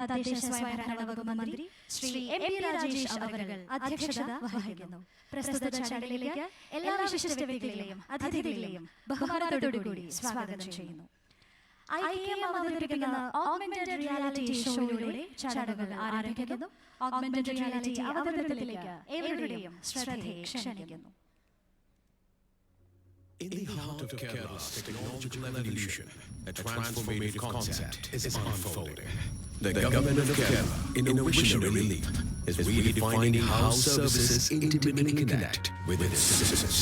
തദ്ദേശ സ്വയംഭരണ വകുപ്പ് മന്ത്രി ശ്രീ എം.പി. രാജേഷ് അവர்கள் അധ്യക്ഷത വഹിക്കുന്നു. പ്രസ്തുത ചടങ്ങിലേക്ക് എല്ലാ വിശിഷ്ട വ്യക്തികളെയും അതിഥികളെയും ബഹുമാനത്തോടുകൂടി സ്വാഗതം ചെയ്യുന്നു. IKM അവതരിപ്പിക്കുന്ന ഓഗ്മെന്റഡ് റിയാലിറ്റി ഷോയിലൂടെ ചടങ്ങുകൾ ആരംഭിക്കുന്നു. ഓഗ്മെന്റഡ് റിയാലിറ്റി അവതരണത്തിലേക്ക് ഏവരുടെയും ശ്രദ്ധയെ ക്ഷണിക്കുന്നു. In the heart of Kerala's technological evolution, a transformative concept is unfolding. The government of Kerala, in a visionary leap, is redefining how services intimately connect with its citizens.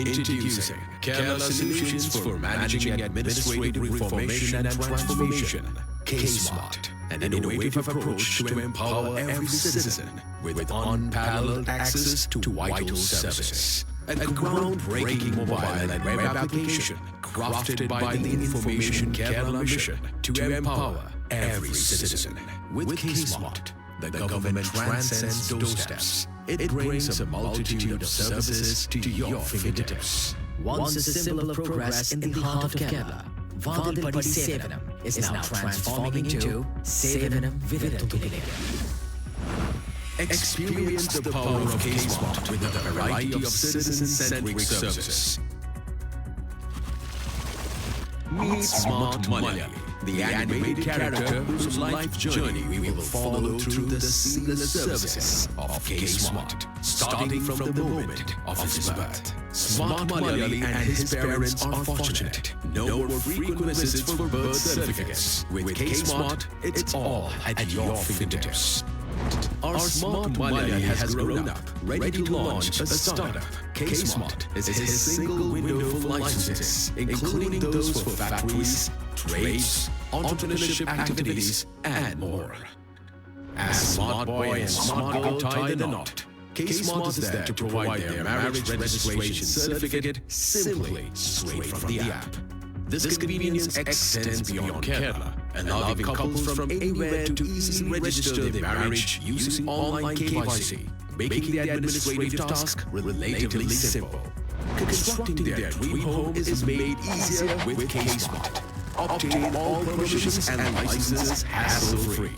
Introducing Kerala Solutions for Managing Administrative Reformation and Transformation, K-Smart, an innovative approach to empower every citizen with unparalleled access to vital services. A groundbreaking mobile and web application crafted by the Information Kerala mission to empower every citizen. With K-Smart, the government transcends doorsteps. It brings a multitude of services to your fingertips. Once a symbol of progress in the heart of Kerala, Vadilpadi Sevanam is now transforming into Sevanam Virathuthilekku. Experience the power of K-Smart with a variety of citizen-centric services. Meet Smart Malayali, the animated character whose life journey we will follow through the seamless services of K-Smart, starting from the moment of his birth. Smart Malayali and his parents are fortunate. No more frequent visits for birth certificates. With K-Smart, it's all at your fingertips. Our Smart Malayali has grown up, ready to launch a startup. K-Smart is his single window for licenses, including those for factories, trades, entrepreneurship activities, and more. As Smart Boy and Smart Girl tie the knot, K-Smart is there to provide their marriage registration certificate simply straight from the app. This convenience extends beyond Kerala, allowing couples from anywhere to easily register their marriage using online KYC, making the administrative task relatively simple. Constructing their dream home is made easier with K-Smart. Obtain all permissions and licenses hassle-free.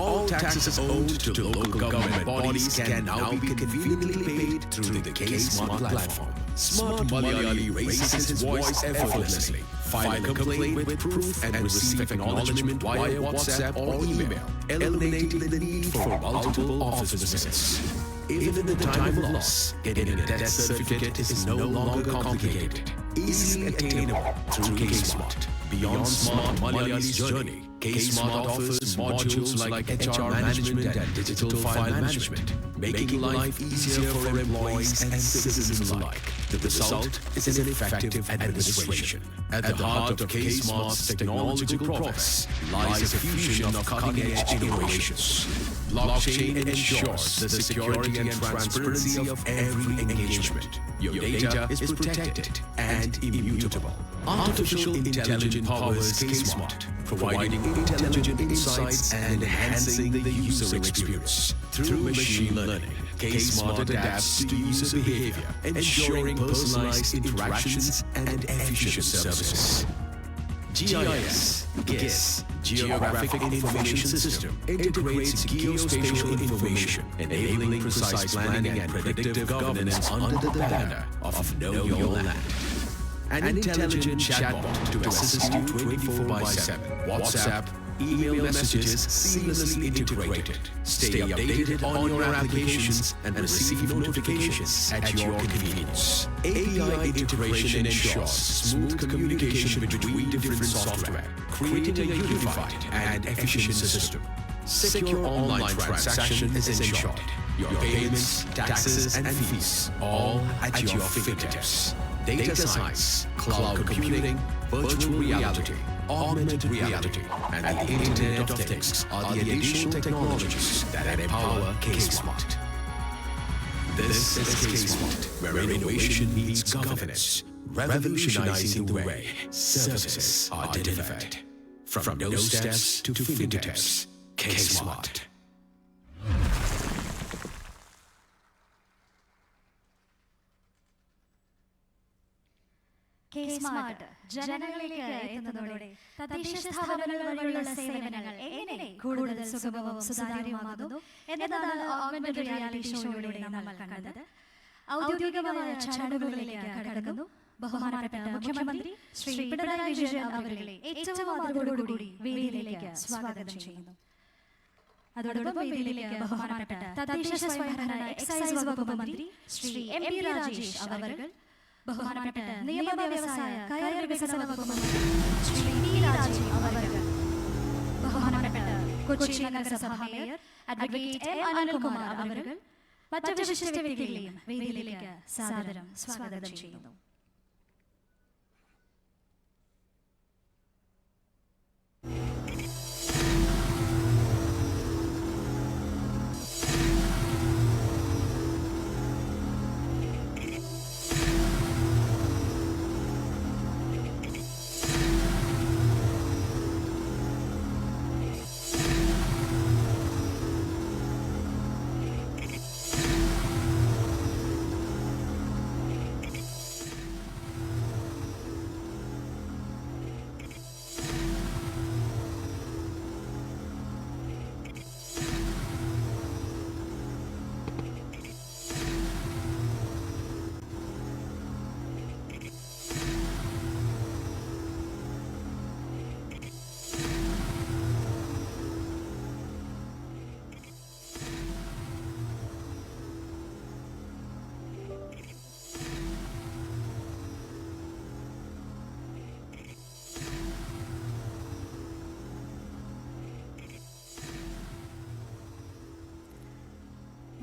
All taxes owed to local government bodies can now be conveniently paid through the K-Smart platform. Smart Malayali raises his voice effortlessly, file a complaint with proof and receive acknowledgement via WhatsApp or email, eliminating the need for multiple office visits. Even in the time of loss, getting a death certificate is no longer complicated, easily attainable through K-Smart. Beyond Smart Malayali's journey, K-Smart offers modules like HR management and digital file management, making life easier for employees and citizens alike. The result is an effective administration. At the heart of K-Smart's technological progress lies a fusion of cutting-edge innovations. Blockchain ensures the security and transparency of every engagement. Your data is protected and immutable. Artificial intelligence powers K-Smart, providing intelligent insights and enhancing the user experience. Through machine learning, K-Smart adapts to user behavior, ensuring personalized interactions and efficient services. GIS, GIS, Geographic Information System, integrates geospatial information, enabling precise planning and predictive governance under the banner of Know Your Land. An intelligent chatbot to assist you 24/7. WhatsApp, email messages seamlessly integrated. Stay updated on your applications and receive notifications at your convenience. API integration ensures smooth communication between different software, creating a unified and efficient system. Secure online transaction is ensured. Your payments, taxes, and fees all at your fingertips. Data science, cloud computing, virtual reality, augmented reality, and the Internet of Things are the additional technologies that empower K-Smart. This is K-Smart, where innovation meets governance, revolutionizing the way services are delivered. From doorsteps to fingertips, K-Smart. K-Smart ജനങ്ങളിലേക്ക് എത്തുന്നതോടെ തദ്ദേശ സ്ഥാപനങ്ങൾ വഴിയുള്ള സേവനങ്ങൾ എങ്ങനെ കൂടുതൽ സുഗമവും സുതാര്യവുമാകുന്നു എന്നതാണ് augmented reality ഷോയിലൂടെ നമ്മൾ കണ്ടത്. ഔദ്യോഗികമായ ചടങ്ങുകളിലേക്ക് കടക്കുന്നു. ബഹുമാനപ്പെട്ട മുഖ്യമന്ത്രി ശ്രീ പിണറായി വിജയൻ അവരെ ഏറ്റവും ആദരവോടുകൂടി വേദിയിലേക്ക് സ്വാഗതം ചെയ്യുന്നു. അതോടൊപ്പം വേദിയിലേക്ക് ബഹുമാനപ്പെട്ട തദ്ദേശ സ്വയംഭരണ എക്സൈസ് വകുപ്പ് മന്ത്രി ശ്രീ MP രാജേഷ് അവർ, ബഹുമാനപ്പെട്ട നിയമ വ്യവസായ കയർ വികസന വകുപ്പ് മന്ത്രി ശ്രീ P രാജീവ് അവർ, ബഹുമാനപ്പെട്ട കൊച്ചി നഗരസഭ മേയർ അഡ്വക്കേറ്റ് M അനിൽകുമാർ അവർ, മറ്റു വിശിഷ്ട വ്യക്തികളെയും വേദിയിലേക്ക് സാദരം സ്വാഗതം ചെയ്യുന്നു.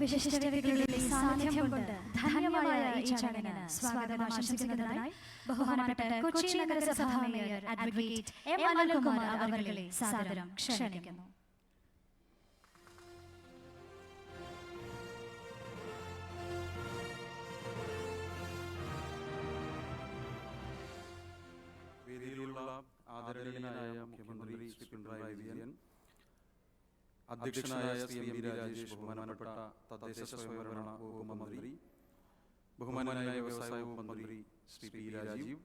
വിശിഷ്ട വ്യക്തികളുടെ സാന്നിധ്യം കൊണ്ട് ധന്യമായ ഈ ചടങ്ങിന് സ്വാഗതം ആശംസിക്കുന്നതിനായി ബഹുമാനപ്പെട്ട കൊച്ചി നഗരസഭ മേയർ അഡ്വക്കേറ്റ് M അനിൽകുമാർ അവരെ സാദരം ക്ഷണിക്കുന്നു. വേദിയിലുള്ള ആദരണീയനായ മുഖ്യമന്ത്രി ശ്രീ പിണറായി വിജയൻ, അധ്യക്ഷനായ ശ്രീ MP രാജേഷ്, ബഹുമാനപ്പെട്ട തദ്ദേശ സ്വയംഭരണ വകുപ്പ് മന്ത്രി, ബഹുമാനായ വ്യവസായ വകുപ്പ് മന്ത്രി ശ്രീ P രാജീവ്,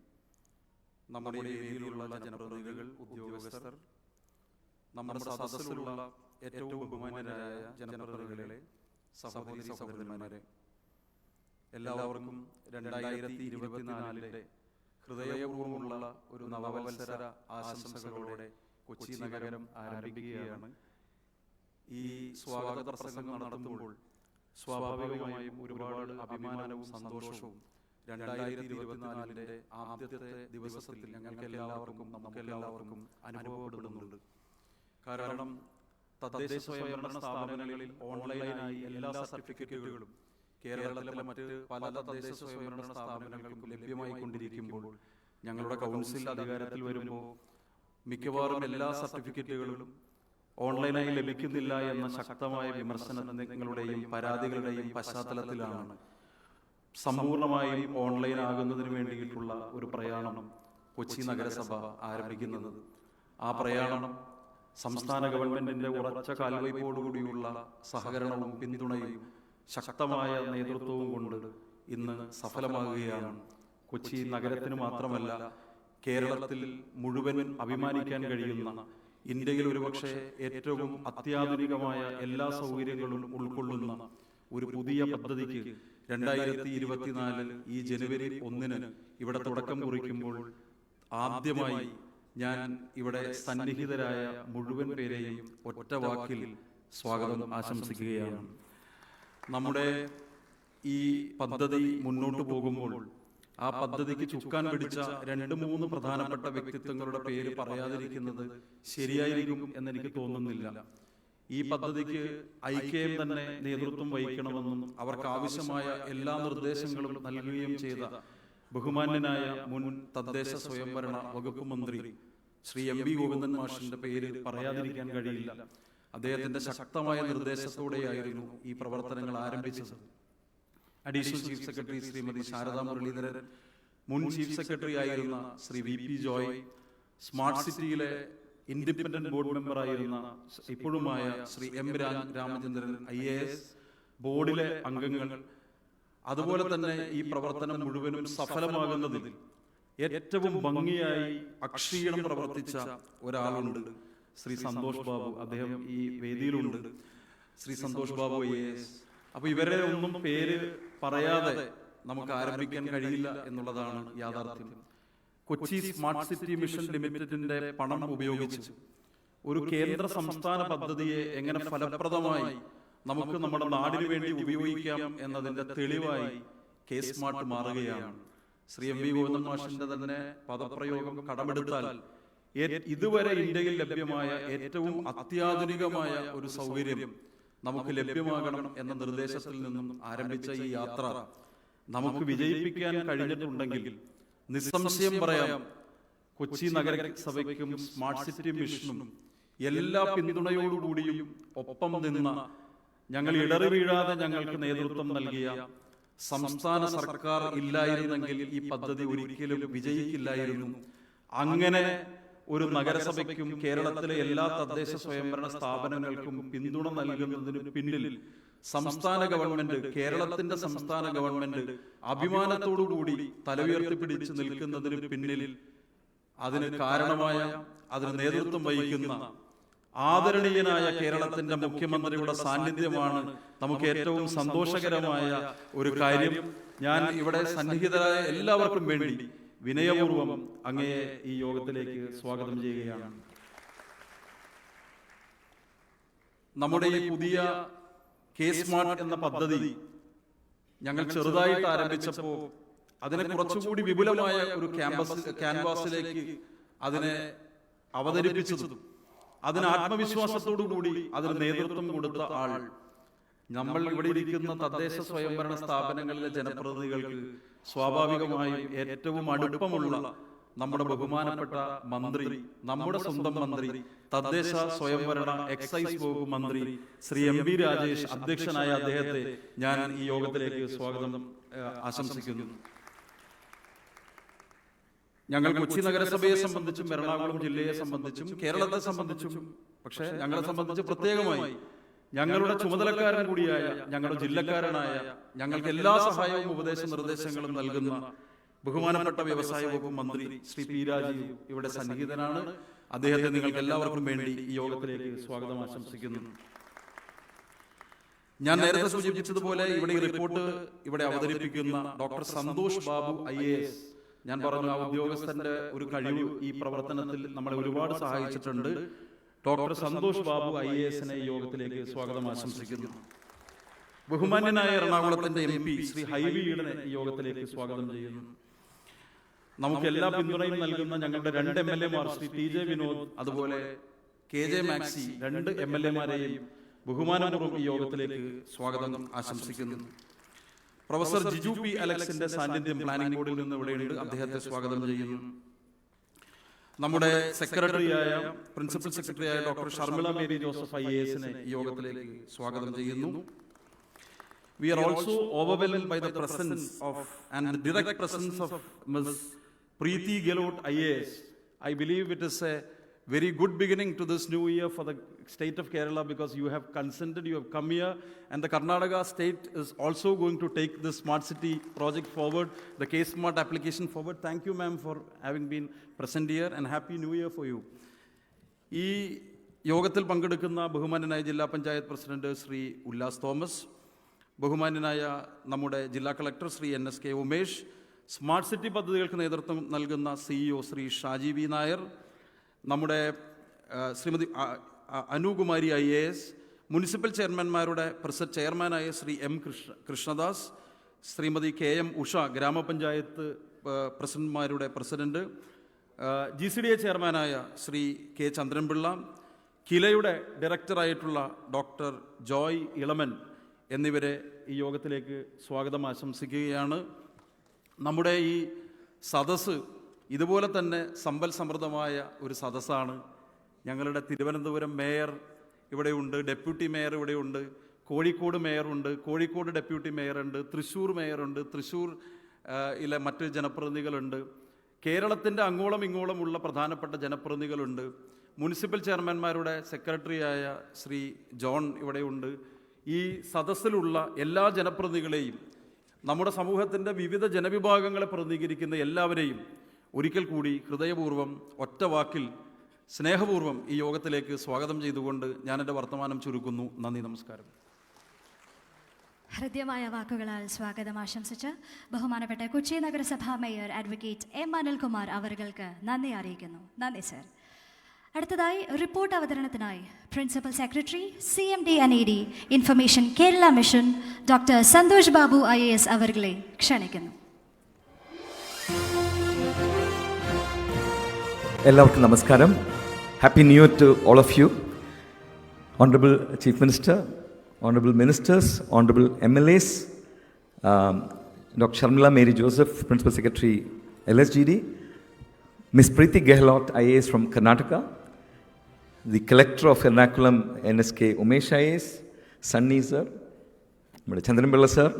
നമ്മുടെ വേദിയിലുള്ള ജനപ്രതിനിധികൾ, ഉദ്യോഗസ്ഥർ, നമ്മുടെ സദസ്സിലുള്ള ഏറ്റവും ബഹുമാനരായ ജനപ്രതിനിധികളെ, സഹോദരി സഹോദരന്മാരെ, എല്ലാവർക്കും 2024 ഹൃദയപൂർവ്വമുള്ള ഒരു നവവത്സര ആശംസകളോടെ കൊച്ചി നഗരം ആരംഭിക്കുകയാണ്. ഈ സ്വാഗത പ്രസംഗം നടത്തുമ്പോൾ സ്വാഭാവികമായും ഒരുപാട് അഭിമാനവും സന്തോഷവും 2024 ആദ്യത്തെ ദിവസത്തിൽ നമുക്കെല്ലാവർക്കും അനുഭവപ്പെടുന്നുണ്ട്. കാരണം തദ്ദേശ സ്വയംഭരണ സ്ഥാപനങ്ങളിൽ ഓൺലൈനായി എല്ലാ സർട്ടിഫിക്കറ്റുകളും കേരളത്തിലെ മറ്റ് പല തദ്ദേശ സ്വയംഭരണ സ്ഥാപനങ്ങൾക്കും ലഭ്യമായി കൊണ്ടിരിക്കുമ്പോൾ ഞങ്ങളുടെ കൗൺസിൽ അധികാരത്തിൽ വരുമ്പോൾ മിക്കവാറും എല്ലാ സർട്ടിഫിക്കറ്റുകളും ഓൺലൈനായി ലഭിക്കുന്നില്ല എന്ന ശക്തമായ വിമർശനങ്ങളുടെയും പരാതികളുടെയും പശ്ചാത്തലത്തിലാണ് സമ്പൂർണമായും ഓൺലൈൻ ആകുന്നതിന് വേണ്ടിയിട്ടുള്ള ഒരു പ്രയാണം കൊച്ചി നഗരസഭ ആരംഭിക്കുന്നത്. ആ പ്രയാണം സംസ്ഥാന ഗവൺമെന്റിന്റെ ഉറച്ച കാൽവയ്പോടുകൂടിയുള്ള സഹകരണവും പിന്തുണയും ശക്തമായ നേതൃത്വവും കൊണ്ട് ഇന്ന് സഫലമാകുകയാണ്. കൊച്ചി നഗരത്തിന് മാത്രമല്ല, കേരളത്തിൽ മുഴുവൻ അഭിമാനിക്കാൻ കഴിയുന്ന, ഇന്ത്യയിൽ ഒരുപക്ഷെ ഏറ്റവും അത്യാധുനികമായ എല്ലാ സൗകര്യങ്ങളും ഉൾക്കൊള്ളുന്ന ഒരു പുതിയ പദ്ധതിക്ക് 2024 ഈ ജനുവരി 1 ഇവിടെ തുടക്കം കുറിക്കുമ്പോൾ ആദ്യമായി ഞാൻ ഇവിടെ സന്നിഹിതരായ മുഴുവൻ പേരെയും ഒറ്റ വാക്കിൽ സ്വാഗതം ആശംസിക്കുകയാണ്. നമ്മുടെ ഈ പദ്ധതി മുന്നോട്ട് പോകുമ്പോൾ ആ പദ്ധതിക്ക് ചുക്കാൻ പിടിച്ച 2-3 പ്രധാനപ്പെട്ട വ്യക്തിത്വങ്ങളുടെ പേര് പറയാതിരിക്കുന്നത് ശരിയായിരിക്കും എന്നെനിക്ക് തോന്നുന്നില്ല. ഈ പദ്ധതിക്ക് IKM തന്നെ നേതൃത്വം വഹിക്കണമെന്നും അവർക്ക് ആവശ്യമായ എല്ലാ നിർദ്ദേശങ്ങളും നൽകുകയും ചെയ്ത ബഹുമാന്യനായ മുൻ തദ്ദേശ സ്വയംഭരണ വകുപ്പ് മന്ത്രി ശ്രീ MP ഗോവിന്ദൻ മാഷിന്റെ പേര് പറയാതിരിക്കാൻ കഴിയില്ല. അദ്ദേഹത്തിന്റെ ശക്തമായ നിർദ്ദേശത്തോടെയായിരുന്നു ഈ പ്രവർത്തനങ്ങൾ ആരംഭിച്ചത്. Additional chief secretary Shrimati Sharada Muralidharan, മുൻ ചീഫ് സെക്രട്ടറി ആയിരുന്ന ശ്രീ VP ജോയ്, സ്മാർട്ട് സിറ്റിയിലെ ഇൻഡിപെൻഡന്റ് ബോർഡ് മെമ്പറായിരുന്ന ഇപ്പോഴുമായ ശ്രീ M രാമചന്ദ്രൻ IAS, ബോർഡിലെ അംഗങ്ങൾ, അതുപോലെ തന്നെ ഈ പ്രവർത്തനം മുഴുവനും സഫലമാകുന്നതിൽ ഏറ്റവും ഭംഗിയായി അക്ഷീണം പ്രവർത്തിച്ച ഒരാളുണ്ട്, ശ്രീ സന്തോഷ് ബാബു. അദ്ദേഹം ഈ വേദിയിലുണ്ട്. ശ്രീ സന്തോഷ് ബാബു IAS. അപ്പൊ ഇവരെ ഒന്നും പേര് പറയാതെ നമുക്ക് ആരംഭിക്കാൻ കഴിയില്ല എന്നുള്ളതാണ് യാഥാർത്ഥ്യം. കൊച്ചി സ്മാർട്ട് സിറ്റി മിഷൻ ലിമിറ്റഡിന്റെ പണം ഉപയോഗിച്ച് ഒരു കേന്ദ്ര സംസ്ഥാന പദ്ധതിയെ എങ്ങനെ ഫലപ്രദമായി നമുക്ക് നമ്മുടെ നാടിനു വേണ്ടി ഉപയോഗിക്കാം എന്നതിന്റെ തെളിവായി കെ സ്മാർട്ട് മാറുകയാണ്. ശ്രീ MV ഗോവിന്ദൻ മാഷിന്റെ തന്നെ പദപ്രയോഗം കടമെടുത്താൽ ഇതുവരെ ഇന്ത്യയിൽ ലഭ്യമായ ഏറ്റവും അത്യാധുനികമായ ഒരു സൗകര്യം നമുക്ക് ലഭ്യമാകണം എന്ന നിർദ്ദേശത്തിൽ നിന്നും ആരംഭിച്ച ഈ യാത്ര നമുക്ക് വിജയിപ്പിക്കാൻ കഴിഞ്ഞിട്ടുണ്ടെങ്കിൽ നിസ്സംശയം പറയാം, കൊച്ചി നഗരസഭയ്ക്കും സ്മാർട്ട് സിറ്റി മിഷനും എല്ലാ പിന്തുണയോടുകൂടിയും ഒപ്പം നിന്ന, ഞങ്ങൾ ഇടറി വീഴാതെ ഞങ്ങൾക്ക് നേതൃത്വം നൽകിയ സംസ്ഥാന സർക്കാർ ഇല്ലായിരുന്നെങ്കിൽ ഈ പദ്ധതി ഒരിക്കലും വിജയിക്കില്ലായിരുന്നു. അങ്ങനെ ഒരു നഗരസഭയ്ക്കും കേരളത്തിലെ എല്ലാ തദ്ദേശ സ്വയംഭരണ സ്ഥാപനങ്ങൾക്കും പിന്തുണ നൽകുന്നതിന് പിന്നിൽ സംസ്ഥാന ഗവൺമെന്റ്, കേരളത്തിന്റെ സംസ്ഥാന ഗവൺമെന്റ് അഭിമാനത്തോടുകൂടി തലയുയർത്തിപ്പിടിച്ച് നിൽക്കുന്നതിന് പിന്നിൽ അതിന് കാരണമായ, അതിന് നേതൃത്വം വഹിക്കുന്ന ആദരണീയനായ കേരളത്തിന്റെ മുഖ്യമന്ത്രിയുടെ സാന്നിധ്യമാണ് നമുക്ക് ഏറ്റവും സന്തോഷകരമായ ഒരു കാര്യം. ഞാൻ ഇവിടെ സന്നിഹിതരായ എല്ലാവർക്കും വേണ്ടി വിനയപൂർവ്വം അങ്ങയെ ഈ യോഗത്തിലേക്ക് സ്വാഗതം ചെയ്യുകയാണ്. നമ്മുടെ ഈ പുതിയ കെ സ്മാർട്ട് എന്ന പദ്ധതി ഞങ്ങൾ ചെറുതായിട്ട് ആരംഭിച്ചപ്പോൾ അതിനെ കുറച്ചുകൂടി വിപുലമായ ഒരു ക്യാൻവാസിലേക്ക് അതിനെ അവതരിപ്പിച്ചതും അതിന് ആത്മവിശ്വാസത്തോടു കൂടി അതിന് നേതൃത്വം കൊടുത്ത ആൾ നമ്മൾ ഇവിടെ ഇരിക്കുന്ന തദ്ദേശ സ്വയംഭരണ സ്ഥാപനങ്ങളിലെ ജനപ്രതിനിധികൾക്ക് സ്വാഭാവികമായും ഏറ്റവും അടുപ്പമുള്ള നമ്മുടെ ബഹുമാനപ്പെട്ട മന്ത്രി, നമ്മുടെ സ്വന്തം മന്ത്രി, തദ്ദേശ സ്വയംഭരണ എക്സൈസ് വകുപ്പ് മന്ത്രി ശ്രീ MB രാജേഷ് അധ്യക്ഷനായ അദ്ദേഹത്തെ ഞാൻ ഈ യോഗത്തിലേക്ക് സ്വാഗതം ആശംസിക്കുന്നു. ഞങ്ങൾ കൊച്ചി നഗരസഭയെ സംബന്ധിച്ചും എറണാകുളം ജില്ലയെ സംബന്ധിച്ചും കേരളത്തെ സംബന്ധിച്ചും, പക്ഷേ ഞങ്ങളെ സംബന്ധിച്ച് പ്രത്യേകമായി ഞങ്ങളുടെ ചുമതലക്കാരൻ കൂടിയായ, ഞങ്ങളുടെ ജില്ലക്കാരനായ, ഞങ്ങൾക്ക് എല്ലാ സഹായവും ഉപദേശ നിർദ്ദേശങ്ങളും നൽകുന്ന ബഹുമാനപ്പെട്ട വ്യവസായ വകുപ്പ് മന്ത്രി ശ്രീ P രാജീവ് ഇവിടെ സന്നിഹിതനാണ്. അദ്ദേഹത്തെ നിങ്ങൾക്ക് എല്ലാവർക്കും വേണ്ടി ഈ യോഗത്തിലേക്ക് സ്വാഗതം ആശംസിക്കുന്നു. ഞാൻ നേരത്തെ സൂചിപ്പിച്ചതുപോലെ ഇവിടെ ഈ റിപ്പോർട്ട് ഇവിടെ അവതരിപ്പിക്കുന്ന ഡോക്ടർ സന്തോഷ് ബാബു IAS, ഞാൻ പറഞ്ഞു, ആ ഉദ്യോഗസ്ഥന്റെ ഒരു കഴിവ് ഈ പ്രവർത്തനത്തിൽ നമ്മളെ ഒരുപാട് സഹായിച്ചിട്ടുണ്ട്. ഡോക്ടർ സന്തോഷ് ബാബു IAS-നെ ഈ യോഗത്തിലേക്ക് സ്വാഗതം ആശംസിക്കുന്നു. ബഹുമാന്യനായ എറണാകുളത്തിന്റെ MP ശ്രീ ഹൈവി ഈഡനെ ഈ യോഗത്തിലേക്ക് സ്വാഗതം ചെയ്യുന്നു. നമുക്ക് എല്ലാ പിന്തുണയും നൽകുന്ന ഞങ്ങളുടെ 2 MLA-മാർ ശ്രീ TJ വിനോദ് അതുപോലെ KJ മാക്സി, 2 MLA-മാരെയും ബഹുമാനപൂർവ്വം ഈ യോഗത്തിലേക്ക് സ്വാഗതം ആശംസിക്കുന്നു. പ്രൊഫസർ ജിജു P അലക്സിന്റെ സാന്നിധ്യം പ്ലാനിംഗ് ബോർഡിൽ നിന്ന് ഇവിടെയുണ്ട്, അദ്ദേഹത്തെ സ്വാഗതം ചെയ്യുന്നു. നമ്മുടെ സെക്രട്ടറിയായ, പ്രിൻസിപ്പൽ സെക്രട്ടറിയായ ഡോക്ടർ ഷർമിള മേരി ജോസഫ് IAS-നെ ഈ യോഗത്തിലേക്ക് സ്വാഗതം ചെയ്യുന്നു. We are also overwhelmed by the presence of and the direct presence of Ms. Preeti Gelot IAS. I believe it is a very good beginning to this new year for the state of Kerala, because you have consented, you have come here, and the Karnataka state is also going to take the smart city project forward, the K Smart application forward. Thank you, ma'am, for having been present here, and happy new year for you. ഈ യോഗത്തിൽ പങ്കെടുക്കുന്ന ബഹുമാന്യനായ ജില്ലാ panchayat president Shri Ullas Thomas, ബഹുമാന്യനായ നമ്മുടെ ജില്ലാ collector Shri NSK Umesh, smart city പദ്ധതികൾക്ക് നേതൃത്വം നൽകുന്ന CEO ശ്രീ ഷാജി V നായർ, നമ്മുടെ ശ്രീമതി അനുകുമാരി IAS, മുനിസിപ്പൽ ചെയർമാൻമാരുടെ ചെയർമാനായ ശ്രീ M കൃഷ്ണദാസ്, ശ്രീമതി KM ഉഷ, ഗ്രാമപഞ്ചായത്ത് പ്രസിഡന്റുമാരുടെ പ്രസിഡന്റ്, GCDA ചെയർമാനായ Shri K Chandran Pillai, കിലയുടെ ഡയറക്ടറായിട്ടുള്ള doctor Joy Elaman എന്നിവരെ ഈ യോഗത്തിലേക്ക് സ്വാഗതം ആശംസിക്കുകയാണ്. നമ്മുടെ ഈ സദസ്സ് ഇതുപോലെ തന്നെ സമ്പൽ സമൃദ്ധമായ ഒരു സദസ്സാണ്. ഞങ്ങളുടെ തിരുവനന്തപുരം മേയർ ഇവിടെയുണ്ട്, ഡെപ്യൂട്ടി മേയർ ഇവിടെയുണ്ട്, കോഴിക്കോട് മേയറുണ്ട്, കോഴിക്കോട് ഡെപ്യൂട്ടി മേയറുണ്ട്, തൃശ്ശൂർ മേയറുണ്ട്, തൃശ്ശൂർ ഇലെ മറ്റ് ജനപ്രതിനിധികളുണ്ട്, കേരളത്തിൻ്റെ അങ്ങോളം ഇങ്ങോളമുള്ള പ്രധാനപ്പെട്ട ജനപ്രതിനിധികളുണ്ട്, മുനിസിപ്പൽ ചെയർമാൻമാരുടെ സെക്രട്ടറിയായ ശ്രീ ജോൺ ഇവിടെയുണ്ട്. ഈ സദസ്സിലുള്ള എല്ലാ ജനപ്രതിനിധികളെയും, നമ്മുടെ സമൂഹത്തിൻ്റെ വിവിധ ജനവിഭാഗങ്ങളെ പ്രതിനിധീകരിക്കുന്ന എല്ലാവരെയും ഒരിക്കൽ കൂടി ഹൃദയപൂർവ്വം ഒറ്റ വാക്കിൽ സ്നേഹപൂർവ്വം ഈ യോഗത്തിലേക്ക് സ്വാഗതം ചെയ്തുകൊണ്ട് ഞാൻ എൻ്റെ വർത്തമാനം ചുരുക്കുന്നു. നന്ദി, നമസ്കാരം. ഹൃദ്യമായ വാക്കുകളാൽ സ്വാഗതം ആശംസിച്ച് ബഹുമാനപ്പെട്ട കൊച്ചി നഗരസഭാ മേയർ അഡ്വക്കേറ്റ് എം അനിൽകുമാർ അവർക്ക് നന്ദി അറിയിക്കുന്നു. നന്ദി സർ. അടുത്തതായി റിപ്പോർട്ട് അവതരണത്തിനായി principal secretary CMD and ED information Kerala mission doctor Santhosh Babu IAS അവരെ ക്ഷണിക്കുന്നു. എല്ലാവർക്കും നമസ്കാരം. Happy new year to all of you. Honourable chief minister, honourable ministers, honourable MLAs, doctor Sharmila Mary Joseph, principal secretary LSGD, Ms. Preeti Gehlot, IAS from Karnataka, the collector of Ernakulam NSK Umesh IAS, Sunny sir, നമ്മുടെ Chandran Pillai sir,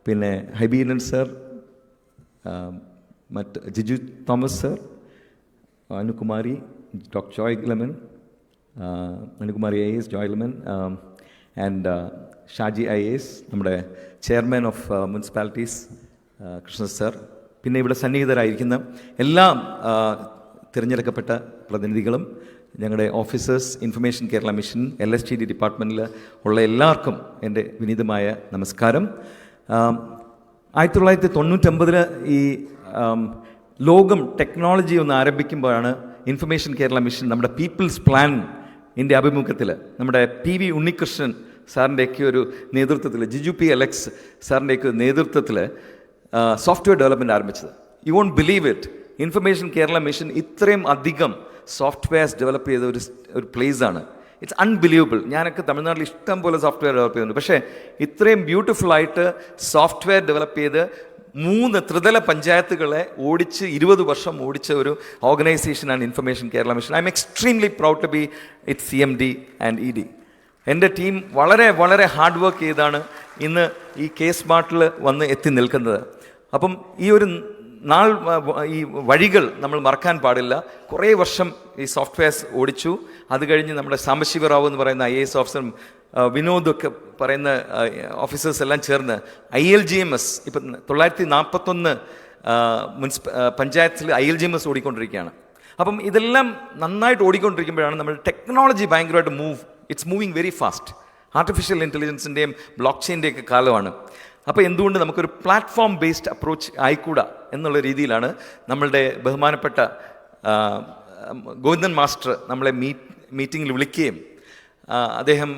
പിന്നെ ഹൈബീരൻ sir, മറ്റ് Jiju Thomas sir, Anukumari, doctor Joy lemon, Anukumari IAS, Joy lemon, and Shaji IAS, നമ്മുടെ chairman of municipalities Krishna sir, പിന്നെ ഇവിടെ സന്നിഹിതരായിരിക്കുന്ന എല്ലാ തിരഞ്ഞെടുക്കപ്പെട്ട പ്രതിനിധികളും, ഞങ്ങളുടെ officers, information Kerala mission, LSGD ഡിപ്പാർട്ട്മെൻറ്റിൽ ഉള്ള എല്ലാവർക്കും എൻ്റെ വിനീതമായ നമസ്കാരം. 1999 ഈ ലോകം ടെക്നോളജി ഒന്ന് ആരംഭിക്കുമ്പോഴാണ് ഇൻഫർമേഷൻ കേരള മിഷൻ നമ്മുടെ പീപ്പിൾസ് പ്ലാനിൻ്റെ ആഭിമുഖ്യത്തിൽ നമ്മുടെ PV ഉണ്ണികൃഷ്ണൻ സാറിൻ്റെയൊക്കെ ഒരു നേതൃത്വത്തിൽ, ജിജു P. അലക്സ് സാറിൻ്റെയൊക്കെ നേതൃത്വത്തിൽ സോഫ്റ്റ്വെയർ ഡെവലപ്മെൻറ്റ് ആരംഭിച്ചത്. You won't believe it, information Kerala mission ഇത്രയും അധികം സോഫ്റ്റ്വെയർസ് ഡെവലപ്പ് ചെയ്ത ഒരു പ്ലേസാണ്. It's unbelievable. ഞാനൊക്കെ തമിഴ്നാട്ടിൽ ഇഷ്ടം പോലെ സോഫ്റ്റ്വെയർ ഡെവലപ്പ് ചെയ്യുന്നുണ്ട്, പക്ഷേ ഇത്രയും ബ്യൂട്ടിഫുള്ളായിട്ട് സോഫ്റ്റ്വെയർ ഡെവലപ്പ് ചെയ്ത് 3 ത്രിതല പഞ്ചായത്തുകളെ ഓടിച്ച് 20 വർഷം ഓടിച്ച ഒരു ഓർഗനൈസേഷനാണ് information Kerala mission. I am extremely proud to be it CMD ആൻഡ് ED. എൻ്റെ ടീം വളരെ വളരെ ഹാർഡ് വർക്ക് ചെയ്താണ് ഇന്ന് ഈ K-സ്മാർട്ടിൽ വന്ന് എത്തി നിൽക്കുന്നത്. അപ്പം ഈ ഒരു ഈ വഴികൾ നമ്മൾ മറക്കാൻ പാടില്ല. കുറേ വർഷം ഈ സോഫ്റ്റ്വെയർസ് ഓടിച്ചു. അത് കഴിഞ്ഞ് നമ്മുടെ സാംബശിവറാവു എന്ന് പറയുന്ന IAS ഓഫീസറും വിനോദൊക്കെ പറയുന്ന ഓഫീസേഴ്സ് എല്ലാം ചേർന്ന് ILGMS ഇപ്പം 941 പഞ്ചായത്തിൽ ILGMS ഓടിക്കൊണ്ടിരിക്കുകയാണ്. അപ്പം ഇതെല്ലാം നന്നായിട്ട് ഓടിക്കൊണ്ടിരിക്കുമ്പോഴാണ് നമ്മൾ ടെക്നോളജി ഭയങ്കരമായിട്ട് it's moving very fast. Artificial ഇൻ്റലിജൻസിൻ്റെയും ബ്ലോക്ക് ചെയിൻ്റെയൊക്കെ കാലമാണ്. അപ്പോൾ എന്തുകൊണ്ട് നമുക്കൊരു പ്ലാറ്റ്ഫോം ബേസ്ഡ് അപ്രോച്ച് ആയിക്കൂടാ എന്നുള്ള രീതിയിലാണ് നമ്മളുടെ ബഹുമാനപ്പെട്ട ഗോവിന്ദൻ മാസ്റ്റർ നമ്മളെ മീറ്റിങ്ങിൽ വിളിക്കുകയും അദ്ദേഹം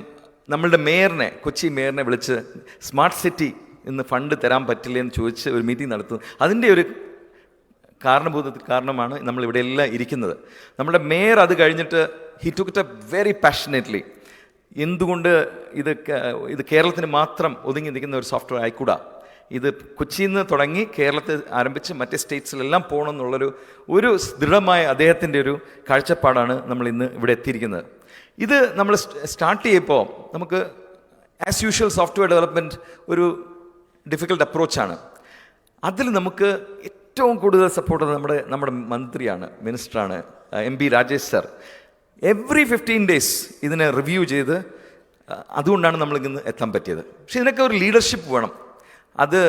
നമ്മളുടെ മേയറിനെ, കൊച്ചി മേയറിനെ വിളിച്ച് സ്മാർട്ട് സിറ്റി ഇന്ന് ഫണ്ട് തരാൻ പറ്റില്ല എന്ന് ചോദിച്ച് ഒരു മീറ്റിംഗ് നടത്തുന്നു. അതിൻ്റെ ഒരു കാരണമാണ് നമ്മളിവിടെ എല്ലാം ഇരിക്കുന്നത്. നമ്മുടെ മേയർ അത് കഴിഞ്ഞിട്ട് he took it very passionately. എന്തുകൊണ്ട് ഇത് കേരളത്തിന് മാത്രം ഒതുങ്ങി നിൽക്കുന്ന ഒരു സോഫ്റ്റ്വെയർ ആയിക്കൂടാ, ഇത് കൊച്ചിയിൽ നിന്ന് തുടങ്ങി കേരളത്തിൽ ആരംഭിച്ച് മറ്റേ സ്റ്റേറ്റ്സിലെല്ലാം പോകണം എന്നുള്ളൊരു ദൃഢമായ അദ്ദേഹത്തിൻ്റെ ഒരു കാഴ്ചപ്പാടാണ് നമ്മൾ ഇന്ന് ഇവിടെ എത്തിയിരിക്കുന്നത്. ഇത് നമ്മൾ സ്റ്റാർട്ട് ചെയ്യപ്പോൾ നമുക്ക് ആസ് യൂഷ്വൽ സോഫ്റ്റ്വെയർ ഡെവലപ്മെൻറ്റ് ഒരു ഡിഫിക്കൽട്ട് അപ്രോച്ചാണ്. അതിൽ നമുക്ക് ഏറ്റവും കൂടുതൽ സപ്പോർട്ട് നമ്മുടെ മന്ത്രിയാണ്, മിനിസ്റ്ററാണ്, MP Rajesh sir. Every 15 days ഇതിനെ റിവ്യൂ ചെയ്ത് അതുകൊണ്ടാണ് നമ്മളിന്ന് എത്താൻ പറ്റിയത്. പക്ഷേ ഇതിനൊക്കെ ഒരു ലീഡർഷിപ്പ് വേണം. അത്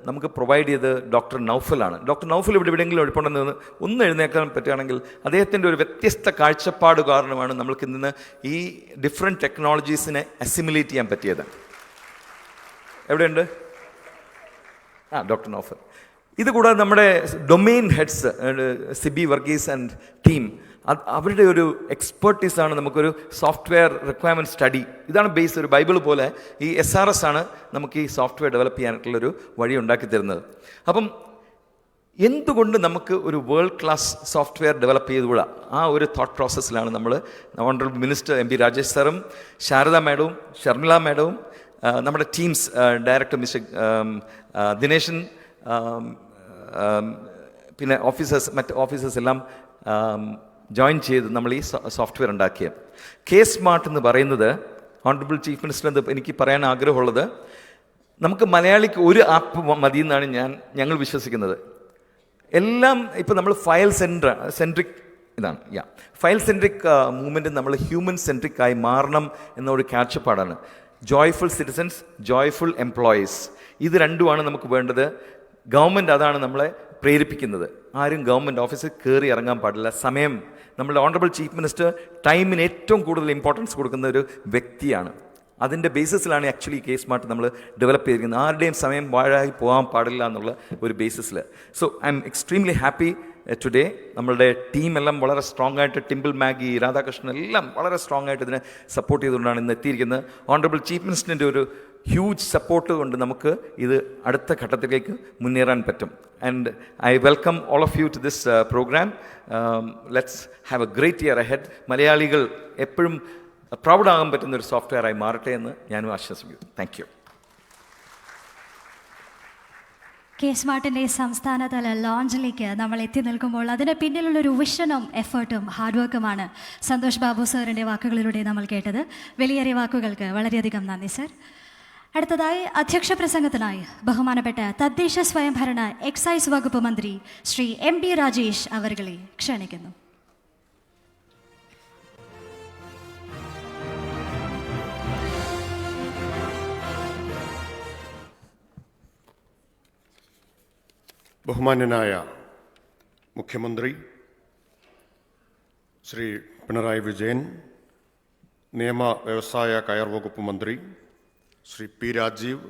നമുക്ക് പ്രൊവൈഡ് ചെയ്ത് ഡോക്ടർ നൗഫലാണ്. ഡോക്ടർ നൗഫൽ എവിടെയെങ്കിലും എഴുപ്പുണ്ടെന്ന് ഒന്ന് എഴുന്നേക്കാൻ പറ്റുകയാണെങ്കിൽ അദ്ദേഹത്തിൻ്റെ ഒരു വ്യത്യസ്ത കാഴ്ചപ്പാട് കാരണമാണ് നമ്മൾക്ക് ഇന്ന് ഈ ഡിഫറെൻറ്റ് ടെക്നോളജീസിനെ അസിമുലേറ്റ് ചെയ്യാൻ പറ്റിയത്. എവിടെയുണ്ട്? ഡോക്ടർ നൗഫൽ. ഇതുകൂടാതെ നമ്മുടെ domain heads Sibi Varghese and team, അവരുടെ ഒരു എക്സ്പെർട്ടീസാണ് നമുക്കൊരു സോഫ്റ്റ്വെയർ റിക്വയർമെൻറ്റ് സ്റ്റഡി. ഇതാണ് ബേസ്. ഒരു ബൈബിൾ പോലെ ഈ SRS ആണ് നമുക്ക് ഈ സോഫ്റ്റ്വെയർ ഡെവലപ്പ് ചെയ്യാനായിട്ടുള്ളൊരു വഴി ഉണ്ടാക്കി തരുന്നത്. അപ്പം എന്തുകൊണ്ട് നമുക്ക് ഒരു വേൾഡ് ക്ലാസ് സോഫ്റ്റ്വെയർ ഡെവലപ്പ് ചെയ്തുകൂടാ? ആ ഒരു തോട്ട് പ്രോസസ്സിലാണ് നമ്മൾ ഓണറബിൾ മിനിസ്റ്റർ MP രാജേഷ് സാറും ശാരദ മാഡവും ഷർമിള മാഡവും നമ്മുടെ ടീംസ് ഡയറക്ടർ മിസ്റ്റർ ദിനേശൻ, പിന്നെ മറ്റ് ഓഫീസേഴ്സ് എല്ലാം ജോയിൻ ചെയ്ത് നമ്മൾ ഈ സോഫ്റ്റ്വെയർ ഉണ്ടാക്കിയ K-സ്മാർട്ട് എന്ന് പറയുന്നത്, ഓണറബിൾ ചീഫ് മിനിസ്റ്റർ എന്ന് എനിക്ക് പറയാൻ ആഗ്രഹമുള്ളത്, നമുക്ക് മലയാളിക്ക് ഒരു ആപ്പ് മതി എന്നാണ് ഞങ്ങൾ വിശ്വസിക്കുന്നത്. എല്ലാം ഇപ്പം നമ്മൾ ഫയൽ സെൻട്രിക് ഇതാണ്. ഫയൽ സെൻട്രിക് മൂവ്മെൻറ്റ് നമ്മൾ ഹ്യൂമൻ സെൻട്രിക് ആയി മാറണം എന്നൊരു കാഴ്ചപ്പാടാണ്. ജോയ്ഫുൾ സിറ്റിസൻസ്, ജോയ്ഫുൾ എംപ്ലോയീസ്, ഇത് രണ്ടുമാണ് നമുക്ക് വേണ്ടത്. ഗവൺമെൻറ് അതാണ് നമ്മളെ പ്രേരിപ്പിക്കുന്നത്. ആരും ഗവൺമെൻറ് ഓഫീസിൽ കയറി ഇറങ്ങാൻ പാടില്ല. സമയം, നമ്മളുടെ ഓണറബിൾ ചീഫ് മിനിസ്റ്റർ ടൈമിന് ഏറ്റവും കൂടുതൽ ഇമ്പോർട്ടൻസ് കൊടുക്കുന്ന ഒരു വ്യക്തിയാണ്. അതിൻ്റെ ബേസിസിലാണ് ആക്ച്വലി കേസ് സ്മാർട്ട് നമ്മൾ ഡെവലപ്പ് ചെയ്തിരിക്കുന്നത്. ആരുടെയും സമയം വാഴായി പോകാൻ പാടില്ല എന്നുള്ള ഒരു ബേസിസിൽ. So I am extremely happy today. നമ്മളുടെ ടീമെല്ലാം വളരെ സ്ട്രോങ് ആയിട്ട്, ടിമ്പിൾ മാഗി, രാധാകൃഷ്ണൻ എല്ലാം വളരെ സ്ട്രോങ് ആയിട്ട് ഇതിനെ സപ്പോർട്ട് ചെയ്തുകൊണ്ടാണ് ഇന്ന് എത്തിയിരിക്കുന്നത്. ഓണറബിൾ ചീഫ് മിനിസ്റ്ററിൻ്റെ ഒരു ഹ്യൂജ് സപ്പോർട്ട് കൊണ്ട് നമുക്ക് ഇത് അടുത്ത ഘട്ടത്തിലേക്ക് മുന്നേറാൻ പറ്റും. And I welcome all of you to this programme. Let's have a great year ahead. മലയാളികൾ എപ്പോഴും പ്രൗഡാകാൻ പറ്റുന്ന ഒരു സോഫ്റ്റ്വെയറായി മാറട്ടെ എന്ന് ഞാനും ആശംസിക്കുന്നു. Thank you. കെ സ്മാർട്ടിൻ്റെ സംസ്ഥാനതല ലോഞ്ചിലേക്ക് നമ്മൾ എത്തി നിൽക്കുമ്പോൾ അതിന് പിന്നിലുള്ളൊരു വിഷനും എഫേർട്ടും ഹാർഡ് വർക്കുമാണ് സന്തോഷ് ബാബു സാറിൻ്റെ വാക്കുകളിലൂടെ നമ്മൾ കേട്ടത്. വലിയേറിയ വാക്കുകൾക്ക് വളരെയധികം നന്ദി സർ. അടുത്തതായി അധ്യക്ഷ പ്രസംഗത്തിനായി ബഹുമാനപ്പെട്ട തദ്ദേശ സ്വയംഭരണ എക്സൈസ് വകുപ്പ് മന്ത്രി ശ്രീ MP രാജേഷ് അവർകളെ ക്ഷണിക്കുന്നു. ബഹുമാന്യനായ മുഖ്യമന്ത്രി ശ്രീ പിണറായി വിജയൻ, നിയമ വ്യവസായ കയർ വകുപ്പ് മന്ത്രി Shri P. Rajeev,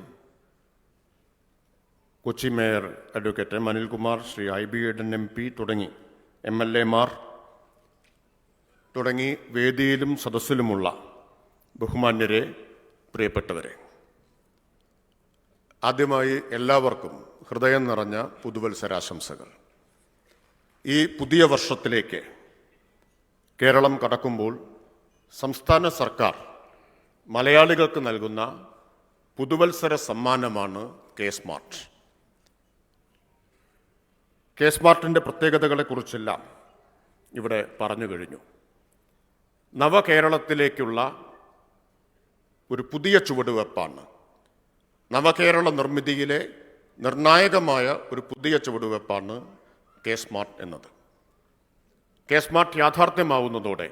Kochi mayor advocate M. Anilkumar, Shri IB Eden MP തുടങ്ങി MLA-മാർ തുടങ്ങി വേദിയിലും സദസ്സിലുമുള്ള ബഹുമാന്യരെ, പ്രിയപ്പെട്ടവരെ, ആദ്യമായി എല്ലാവർക്കും ഹൃദയം നിറഞ്ഞ പുതുവത്സരാശംസകൾ. ഈ പുതിയ വർഷത്തിലേക്ക് കേരളം കടക്കുമ്പോൾ സംസ്ഥാന സർക്കാർ മലയാളികൾക്ക് നൽകുന്ന പുതുവത്സര സമ്മാനമാണ് കെ സ്മാർട്ട്. കെ സ്മാർട്ടിൻ്റെ പ്രത്യേകതകളെക്കുറിച്ചെല്ലാം ഇവിടെ പറഞ്ഞു കഴിഞ്ഞു. നവകേരളത്തിലേക്കുള്ള ഒരു പുതിയ ചുവടുവെപ്പാണ്. നവകേരള നിർമ്മിതിയിലെ നിർണായകമായ ഒരു പുതിയ ചുവടുവെപ്പാണ് കെ സ്മാർട്ട് എന്നത്. കെ സ്മാർട്ട് യാഥാർത്ഥ്യമാവുന്നതോടെ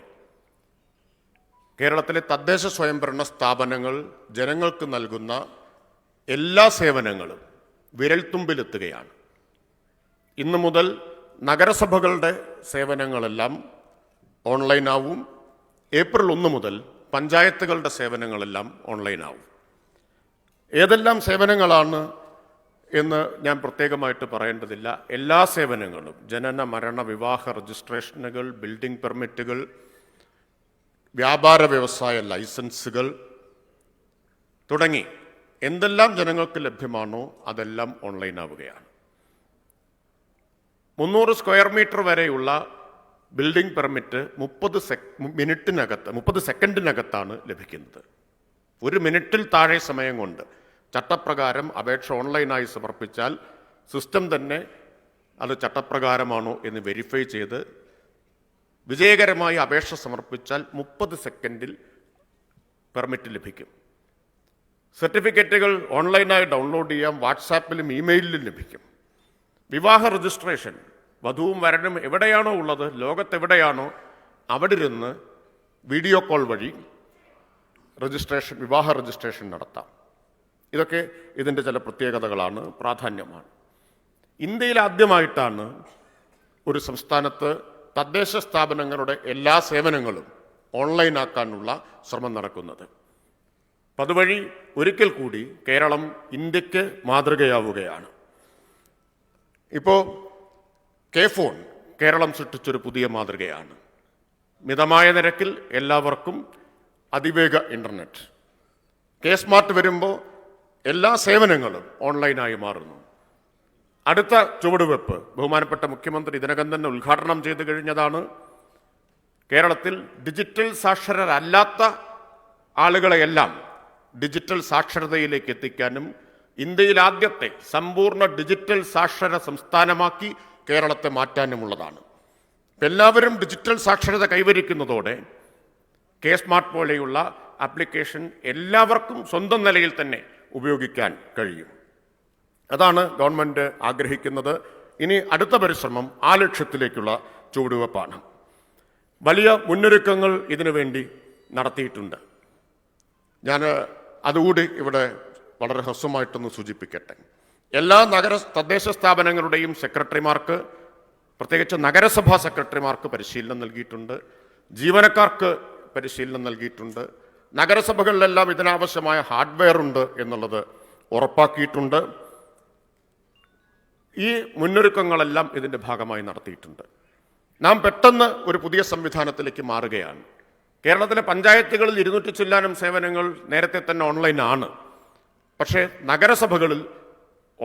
കേരളത്തിലെ തദ്ദേശ സ്വയംഭരണ സ്ഥാപനങ്ങൾ ജനങ്ങൾക്ക് നൽകുന്ന എല്ലാ സേവനങ്ങളും വിരൽത്തുമ്പിലെത്തുകയാണ്. ഇന്നു മുതൽ നഗരസഭകളുടെ സേവനങ്ങളെല്ലാം ഓൺലൈനാവും. ഏപ്രിൽ 1 മുതൽ പഞ്ചായത്തുകളുടെ സേവനങ്ങളെല്ലാം ഓൺലൈനാവും. ഏതെല്ലാം സേവനങ്ങളാണ് എന്ന് ഞാൻ പ്രത്യേകമായിട്ട് പറയേണ്ടതില്ല. എല്ലാ സേവനങ്ങളും, ജനന മരണ വിവാഹ രജിസ്ട്രേഷനുകൾ, ബിൽഡിംഗ് പെർമിറ്റുകൾ, വ്യാപാര വ്യവസായ ലൈസൻസുകൾ തുടങ്ങി എന്തെല്ലാം ജനങ്ങൾക്ക് ലഭ്യമാണോ അതെല്ലാം ഓൺലൈനാവുകയാണ്. 300 സ്ക്വയർ മീറ്റർ വരെയുള്ള ബിൽഡിംഗ് പെർമിറ്റ് 30 സെക്കൻഡിനകത്താണ് ലഭിക്കുന്നത്. 1 മിനിറ്റിൽ താഴെ സമയം കൊണ്ട് ചട്ടപ്രകാരം അപേക്ഷ ഓൺലൈനായി സമർപ്പിച്ചാൽ സിസ്റ്റം തന്നെ അത് ചട്ടപ്രകാരമാണോ എന്ന് വെരിഫൈ ചെയ്ത് വിജയകരമായി അപേക്ഷ സമർപ്പിച്ചാൽ 30 സെക്കൻഡിൽ പെർമിറ്റ് ലഭിക്കും. സർട്ടിഫിക്കറ്റുകൾ ഓൺലൈനായി ഡൗൺലോഡ് ചെയ്യാം, വാട്സാപ്പിലും ഇമെയിലിലും ലഭിക്കും. വിവാഹ രജിസ്ട്രേഷൻ, വധുവും വരനും എവിടെയാണോ ഉള്ളത്, ലോകത്തെവിടെയാണോ അവിടെ ഇരുന്ന് വീഡിയോ കോൾ വഴി വിവാഹ രജിസ്ട്രേഷൻ നടത്താം. ഇതൊക്കെ ഇതിൻ്റെ ചില പ്രത്യേകതകളാണ്, പ്രാധാന്യമാണ്. ഇന്ത്യയിൽ ആദ്യമായിട്ടാണ് ഒരു സംസ്ഥാനത്ത് തദ്ദേശ സ്ഥാപനങ്ങളുടെ എല്ലാ സേവനങ്ങളും ഓൺലൈനാക്കാനുള്ള ശ്രമം നടക്കുന്നത്. അതുവഴി ഒരിക്കൽ കൂടി കേരളം ഇന്ത്യക്ക് മാതൃകയാവുകയാണ്. ഇപ്പോൾ കെ ഫോൺ കേരളം സൃഷ്ടിച്ചൊരു പുതിയ മാതൃകയാണ്. മിതമായ നിരക്കിൽ എല്ലാവർക്കും അതിവേഗ ഇൻ്റർനെറ്റ്. കെ സ്മാർട്ട് വരുമ്പോൾ എല്ലാ സേവനങ്ങളും ഓൺലൈനായി മാറുന്നു. അടുത്ത ചുവടുവെപ്പ് ബഹുമാനപ്പെട്ട മുഖ്യമന്ത്രി ഇതിനകം തന്നെ ഉദ്ഘാടനം ചെയ്തു കഴിഞ്ഞതാണ്. കേരളത്തിൽ ഡിജിറ്റൽ സാക്ഷരരല്ലാത്ത ആളുകളെയെല്ലാം ഡിജിറ്റൽ സാക്ഷരതയിലേക്ക് എത്തിക്കാനും ഇന്ത്യയിൽ ആദ്യത്തെ സമ്പൂർണ്ണ ഡിജിറ്റൽ സാക്ഷര സംസ്ഥാനമാക്കി കേരളത്തെ മാറ്റാനുമുള്ളതാണ്. എല്ലാവരും ഡിജിറ്റൽ സാക്ഷരത കൈവരിക്കുന്നതോടെ കെ സ്മാർട്ട് പോലെയുള്ള ആപ്ലിക്കേഷൻ എല്ലാവർക്കും സ്വന്തം നിലയിൽ തന്നെ ഉപയോഗിക്കാൻ കഴിയും. അതാണ് ഗവൺമെൻറ് ആഗ്രഹിക്കുന്നത്. ഇനി അടുത്ത പരിശ്രമം ആ ലക്ഷ്യത്തിലേക്കുള്ള ചുവടുവെപ്പാണ്. വലിയ മുന്നൊരുക്കങ്ങൾ ഇതിനു വേണ്ടി നടത്തിയിട്ടുണ്ട്. ഞാൻ അതുകൂടി ഇവിടെ വളരെ ഹ്രസ്വമായിട്ടൊന്ന് സൂചിപ്പിക്കട്ടെ. എല്ലാ തദ്ദേശ സ്ഥാപനങ്ങളുടെയും സെക്രട്ടറിമാർക്ക്, പ്രത്യേകിച്ച് നഗരസഭാ സെക്രട്ടറിമാർക്ക് പരിശീലനം നൽകിയിട്ടുണ്ട്. ജീവനക്കാർക്ക് പരിശീലനം നൽകിയിട്ടുണ്ട്. നഗരസഭകളിലെല്ലാം ഇതിനാവശ്യമായ ഹാർഡ്വെയർ ഉണ്ട് എന്നുള്ളത് ഉറപ്പാക്കിയിട്ടുണ്ട്. ഈ മുന്നൊരുക്കങ്ങളെല്ലാം ഇതിൻ്റെ ഭാഗമായി നടത്തിയിട്ടുണ്ട്. നാം പെട്ടെന്ന് ഒരു പുതിയ സംവിധാനത്തിലേക്ക് മാറുകയാണ്. കേരളത്തിലെ പഞ്ചായത്തുകളിൽ 200 ചില്ലാനം സേവനങ്ങൾ നേരത്തെ തന്നെ ഓൺലൈനാണ്. പക്ഷേ നഗരസഭകളിൽ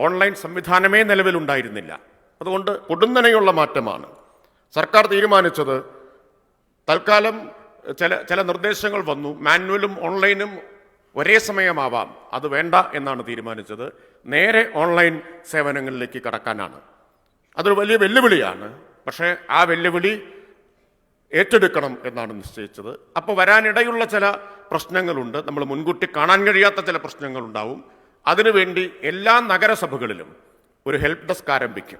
ഓൺലൈൻ സംവിധാനമേ നിലവിലുണ്ടായിരുന്നില്ല. അതുകൊണ്ട് പൊടുന്നനെയുള്ള മാറ്റമാണ് സർക്കാർ തീരുമാനിച്ചത്. തൽക്കാലം ചില നിർദ്ദേശങ്ങൾ വന്നു. മാനുവലും ഓൺലൈനും ഒരേ സമയമാവാം, അത് വേണ്ട എന്നാണ് തീരുമാനിച്ചത്. നേരെ ഓൺലൈൻ സേവനങ്ങളിലേക്ക് കടക്കാനാണ്. അതൊരു വലിയ വെല്ലുവിളിയാണ്. പക്ഷേ ആ വെല്ലുവിളി ഏറ്റെടുക്കണം എന്നാണ് നിശ്ചയിച്ചത്. അപ്പോൾ വരാനിടയുള്ള ചില പ്രശ്നങ്ങളുണ്ട്. നമ്മൾ മുൻകൂട്ടി കാണാൻ കഴിയാത്ത ചില പ്രശ്നങ്ങളുണ്ടാവും. അതിനുവേണ്ടി എല്ലാ നഗരസഭകളിലും ഒരു ഹെൽപ്പ് ഡെസ്ക് ആരംഭിക്കും.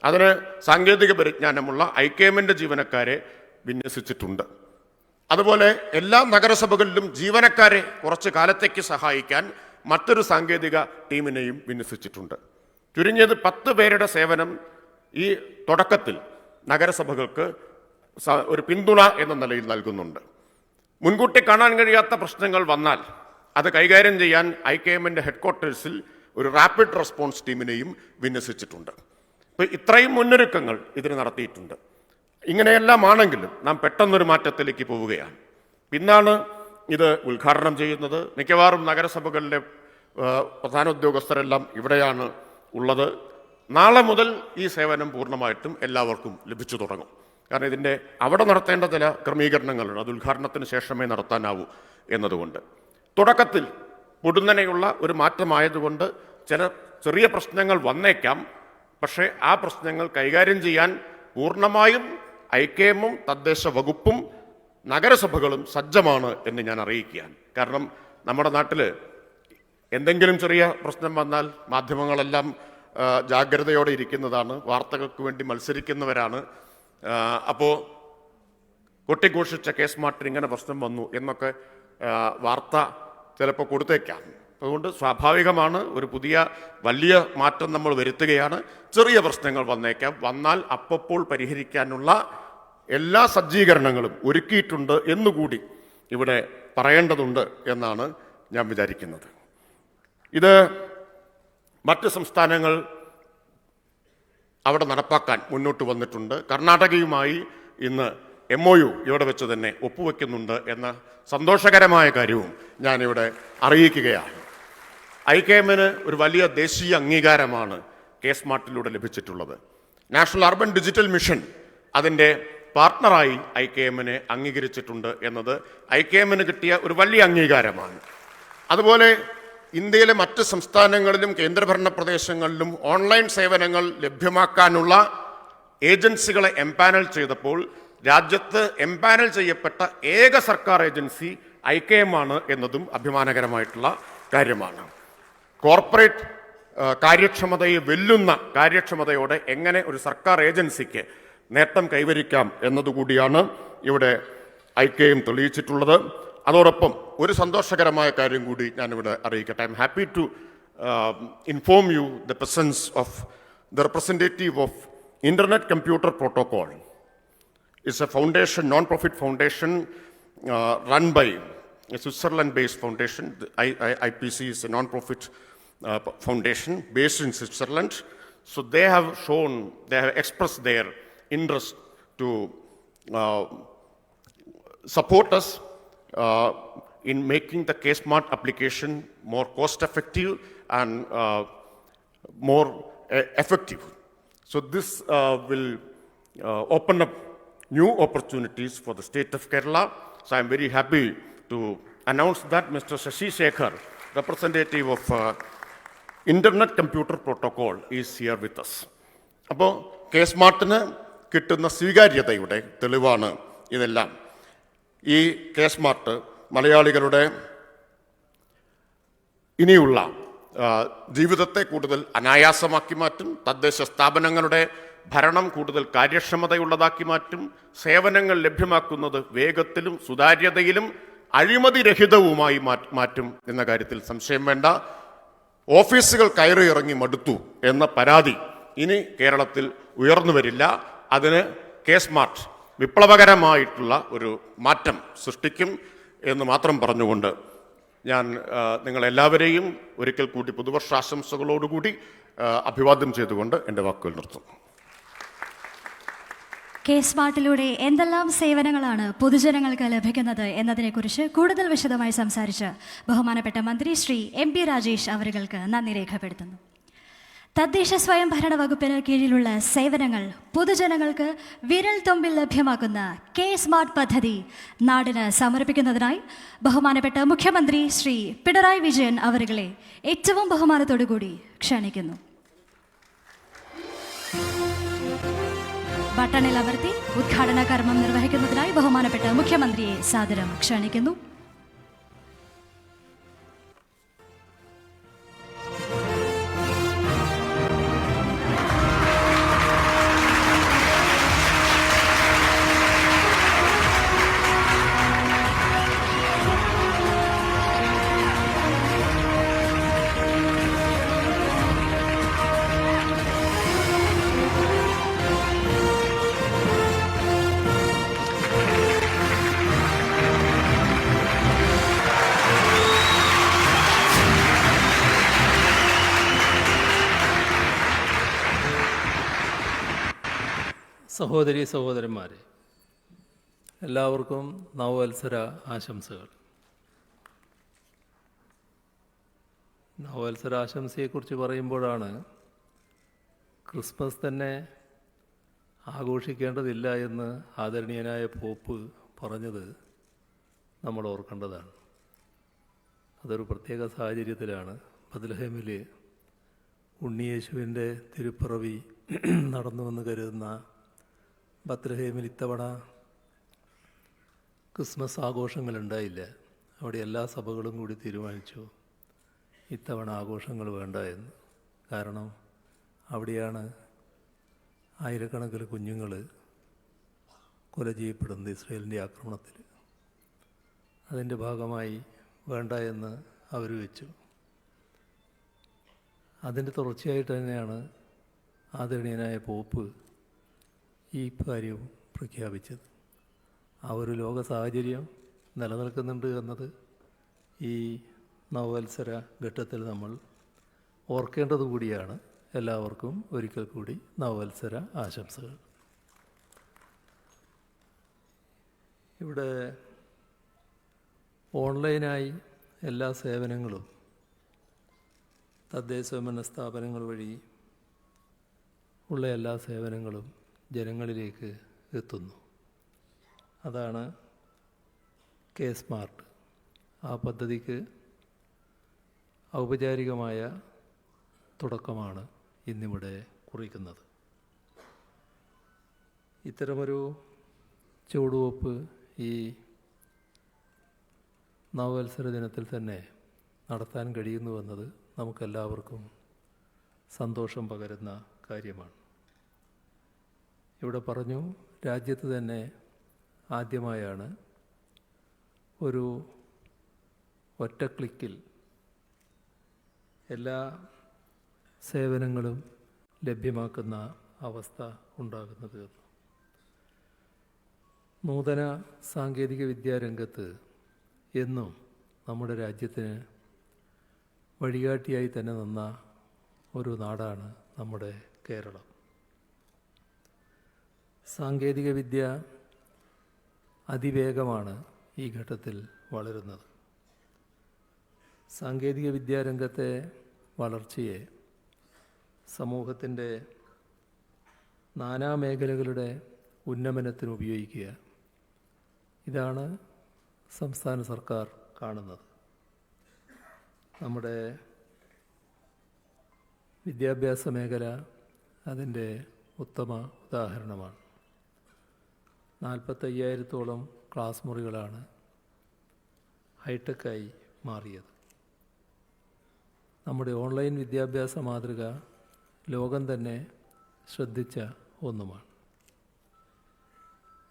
അതിന് സാങ്കേതിക പരിജ്ഞാനമുള്ള ഐകെഎമ്മിൻ്റെ ജീവനക്കാരെ വിന്യസിച്ചിട്ടുണ്ട്. അതുപോലെ എല്ലാ നഗരസഭകളിലും ജീവനക്കാരെ കുറച്ച് കാലത്തേക്ക് സഹായിക്കാൻ മറ്റൊരു സാങ്കേതിക ടീമിനെയും വിന്യസിച്ചിട്ടുണ്ട്. ചുരുങ്ങിയത് 10 പേരുടെ സേവനം ഈ തുടക്കത്തിൽ നഗരസഭകൾക്ക് ഒരു പിന്തുണ എന്ന നിലയിൽ നൽകുന്നുണ്ട്. മുൻകൂട്ടി കാണാൻ കഴിയാത്ത പ്രശ്നങ്ങൾ വന്നാൽ അത് കൈകാര്യം ചെയ്യാൻ ഐകെഎമ്മിൻ്റെ ഹെഡ്ക്വാർട്ടേഴ്സിൽ ഒരു റാപ്പിഡ് റെസ്പോൺസ് ടീമിനെയും വിന്യസിച്ചിട്ടുണ്ട്. അപ്പോൾ ഇത്രയും മുന്നൊരുക്കങ്ങൾ ഇതിന് നടത്തിയിട്ടുണ്ട്. ഇങ്ങനെയെല്ലാം ആണെങ്കിലും നാം പെട്ടെന്നൊരു മാറ്റത്തിലേക്ക് പോവുകയാണ്. പിന്നാണ് ഇത് ഉദ്ഘാടനം ചെയ്യുന്നത്. മിക്കവാറും നഗരസഭകളിലെ പ്രധാന ഉദ്യോഗസ്ഥരെല്ലാം ഇവിടെയാണ് ഉള്ളത്. നാളെ മുതൽ ഈ സേവനം പൂർണ്ണമായിട്ടും എല്ലാവർക്കും ലഭിച്ചു തുടങ്ങും. കാരണം ഇതിൻ്റെ അവിടെ നടത്തേണ്ട ചില ക്രമീകരണങ്ങളുണ്ട്. അത് ഉദ്ഘാടനത്തിന് ശേഷമേ നടത്താനാവൂ എന്നതുകൊണ്ട് തുടക്കത്തിൽ പൊടുന്നനെയുള്ള ഒരു മാറ്റമായതുകൊണ്ട് ചില ചെറിയ പ്രശ്നങ്ങൾ വന്നേക്കാം. പക്ഷേ ആ പ്രശ്നങ്ങൾ കൈകാര്യം ചെയ്യാൻ പൂർണ്ണമായും ഐകെഎമ്മും തദ്ദേശ വകുപ്പും നഗരസഭകളും സജ്ജമാണ് എന്ന് ഞാൻ അറിയിക്കുകയാണ്. കാരണം നമ്മുടെ നാട്ടിൽ എന്തെങ്കിലും ചെറിയ പ്രശ്നം വന്നാൽ മാധ്യമങ്ങളെല്ലാം ജാഗ്രതയോടെ ഇരിക്കുന്നതാണ്, വാർത്തകൾക്ക് വേണ്ടി മത്സരിക്കുന്നവരാണ്. അപ്പോൾ കൊട്ടിഘോഷിച്ച കേസ് സ്മാർട്ടിന് ഇങ്ങനെ പ്രശ്നം വന്നു എന്നൊക്കെ വാർത്ത ചിലപ്പോൾ കൊടുത്തേക്കാം. അതുകൊണ്ട് സ്വാഭാവികമാണ്, ഒരു പുതിയ വലിയ മാറ്റം നമ്മൾ വരുത്തുകയാണ്. ചെറിയ പ്രശ്നങ്ങൾ വന്നേക്കാം. വന്നാൽ അപ്പോൾ പരിഹരിക്കാനുള്ള എല്ലാ സജ്ജീകരണങ്ങളും ഒരുക്കിയിട്ടുണ്ട് എന്നുകൂടി ഇവിടെ പറയേണ്ടതുണ്ട് എന്നാണ് ഞാൻ വിചാരിക്കുന്നത്. ഇത് മറ്റ് സംസ്ഥാനങ്ങൾ അവിടെ നടപ്പാക്കാൻ മുന്നോട്ട് വന്നിട്ടുണ്ട്. കർണാടകയുമായി ഇന്ന് MOU ഇവിടെ വെച്ച് തന്നെ ഒപ്പുവെക്കുന്നുണ്ട് എന്ന സന്തോഷകരമായ കാര്യവും ഞാനിവിടെ അറിയിക്കുകയാണ്. ഐകെഎമ്മിന് ഒരു വലിയ ദേശീയ അംഗീകാരമാണ് കേസ് സ്മാർട്ടിലൂടെ ലഭിച്ചിട്ടുള്ളത്. നാഷണൽ അർബൻ ഡിജിറ്റൽ മിഷൻ അതിൻ്റെ പാർട്ണറായി ഐകെഎമ്മിനെ അംഗീകരിച്ചിട്ടുണ്ട് എന്നത് ഐകെഎമ്മിന് കിട്ടിയ ഒരു വലിയ അംഗീകാരമാണ്. അതുപോലെ ഇന്ത്യയിലെ മറ്റ് സംസ്ഥാനങ്ങളിലും കേന്ദ്രഭരണ പ്രദേശങ്ങളിലും ഓൺലൈൻ സേവനങ്ങൾ ലഭ്യമാക്കാനുള്ള ഏജൻസികളെ എംപാനൽ ചെയ്തപ്പോൾ രാജ്യത്ത് എംപാനൽ ചെയ്യപ്പെട്ട ഏക സർക്കാർ ഏജൻസി ഐകെഎം ആണ് എന്നതും അഭിമാനകരമായിട്ടുള്ള കാര്യമാണ്. കോർപ്പറേറ്റ് കാര്യക്ഷമതയെ വെല്ലുന്ന കാര്യക്ഷമതയോടെ എങ്ങനെ ഒരു സർക്കാർ ഏജൻസിക്ക് നേട്ടം കൈവരിക്കാം എന്നതുകൂടിയാണ് ഇവിടെ ഐകെഎം തെളിയിച്ചിട്ടുള്ളത്. അതോടൊപ്പം ഒരു സന്തോഷകരമായ കാര്യം കൂടി ഞാനിവിടെ അറിയിക്കട്ടെ. I am happy to inform you the presence of the representative of internet computer protocol. It's a foundation, non-profit foundation run by a Switzerland-based foundation. The IPC is a non-profit foundation based in Switzerland. So they have expressed their interest to support us in making the K-Smart application more cost-effective and more effective. So this will open up new opportunities for the state of Kerala. So I'm very happy to announce that Mr. Shashi Shekhar, representative of Internet Computer Protocol, is here with us. അപ്പോൾ K-Smartന് കിട്ടുന്ന സ്വീകാര്യതയുടെ തെളിവാണ് ഇതെല്ലാം. ഈ K-Smart മലയാളികളുടെ ഇനിയുള്ള ജീവിതത്തെ കൂടുതൽ അനായാസമാക്കി മാറ്റും, തദ്ദേശ സ്ഥാപനങ്ങളുടെ ഭരണം കൂടുതൽ കാര്യക്ഷമതയുള്ളതാക്കി മാറ്റും, സേവനങ്ങൾ ലഭ്യമാക്കുന്നത് വേഗത്തിലും സുതാര്യതയിലും അഴിമതിരഹിതവുമായി മാറ്റും എന്ന കാര്യത്തിൽ സംശയം വേണ്ട. ഓഫീസുകൾ കയറി ഇറങ്ങി മടുത്തു എന്ന പരാതി ഇനി കേരളത്തിൽ ഉയർന്നു വരില്ല. അതിന് K-സ്മാർട്ട് വിപ്ലവകരമായിട്ടുള്ള ഒരു മാറ്റം സൃഷ്ടിക്കും എന്ന് മാത്രം പറഞ്ഞുകൊണ്ട് ഞാൻ നിങ്ങളെല്ലാവരെയും ഒരിക്കൽ കൂടി പുതുവർഷാശംസകളോടുകൂടി അഭിവാദ്യം ചെയ്തുകൊണ്ട് എൻ്റെ വാക്കുകൾ നിർത്തുന്നു. K-സ്മാർട്ടിലൂടെ എന്തെല്ലാം സേവനങ്ങളാണ് പൊതുജനങ്ങൾക്ക് ലഭിക്കുന്നത് എന്നതിനെക്കുറിച്ച് കൂടുതൽ വിശദമായി സംസാരിച്ച് ബഹുമാനപ്പെട്ട മന്ത്രി ശ്രീ MP രാജേഷ് അവർക്ക് നന്ദി രേഖപ്പെടുത്തുന്നു. തദ്ദേശ സ്വയംഭരണ വകുപ്പിന് കീഴിലുള്ള സേവനങ്ങൾ പൊതുജനങ്ങൾക്ക് വിരൽ തുമ്പിൽ ലഭ്യമാക്കുന്ന K-സ്മാർട്ട് പദ്ധതി നാടിന് സമർപ്പിക്കുന്നതിനായി ബഹുമാനപ്പെട്ട മുഖ്യമന്ത്രി ശ്രീ പിണറായി വിജയൻ അവരെ ഏറ്റവും ബഹുമാനത്തോടുകൂടി ക്ഷണിക്കുന്നു. ബട്ടണിൽ അമർത്തി ഉദ്ഘാടന കർമ്മം നിർവഹിക്കുന്നതിനായി ബഹുമാനപ്പെട്ട മുഖ്യമന്ത്രിയെ സാദരം ക്ഷണിക്കുന്നു. സഹോദരീ സഹോദരന്മാരെ, എല്ലാവർക്കും നവവത്സര ആശംസകൾ. നവവത്സര ആശംസയെക്കുറിച്ച് പറയുമ്പോഴാണ് ക്രിസ്മസ് തന്നെ ആഘോഷിക്കേണ്ടതില്ല എന്ന് ആദരണീയനായ പോപ്പ് പറഞ്ഞത് നമ്മൾ ഓർക്കേണ്ടതാണ്. അതൊരു പ്രത്യേക സാഹചര്യത്തിലാണ്. ബത്ലഹേമിൽ ഉണ്ണിയേശുവിൻ്റെ തിരുപ്പിറവി നടന്നുവെന്ന് കരുതുന്ന ബത്ലഹേമിൽ ഇത്തവണ ക്രിസ്മസ് ആഘോഷങ്ങളുണ്ടായില്ല. അവിടെ എല്ലാ സഭകളും കൂടി തീരുമാനിച്ചു ഇത്തവണ ആഘോഷങ്ങൾ വേണ്ട എന്ന്. കാരണം അവിടെയാണ് ആയിരക്കണക്കിന് കുഞ്ഞുങ്ങൾ കൊല ചെയ്യപ്പെടുന്നത് ഇസ്രായേലിൻ്റെ ആക്രമണത്തിൽ. അതിൻ്റെ ഭാഗമായി വേണ്ട എന്ന് അവർ വെച്ചു. അതിൻ്റെ തുടർച്ചയായിട്ട് തന്നെയാണ് ആദരണീയനായ പോപ്പ് ഈ കാര്യവും പ്രഖ്യാപിച്ചത്. ആ ഒരു ലോക സാഹചര്യം നിലനിൽക്കുന്നുണ്ട് എന്നത് ഈ നവവത്സര ഘട്ടത്തിൽ നമ്മൾ ഓർക്കേണ്ടത് കൂടിയാണ്. എല്ലാവർക്കും ഒരിക്കൽ കൂടി നവവത്സര ആശംസകൾ. ഇവിടെ ഓൺലൈനായി എല്ലാ സേവനങ്ങളും തദ്ദേശ സ്വയംഭരണ സ്ഥാപനങ്ങൾ വഴി ഉള്ള എല്ലാ സേവനങ്ങളും ജനങ്ങളിലേക്ക് എത്തുന്നു. അതാണ് K-സ്മാർട്ട്. ആ പദ്ധതിക്ക് ഔപചാരികമായ തുടക്കമാണ് ഇന്നിവിടെ കുറിക്കുന്നത്. ഇത്തരമൊരു ചുവടുവെപ്പ് ഈ നവവത്സര ദിനത്തിൽ തന്നെ നടത്താൻ കഴിയുന്നുവെന്നത് നമുക്കെല്ലാവർക്കും സന്തോഷം പകരുന്ന കാര്യമാണ്. ഇവിടെ പറഞ്ഞു, രാജ്യത്ത് തന്നെ ആദ്യമായാണ് ഒരു ഒറ്റ ക്ലിക്കിൽ എല്ലാ സേവനങ്ങളും ലഭ്യമാക്കുന്ന അവസ്ഥ ഉണ്ടാകുന്നത്. നൂതന സാങ്കേതിക വിദ്യാരംഗത്ത് എന്നും നമ്മുടെ രാജ്യത്തിന് വഴികാട്ടിയായി തന്നെ നിന്ന ഒരു നാടാണ് നമ്മുടെ കേരളം. സാങ്കേതിക വിദ്യ അതിവേഗമാണ് ഈ ഘട്ടത്തിൽ വളരുന്നത്. സാങ്കേതിക വിദ്യാരംഗത്തെ വളർച്ചയെ സമൂഹത്തിൻ്റെ നാനാമേഖലകളുടെ ഉന്നമനത്തിന് ഉപയോഗിക്കുക, ഇതാണ് സംസ്ഥാന സർക്കാർ കാണുന്നത്. നമ്മുടെ വിദ്യാഭ്യാസ മേഖല അതിൻ്റെ ഉത്തമ ഉദാഹരണമാണ്. 45,000-ഓളം ക്ലാസ് മുറികളാണ് ഹൈടെക്കായി മാറിയത്. നമ്മുടെ ഓൺലൈൻ വിദ്യാഭ്യാസ മാതൃക ലോകം തന്നെ ശ്രദ്ധിച്ച ഒന്നുമാണ്.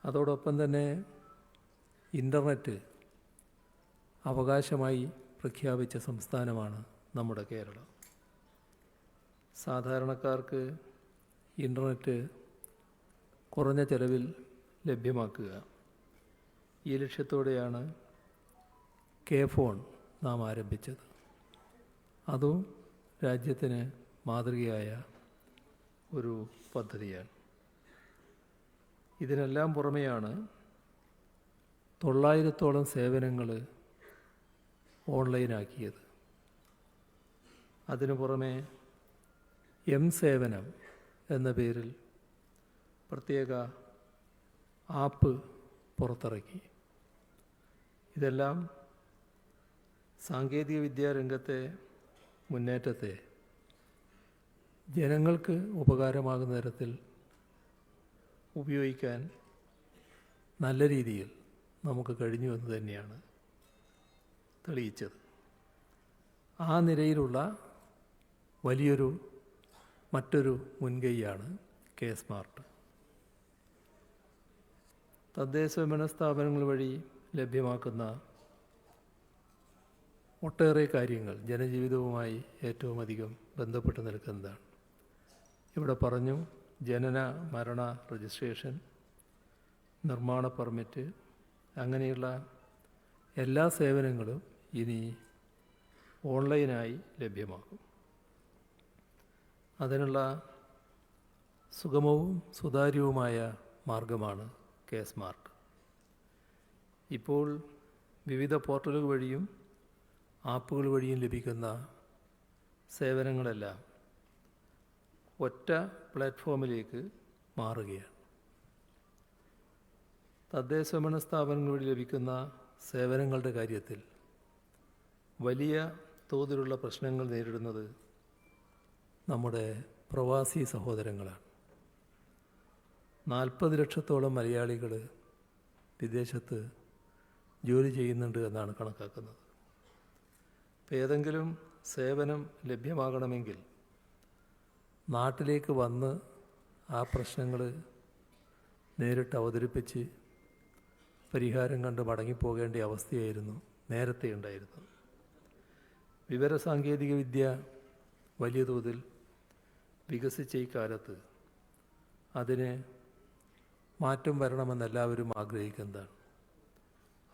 അതോടൊപ്പം തന്നെ ഇൻ്റർനെറ്റ് അവകാശമായി പ്രഖ്യാപിച്ച സംസ്ഥാനമാണ് നമ്മുടെ കേരളം. സാധാരണക്കാർക്ക് ഇൻ്റർനെറ്റ് കുറഞ്ഞ ചെലവിൽ ലഭ്യമാക്കുക. ഈ ലക്ഷ്യത്തോടെയാണ് കെ-ഫോൺ നാം ആരംഭിച്ചത്. അതും രാജ്യത്തിന് മാതൃകയായ ഒരു പദ്ധതിയാണ്. ഇതിനെല്ലാം പുറമെയാണ് 900ഓളം സേവനങ്ങൾ ഓൺലൈനാക്കിയത്. അതിനു പുറമെ സേവനം എന്ന പേരിൽ പ്രത്യേക ആപ്പ് പുറത്തിറക്കി. ഇതെല്ലാം സാങ്കേതികവിദ്യാ രംഗത്തെ മുന്നേറ്റത്തെ ജനങ്ങൾക്ക് ഉപകാരമാകുന്ന തരത്തിൽ ഉപയോഗിക്കാൻ നല്ല രീതിയിൽ നമുക്ക് കഴിഞ്ഞു എന്ന് തന്നെയാണ് തെളിയിച്ചത്. ആ നിരയിലുള്ള വലിയൊരു മറ്റൊരു മുൻകൈയാണ് കെ-സ്മാർട്ട്. തദ്ദേശഭരണ സ്ഥാപനങ്ങൾ വഴി ലഭ്യമാക്കുന്ന ഒട്ടേറെ കാര്യങ്ങൾ ജനജീവിതവുമായി ഏറ്റവും അധികം ബന്ധപ്പെട്ട് നിൽക്കുന്നതാണ്. ഇവിടെ പറഞ്ഞു, ജനന മരണ രജിസ്ട്രേഷൻ, നിർമ്മാണ പെർമിറ്റ്, അങ്ങനെയുള്ള എല്ലാ സേവനങ്ങളും ഇനി ഓൺലൈനായി ലഭ്യമാകും. അതിനുള്ള സുഗമവും സുതാര്യവുമായ മാർഗമാണ് കെ-സ്മാർട്ട്. ഇപ്പോൾ വിവിധ പോർട്ടലുകൾ വഴിയും ആപ്പുകൾ വഴിയും ലഭിക്കുന്ന സേവനങ്ങളെല്ലാം ഒറ്റ പ്ലാറ്റ്ഫോമിലേക്ക് മാറുകയാണ്. തദ്ദേശഭരണ സ്ഥാപനങ്ങൾ വഴി ലഭിക്കുന്ന സേവനങ്ങളുടെ കാര്യത്തിൽ വലിയ തോതിലുള്ള പ്രശ്നങ്ങൾ നേരിടുന്നത് നമ്മുടെ പ്രവാസി സഹോദരങ്ങളാണ്. 40 ലക്ഷത്തോളം മലയാളികൾ വിദേശത്ത് ജോലി ചെയ്യുന്നുണ്ട് എന്നാണ് കണക്കാക്കുന്നത്. അപ്പോൾ ഏതെങ്കിലും സേവനം ലഭ്യമാകണമെങ്കിൽ നാട്ടിലേക്ക് വന്ന് ആ പ്രശ്നങ്ങൾ നേരിട്ട് അവതരിപ്പിച്ച് പരിഹാരം കണ്ട് മടങ്ങിപ്പോകേണ്ട അവസ്ഥയായിരുന്നു നേരത്തെ ഉണ്ടായിരുന്നത്. വിവരസാങ്കേതിക വിദ്യ വലിയ തോതിൽ വികസിച്ച ഈ കാലത്ത് അതിന് മാറ്റം വരണമെന്ന് എല്ലാവരും ആഗ്രഹിക്കുന്നതാണ്.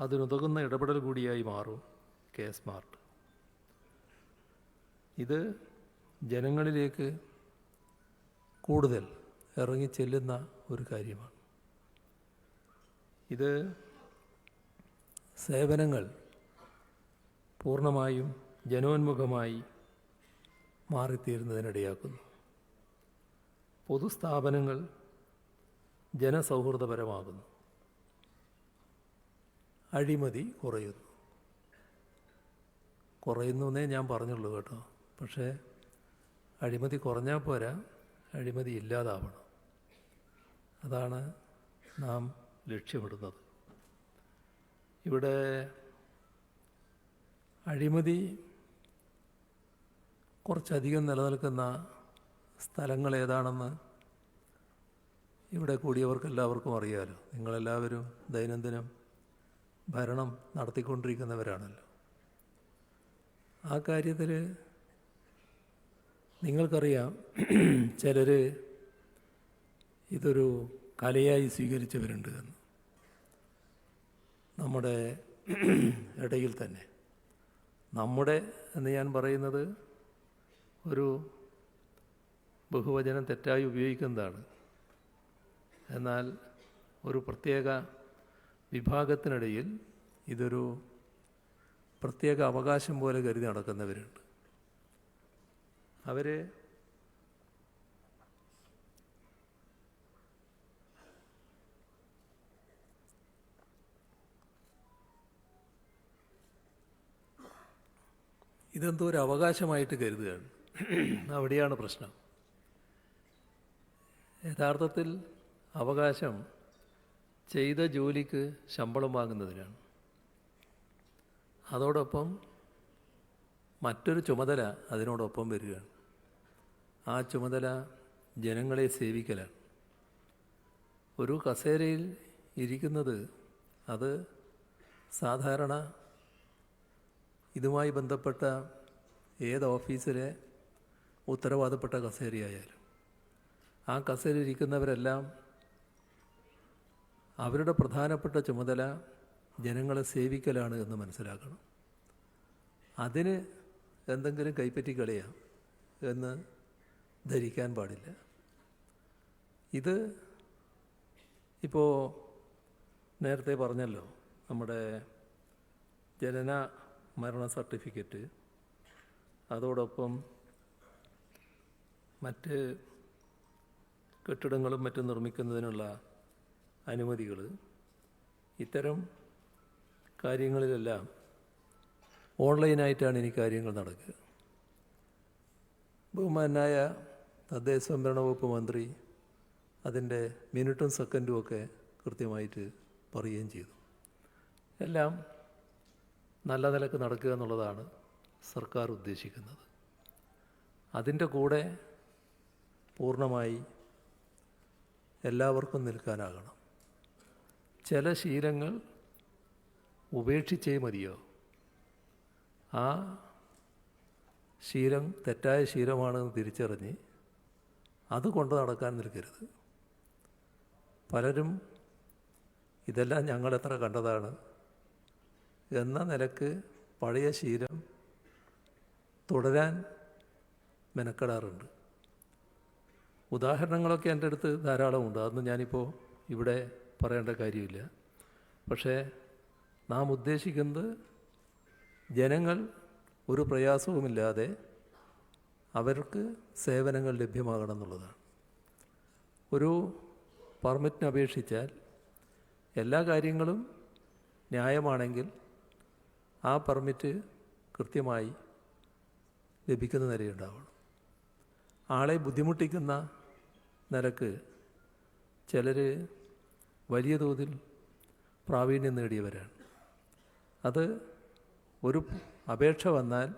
അതിനുതകുന്ന ഇടപെടൽ കൂടിയായി മാറും കെ-സ്മാർട്ട്. ഇത് ജനങ്ങളിലേക്ക് കൂടുതൽ ഇറങ്ങിച്ചെല്ലുന്ന ഒരു കാര്യമാണ്. ഇത് സേവനങ്ങൾ പൂർണ്ണമായും ജനോന്മുഖമായി മാറിത്തീരുന്നതിനിടയാക്കുന്നു. പൊതുസ്ഥാപനങ്ങൾ ജനസൗഹൃദപരമാകുന്നു. അഴിമതി കുറയുന്നേ ഞാൻ പറഞ്ഞുള്ളൂ കേട്ടോ. പക്ഷേ അഴിമതി കുറഞ്ഞാൽ പോരാ, അഴിമതി ഇല്ലാതാവണം. അതാണ് നാം ലക്ഷ്യമിടുന്നത്. ഇവിടെ അഴിമതി കുറച്ചധികം നിലനിൽക്കുന്ന സ്ഥലങ്ങൾ ഏതാണെന്ന് ഇവിടെ കൂടിയവർക്കെല്ലാവർക്കും അറിയാമല്ലോ. നിങ്ങളെല്ലാവരും ദൈനംദിനം ഭരണം നടത്തിക്കൊണ്ടിരിക്കുന്നവരാണല്ലോ. ആ കാര്യത്തിൽ നിങ്ങൾക്കറിയാം, ചിലർ ഇതൊരു കലയായി സ്വീകരിച്ചവരുണ്ട് എന്ന്. നമ്മുടെ ഇടയിൽ തന്നെ നമ്മുടെ എന്ന് ഞാൻ പറയുന്നത് ഒരു ബഹുവചനം തെറ്റായി ഉപയോഗിക്കുന്നതാണ്. എന്നാൽ ഒരു പ്രത്യേക വിഭാഗത്തിനിടയിൽ ഇതൊരു പ്രത്യേക അവകാശം പോലെ കരുതി നടക്കുന്നവരുണ്ട്. അവർ ഇതെന്തോ ഒരു അവകാശമായിട്ട് കരുതുകയാണ്. അവിടെയാണ് പ്രശ്നം. യഥാർത്ഥത്തിൽ അവകാശം ചെയ്ത ജോലിക്ക് ശമ്പളം വാങ്ങുന്നതിനാണ്. അതോടൊപ്പം മറ്റൊരു ചുമതല അതിനോടൊപ്പം വരികയാണ്. ആ ചുമതല ജനങ്ങളെ സേവിക്കലാണ്. ഒരു കസേരയിൽ ഇരിക്കുന്നത് അത് സാധാരണ ഇതുമായി ബന്ധപ്പെട്ട ഏത് ഓഫീസിലെ ഉത്തരവാദപ്പെട്ട കസേരയായാലും ആ കസേരയിൽ ഇരിക്കുന്നവരെല്ലാം അവരുടെ പ്രധാനപ്പെട്ട ചുമതല ജനങ്ങളെ സേവിക്കലാണ് എന്ന് മനസ്സിലാക്കണം. അതിന് എന്തെങ്കിലും കൈപ്പറ്റി കളയാം എന്ന് ധരിക്കാൻ പാടില്ല. ഇത് ഇപ്പോൾ നേരത്തെ പറഞ്ഞല്ലോ, നമ്മുടെ ജനന മരണ സർട്ടിഫിക്കറ്റ്, അതോടൊപ്പം മറ്റ് കെട്ടിടങ്ങളും മറ്റും നിർമ്മിക്കുന്നതിനുള്ള അനുമതികൾ, ഇത്തരം കാര്യങ്ങളിലെല്ലാം ഓൺലൈനായിട്ടാണ് ഇനി കാര്യങ്ങൾ നടക്കുക. ബഹുമാനായ തദ്ദേശ സ്വയംഭരണ വകുപ്പ് മന്ത്രി അതിൻ്റെ മിനിറ്റും സെക്കൻഡും ഒക്കെ കൃത്യമായിട്ട് പറയുകയും ചെയ്തു. എല്ലാം നല്ല നിലക്ക് നടക്കുക എന്നുള്ളതാണ് സർക്കാർ ഉദ്ദേശിക്കുന്നത്. അതിൻ്റെ കൂടെ പൂർണ്ണമായി എല്ലാവർക്കും നിൽക്കാനാകണം. ചില ശീലങ്ങൾ ഉപേക്ഷിച്ചേ മതിയോ. ആ ശീലം തെറ്റായ ശീലമാണെന്ന് തിരിച്ചറിഞ്ഞ് അത് കൊണ്ട് നടക്കാൻ നിൽക്കരുത്. പലരും ഇതെല്ലാം ഞങ്ങളെത്ര കണ്ടതാണ് എന്ന നിലക്ക് പഴയ ശീലം തുടരാൻ മെനക്കെടാറുണ്ട്. ഉദാഹരണങ്ങളൊക്കെ എൻ്റെ അടുത്ത് ധാരാളമുണ്ട്. അതൊന്നും ഞാനിപ്പോൾ ഇവിടെ പറയേണ്ട കാര്യമില്ല. പക്ഷേ നാം ഉദ്ദേശിക്കുന്നത് ജനങ്ങൾ ഒരു പ്രയാസവുമില്ലാതെ അവർക്ക് സേവനങ്ങൾ ലഭ്യമാകണം എന്നുള്ളതാണ്. ഒരു പെർമിറ്റിന് അപേക്ഷിച്ചാൽ എല്ലാ കാര്യങ്ങളും ന്യായമാണെങ്കിൽ ആ പെർമിറ്റ് കൃത്യമായി ലഭിക്കുന്ന നിലയുണ്ടാവണം. ആളെ ബുദ്ധിമുട്ടിക്കുന്ന നിലക്ക് ചിലർ വലിയ തോതിൽ പ്രാവീണ്യം നേടിയവരാണ്. അത് ഒരു അപേക്ഷ വന്നാൽ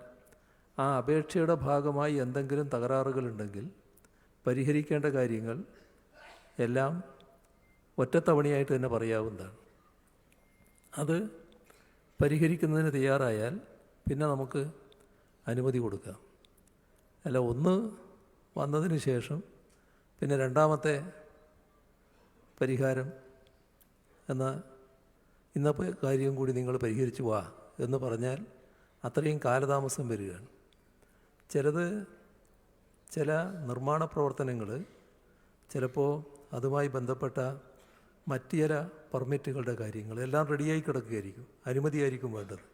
ആ അപേക്ഷയുടെ ഭാഗമായി എന്തെങ്കിലും തകരാറുകളുണ്ടെങ്കിൽ പരിഹരിക്കേണ്ട കാര്യങ്ങൾ എല്ലാം ഒറ്റത്തവണയായിട്ട് തന്നെ പറയാവുന്നതാണ്. അത് പരിഹരിക്കുന്നതിന് തയ്യാറായാൽ പിന്നെ നമുക്ക് അനുമതി കൊടുക്കാം. അല്ല, ഒന്ന് വന്നതിന് ശേഷം പിന്നെ രണ്ടാമത്തെ പരിഹാരം എന്ന ഇന്നത്തെ കാര്യം കൂടി നിങ്ങൾ പരിഹരിച്ചു വാ എന്ന് പറഞ്ഞാൽ അത്രയും കാലതാമസം വരികയാണ്. ചില നിർമ്മാണ പ്രവർത്തനങ്ങൾ ചിലപ്പോൾ അതുമായി ബന്ധപ്പെട്ട മറ്റ് ചില പെർമിറ്റുകളുടെ കാര്യങ്ങൾ എല്ലാം റെഡിയായി കിടക്കുകയായിരിക്കും. അനുമതിയായിരിക്കും വേണ്ടത്.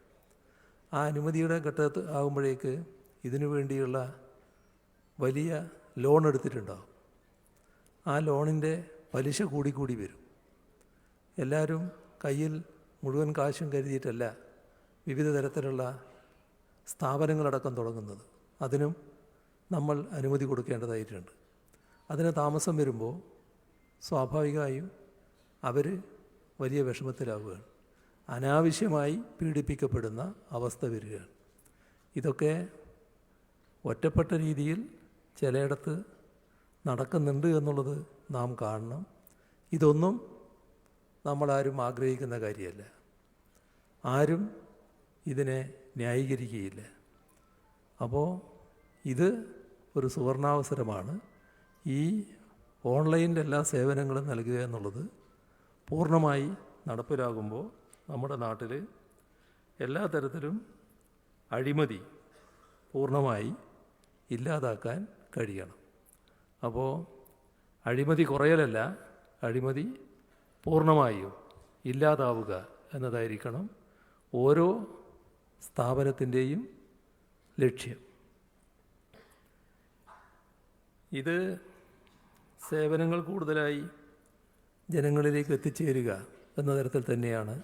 ആ അനുമതിയുടെ ഘട്ടത്തിൽ ആകുമ്പോഴേക്ക് ഇതിനു വേണ്ടിയുള്ള വലിയ ലോൺ എടുത്തിട്ടുണ്ടാകും. ആ ലോണിൻ്റെ പലിശ കൂടി വരും. എല്ലാവരും കയ്യിൽ മുഴുവൻ കാശും കരുതിയിട്ടല്ല വിവിധ തരത്തിലുള്ള സ്ഥാപനങ്ങളടക്കം തുടങ്ങുന്നത്. അതിനും നമ്മൾ അനുമതി കൊടുക്കേണ്ടതായിട്ടുണ്ട്. അതിന് താമസം വരുമ്പോൾ സ്വാഭാവികമായും അവർ വലിയ വിഷമത്തിലാവുകയാണ്. അനാവശ്യമായി പീഡിപ്പിക്കപ്പെടുന്ന അവസ്ഥ വരികയാണ്. ഇതൊക്കെ ഒറ്റപ്പെട്ട രീതിയിൽ ചിലയിടത്ത് നടക്കുന്നുണ്ട് എന്നുള്ളത് നാം കാണണം. ഇതൊന്നും നമ്മളാരും ആഗ്രഹിക്കുന്ന കാര്യമല്ല. ആരും ഇതിനെ ന്യായീകരിക്കുകയില്ല. അപ്പോൾ ഇത് ഒരു സുവർണാവസരമാണ്. ഈ ഓൺലൈനിൽ എല്ലാ സേവനങ്ങളും നൽകുക എന്നുള്ളത് പൂർണ്ണമായി നടപ്പിലാകുമ്പോൾ നമ്മുടെ നാട്ടിൽ എല്ലാ തരത്തിലും അഴിമതി പൂർണ്ണമായി ഇല്ലാതാക്കാൻ കഴിയണം. അപ്പോൾ അഴിമതി കുറയലല്ല, അഴിമതി പൂർണ്ണമായും ഇല്ലാതാവുക എന്നതായിരിക്കണം ഓരോ സ്ഥാപനത്തിൻ്റെയും ലക്ഷ്യം. ഇത് സേവനങ്ങൾ കൂടുതലായി ജനങ്ങളിലേക്ക് എത്തിച്ചേരുക എന്ന തരത്തിൽ തന്നെയാണ്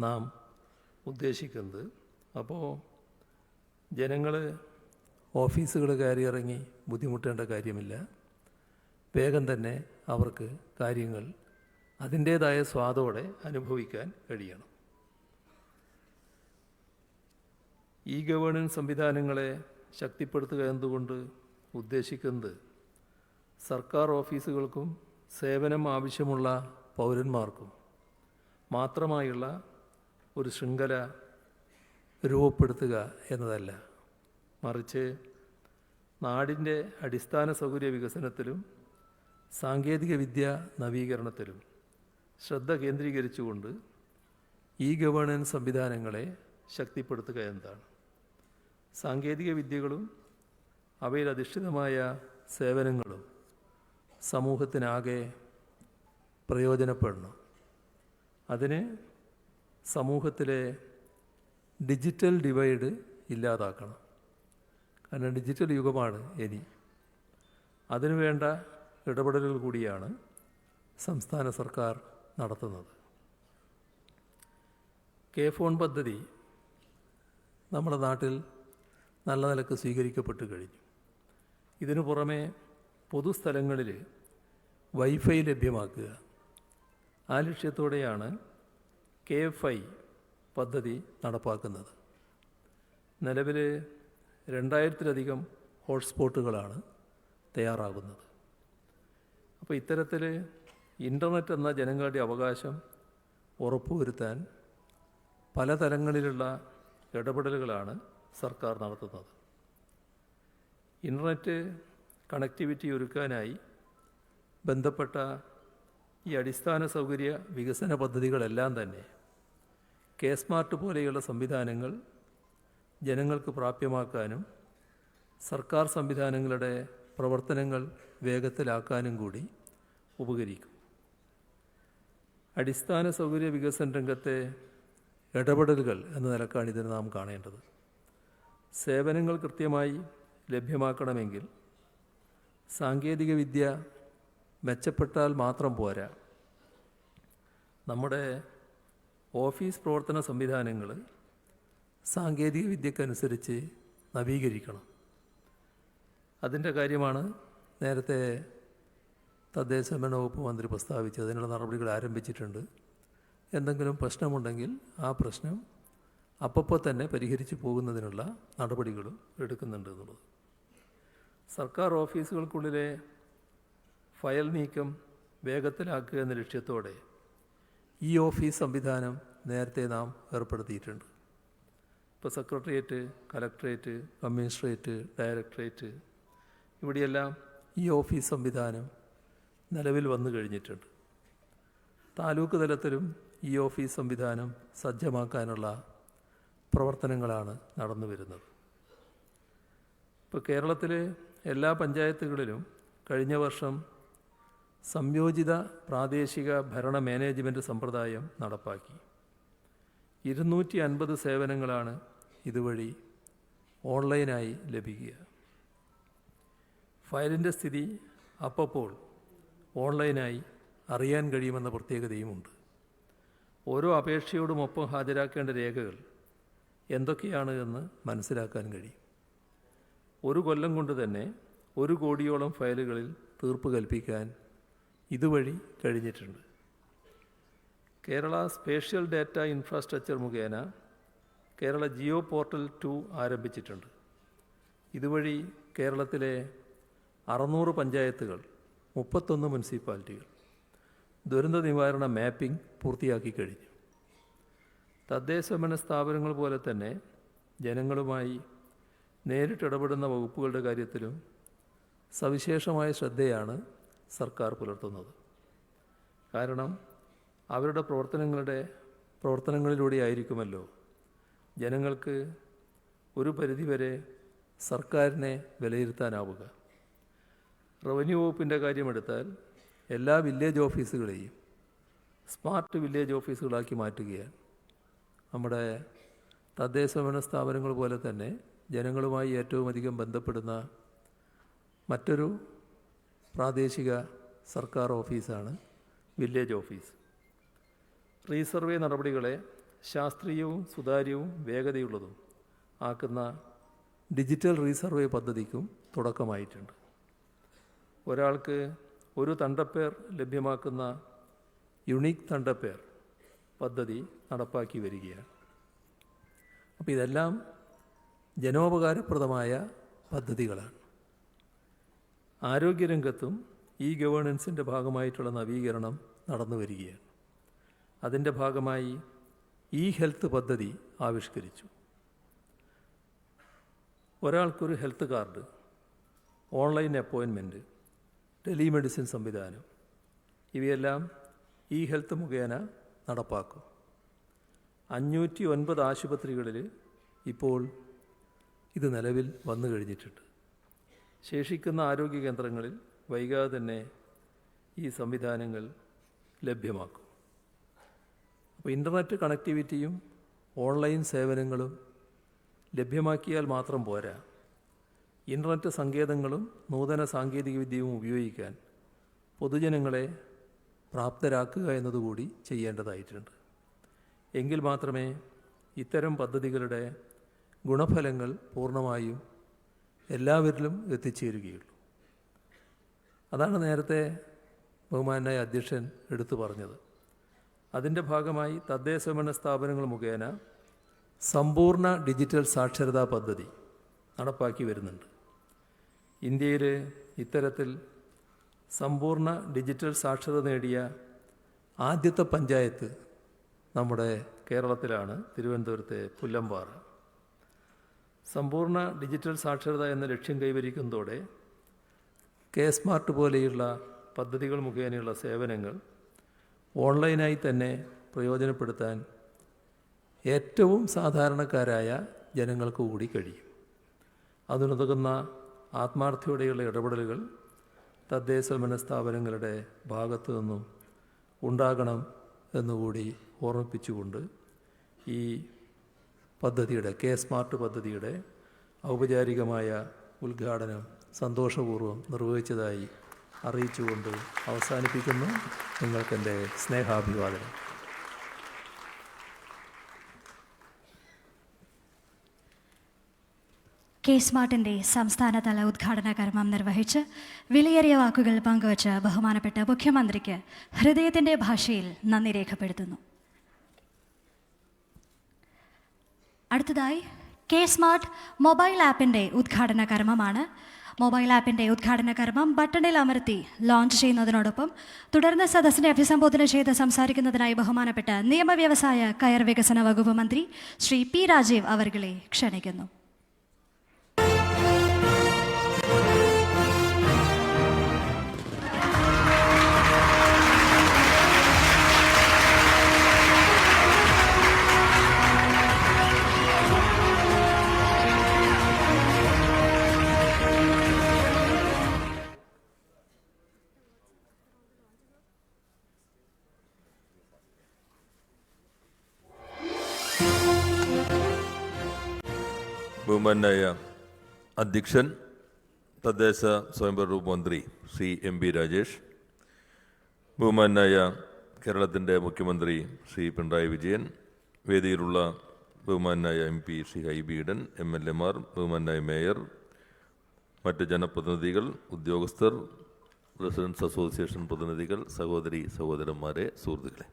നാം ഉദ്ദേശിക്കുന്നത്. അപ്പോൾ ജനങ്ങൾ ഓഫീസുകൾ കയറി ഇറങ്ങി ബുദ്ധിമുട്ടേണ്ട കാര്യമില്ല. വേഗം തന്നെ അവർക്ക് കാര്യങ്ങൾ അതിൻ്റേതായ സ്വാദോടെ അനുഭവിക്കാൻ കഴിയണം. ഈ ഗവേണൻസ് സംവിധാനങ്ങളെ ശക്തിപ്പെടുത്തുക എന്നതുകൊണ്ട് ഉദ്ദേശിക്കുന്നത് സർക്കാർ ഓഫീസുകൾക്കും സേവനം ആവശ്യമുള്ള പൗരന്മാർക്കും മാത്രമായുള്ള ഒരു ശൃംഖല രൂപപ്പെടുത്തുക എന്നതല്ല, മറിച്ച് നാടിൻ്റെ അടിസ്ഥാന സൗകര്യ വികസനത്തിലും സാങ്കേതിക വിദ്യ നവീകരണത്തിലും ശ്രദ്ധ കേന്ദ്രീകരിച്ചുകൊണ്ട് ഇ ഗവേണൻസ് സംവിധാനങ്ങളെ ശക്തിപ്പെടുത്തുക എന്നതാണ്. സാങ്കേതിക വിദ്യകളും അവയിൽ അധിഷ്ഠിതമായ സേവനങ്ങളും സമൂഹത്തിനാകെ പ്രയോജനപ്പെടണം. അതിന് സമൂഹത്തിലെ ഡിജിറ്റൽ ഡിവൈഡ് ഇല്ലാതാക്കണം. കാരണം ഡിജിറ്റൽ യുഗമാണ് ഇനി. അതിനുവേണ്ട ഇടപെടലുകൾ കൂടിയാണ് സംസ്ഥാന സർക്കാർ നടത്തുന്നത്. കെ ഫോൺ പദ്ധതി നമ്മുടെ നാട്ടിൽ നല്ല നിലക്ക് സ്വീകരിക്കപ്പെട്ട് കഴിഞ്ഞു. ഇതിനു പുറമെ പൊതുസ്ഥലങ്ങളിൽ വൈഫൈ ലഭ്യമാക്കുക, ആ ലക്ഷ്യത്തോടെയാണ് KFI പദ്ധതി നടപ്പാക്കുന്നത്. നിലവിൽ 2000-ലധികം ഹോട്ട്സ്പോട്ടുകളാണ് തയ്യാറാകുന്നത്. അപ്പോൾ ഇത്തരത്തിൽ ഇൻ്റർനെറ്റ് എന്ന ജനങ്ങളുടെ അവകാശം ഉറപ്പുവരുത്താൻ പല തലങ്ങളിലുള്ള ഇടപെടലുകളാണ് സർക്കാർ നടത്തുന്നത്. ഇൻ്റർനെറ്റ് കണക്ടിവിറ്റി ഒരുക്കാനായി ബന്ധപ്പെട്ട ഈ അടിസ്ഥാന സൗകര്യ വികസന പദ്ധതികളെല്ലാം തന്നെ K-സ്മാർട്ട് പോലെയുള്ള സംവിധാനങ്ങൾ ജനങ്ങൾക്ക് പ്രാപ്യമാക്കാനും സർക്കാർ സംവിധാനങ്ങളുടെ പ്രവർത്തനങ്ങൾ വേഗത്തിലാക്കാനും കൂടി ഉപകരിക്കും. അടിസ്ഥാന സൗകര്യ വികസന രംഗത്തെ ഇടപെടലുകൾ എന്ന നിലക്കാണ് ഇതിനെ നാം കാണേണ്ടത്. സേവനങ്ങൾ കൃത്യമായി ലഭ്യമാക്കണമെങ്കിൽ സാങ്കേതിക വിദ്യ മെച്ചപ്പെട്ടാൽ മാത്രം പോരാ. നമ്മുടെ ഓഫീസ് പ്രവർത്തന സംവിധാനങ്ങൾ സാങ്കേതിക വിദ്യക്കനുസരിച്ച് നവീകരിക്കണം. അതിൻ്റെ കാര്യമാണ് നേരത്തെ തദ്ദേശഭരണ വകുപ്പ് മന്ത്രി പ്രസ്താവിച്ചത്. അതിനുള്ള നടപടികൾ ആരംഭിച്ചിട്ടുണ്ട്. എന്തെങ്കിലും പ്രശ്നമുണ്ടെങ്കിൽ ആ പ്രശ്നം അപ്പോൾ തന്നെ പരിഹരിച്ചു പോകുന്നതിനുള്ള നടപടികളും എടുക്കുന്നുണ്ട് എന്നുള്ളത്. സർക്കാർ ഓഫീസുകൾക്കുള്ളിലെ ഫയൽ നീക്കം വേഗത്തിലാക്കുക എന്ന ലക്ഷ്യത്തോടെ ഈ ഓഫീസ് സംവിധാനം നേരത്തെ നാം ഏർപ്പെടുത്തിയിട്ടുണ്ട്. ഇപ്പോൾ സെക്രട്ടേറിയറ്റ്, കലക്ട്രേറ്റ്, കമ്മീഷണറേറ്റ്, ഡയറക്ടറേറ്റ് ഇവിടെയെല്ലാം ഈ ഓഫീസ് സംവിധാനം നിലവിൽ വന്നു കഴിഞ്ഞിട്ടുണ്ട്. താലൂക്ക് തലത്തിലും ഈ ഓഫീസ് സംവിധാനം സജ്ജമാക്കാനുള്ള പ്രവർത്തനങ്ങളാണ് നടന്നു വരുന്നത്. ഇപ്പോൾ കേരളത്തിലെ എല്ലാ പഞ്ചായത്തുകളിലും കഴിഞ്ഞ വർഷം സംയോജിത പ്രാദേശിക ഭരണ മാനേജ്മെൻറ്റ് സമ്പ്രദായം നടപ്പാക്കി. 250 സേവനങ്ങളാണ് ഇതുവഴി ഓൺലൈനായി ലഭിക്കുക. ഫയലിൻ്റെ സ്ഥിതി അപ്പോൾ ഓൺലൈനായി അറിയാൻ കഴിയുമെന്ന പ്രത്യേകതയുമുണ്ട്. ഓരോ അപേക്ഷയോടുമൊപ്പം ഹാജരാക്കേണ്ട രേഖകൾ എന്തൊക്കെയാണ് എന്ന് മനസ്സിലാക്കാൻ കഴിയും. 1 കൊല്ലം കൊണ്ട് തന്നെ 1 കോടിയോളം ഫയലുകളിൽ തീർപ്പ് കൽപ്പിക്കാൻ ഇതുവഴി കഴിഞ്ഞിട്ടുണ്ട്. കേരള സ്പേഷ്യൽ ഡാറ്റ ഇൻഫ്രാസ്ട്രക്ചർ മുഖേന കേരള ജിയോ പോർട്ടൽ 2 ആരംഭിച്ചിട്ടുണ്ട്. ഇതുവഴി കേരളത്തിലെ 600 പഞ്ചായത്തുകൾ, 31 മുനിസിപ്പാലിറ്റികൾ ദുരന്ത നിവാരണ മാപ്പിംഗ് പൂർത്തിയാക്കി കഴിഞ്ഞു. തദ്ദേശഭരണ സ്ഥാപനങ്ങൾ പോലെ തന്നെ ജനങ്ങളുമായി നേരിട്ടിടപെടുന്ന വകുപ്പുകളുടെ കാര്യത്തിലും സവിശേഷമായ ശ്രദ്ധയാണ് സർക്കാർ പുലർത്തുന്നത്. കാരണം അവരുടെ പ്രവർത്തനങ്ങളിലൂടെ ആയിരിക്കുമല്ലോ ജനങ്ങൾക്ക് ഒരു പരിധിവരെ സർക്കാരിനെ വിലയിരുത്താനാവുക. റവന്യൂ വകുപ്പിൻ്റെ കാര്യമെടുത്താൽ എല്ലാ വില്ലേജ് ഓഫീസുകളെയും സ്മാർട്ട് വില്ലേജ് ഓഫീസുകളാക്കി മാറ്റുകയാണ്. നമ്മുടെ തദ്ദേശഭരണ സ്ഥാപനങ്ങൾ പോലെ തന്നെ ജനങ്ങളുമായി ഏറ്റവും അധികം ബന്ധപ്പെടുന്ന മറ്റൊരു പ്രാദേശിക സർക്കാർ ഓഫീസാണ് വില്ലേജ് ഓഫീസ്. റീസർവേ നടപടികളെ ശാസ്ത്രീയവും സുതാര്യവും വേഗതയുള്ളതും ആക്കുന്ന ഡിജിറ്റൽ റീസർവേ പദ്ധതിക്കും തുടക്കമായിട്ടുണ്ട്. ഒരാൾക്ക് ഒരു തണ്ടപ്പേർ ലഭ്യമാക്കുന്ന യുണീക്ക് തണ്ടപ്പേർ പദ്ധതി നടപ്പാക്കി വരികയാണ്. അപ്പോൾ ഇതെല്ലാം ജനോപകാരപ്രദമായ പദ്ധതികളാണ്. ആരോഗ്യരംഗത്തും ഈ ഗവേണൻസിൻ്റെ ഭാഗമായിട്ടുള്ള നവീകരണം നടന്നു വരികയാണ്. അതിൻ്റെ ഭാഗമായി ഹെൽത്ത് പദ്ധതി ആവിഷ്കരിച്ചു. ഒരാൾക്കൊരു health card online appointment, telemedicine സംവിധാനം ഇവയെല്ലാം ഇ ഹെൽത്ത് മുഖേന നടപ്പാക്കും. 509 ആശുപത്രികളിൽ ഇപ്പോൾ ഇത് നിലവിൽ വന്നു കഴിഞ്ഞിട്ടുണ്ട്. ശേഷിക്കുന്ന ആരോഗ്യ കേന്ദ്രങ്ങളിൽ വൈകാതെ തന്നെ ഈ സംവിധാനങ്ങൾ ലഭ്യമാക്കും. അപ്പോൾ ഇൻ്റർനെറ്റ് കണക്ടിവിറ്റിയും ഓൺലൈൻ സേവനങ്ങളും ലഭ്യമാക്കിയാൽ മാത്രം പോരാ, ഇൻ്റർനെറ്റ് സങ്കേതങ്ങളും നൂതന സാങ്കേതികവിദ്യയും ഉപയോഗിക്കാൻ പൊതുജനങ്ങളെ പ്രാപ്തരാക്കുക എന്നതുകൂടി ചെയ്യേണ്ടതായിട്ടുണ്ട്. എങ്കിൽ മാത്രമേ ഇത്തരം പദ്ധതികളുടെ ഗുണഫലങ്ങൾ പൂർണ്ണമായും എല്ലാവരിലും എത്തിച്ചേരുകയുള്ളൂ. അതാണ് നേരത്തെ ബഹുമാനായ അധ്യക്ഷൻ എടുത്തു പറഞ്ഞത്. അതിൻ്റെ ഭാഗമായി തദ്ദേശഭരണ സ്ഥാപനങ്ങൾ മുഖേന സമ്പൂർണ്ണ ഡിജിറ്റൽ സാക്ഷരതാ പദ്ധതി നടപ്പാക്കി വരുന്നുണ്ട്. ഇന്ത്യയിൽ ഇത്തരത്തിൽ സമ്പൂർണ്ണ ഡിജിറ്റൽ സാക്ഷരത നേടിയ ആദ്യത്തെ പഞ്ചായത്ത് നമ്മുടെ കേരളത്തിലാണ്, തിരുവനന്തപുരത്തെ പുല്ലമ്പാറ. സമ്പൂർണ്ണ ഡിജിറ്റൽ സാക്ഷരത എന്ന ലക്ഷ്യം കൈവരിക്കുന്നതോടെ കെ സ്മാർട്ട് പോലെയുള്ള പദ്ധതികൾ മുഖേനയുള്ള സേവനങ്ങൾ ഓൺലൈനായി തന്നെ പ്രയോജനപ്പെടുത്താൻ ഏറ്റവും സാധാരണക്കാരായ ജനങ്ങൾക്ക് കൂടി കഴിയും. അതിനുതകുന്ന ആത്മാർത്ഥതയോടെയുള്ള ഇടപെടലുകൾ തദ്ദേശഭരണ സ്ഥാപനങ്ങളുടെ ഭാഗത്തു നിന്നും ഉണ്ടാകണം എന്നുകൂടി ഓർമ്മിപ്പിച്ചുകൊണ്ട് ഈ പദ്ധതിയുടെ കെ സ്മാർട്ട് പദ്ധതിയുടെ ഔപചാരികമായ ഉദ്ഘാടനം സന്തോഷപൂർവ്വം നിർവഹിച്ചതായി അറിയിച്ചുകൊണ്ട് അവസാനിപ്പിക്കുന്നു. നിങ്ങൾക്കെൻ്റെ സ്നേഹാഭിവാദനം. കെ സ്മാർട്ടിന്റെ സംസ്ഥാനതല ഉദ്ഘാടന കർമ്മം നിർവഹിച്ച് വിലയേറിയ വാക്കുകൾ പങ്കുവച്ച് ബഹുമാനപ്പെട്ട മുഖ്യമന്ത്രിക്ക് ഹൃദയത്തിന്റെ ഭാഷയിൽ നന്ദി രേഖപ്പെടുത്തുന്നു. അടുത്തതായി കെ സ്മാർട്ട് മൊബൈൽ ആപ്പിന്റെ ഉദ്ഘാടന കർമ്മമാണ്. മൊബൈൽ ആപ്പിന്റെ ഉദ്ഘാടന കർമ്മം ബട്ടണിൽ അമർത്തി ലോഞ്ച് ചെയ്യുന്നതിനോടൊപ്പം തുടർന്ന് സദസ്സിനെ അഭിസംബോധന ചെയ്ത് സംസാരിക്കുന്നതിനായി ബഹുമാനപ്പെട്ട നിയമവ്യവസായ കയർ വികസന വകുപ്പ് മന്ത്രി ശ്രീ പി രാജീവ് അവർകളെ ക്ഷണിക്കുന്നു. ബഹുമാനായ അധ്യക്ഷൻ, തദ്ദേശ സ്വയംഭരണ വകുപ്പ് മന്ത്രി ശ്രീ MP രാജേഷ്, ബഹുമാനായ കേരളത്തിൻ്റെ മുഖ്യമന്ത്രി ശ്രീ പിണറായി വിജയൻ, വേദിയിലുള്ള ബഹുമാനായ MP ശ്രീ ഹൈബി ഈഡൻ, MLA മാർ, ബഹുമാനായ മേയർ, മറ്റ് ജനപ്രതിനിധികൾ, ഉദ്യോഗസ്ഥർ, റെസിഡൻസ് അസോസിയേഷൻ പ്രതിനിധികൾ, സഹോദരി സഹോദരന്മാരെ, സുഹൃത്തുക്കളെ,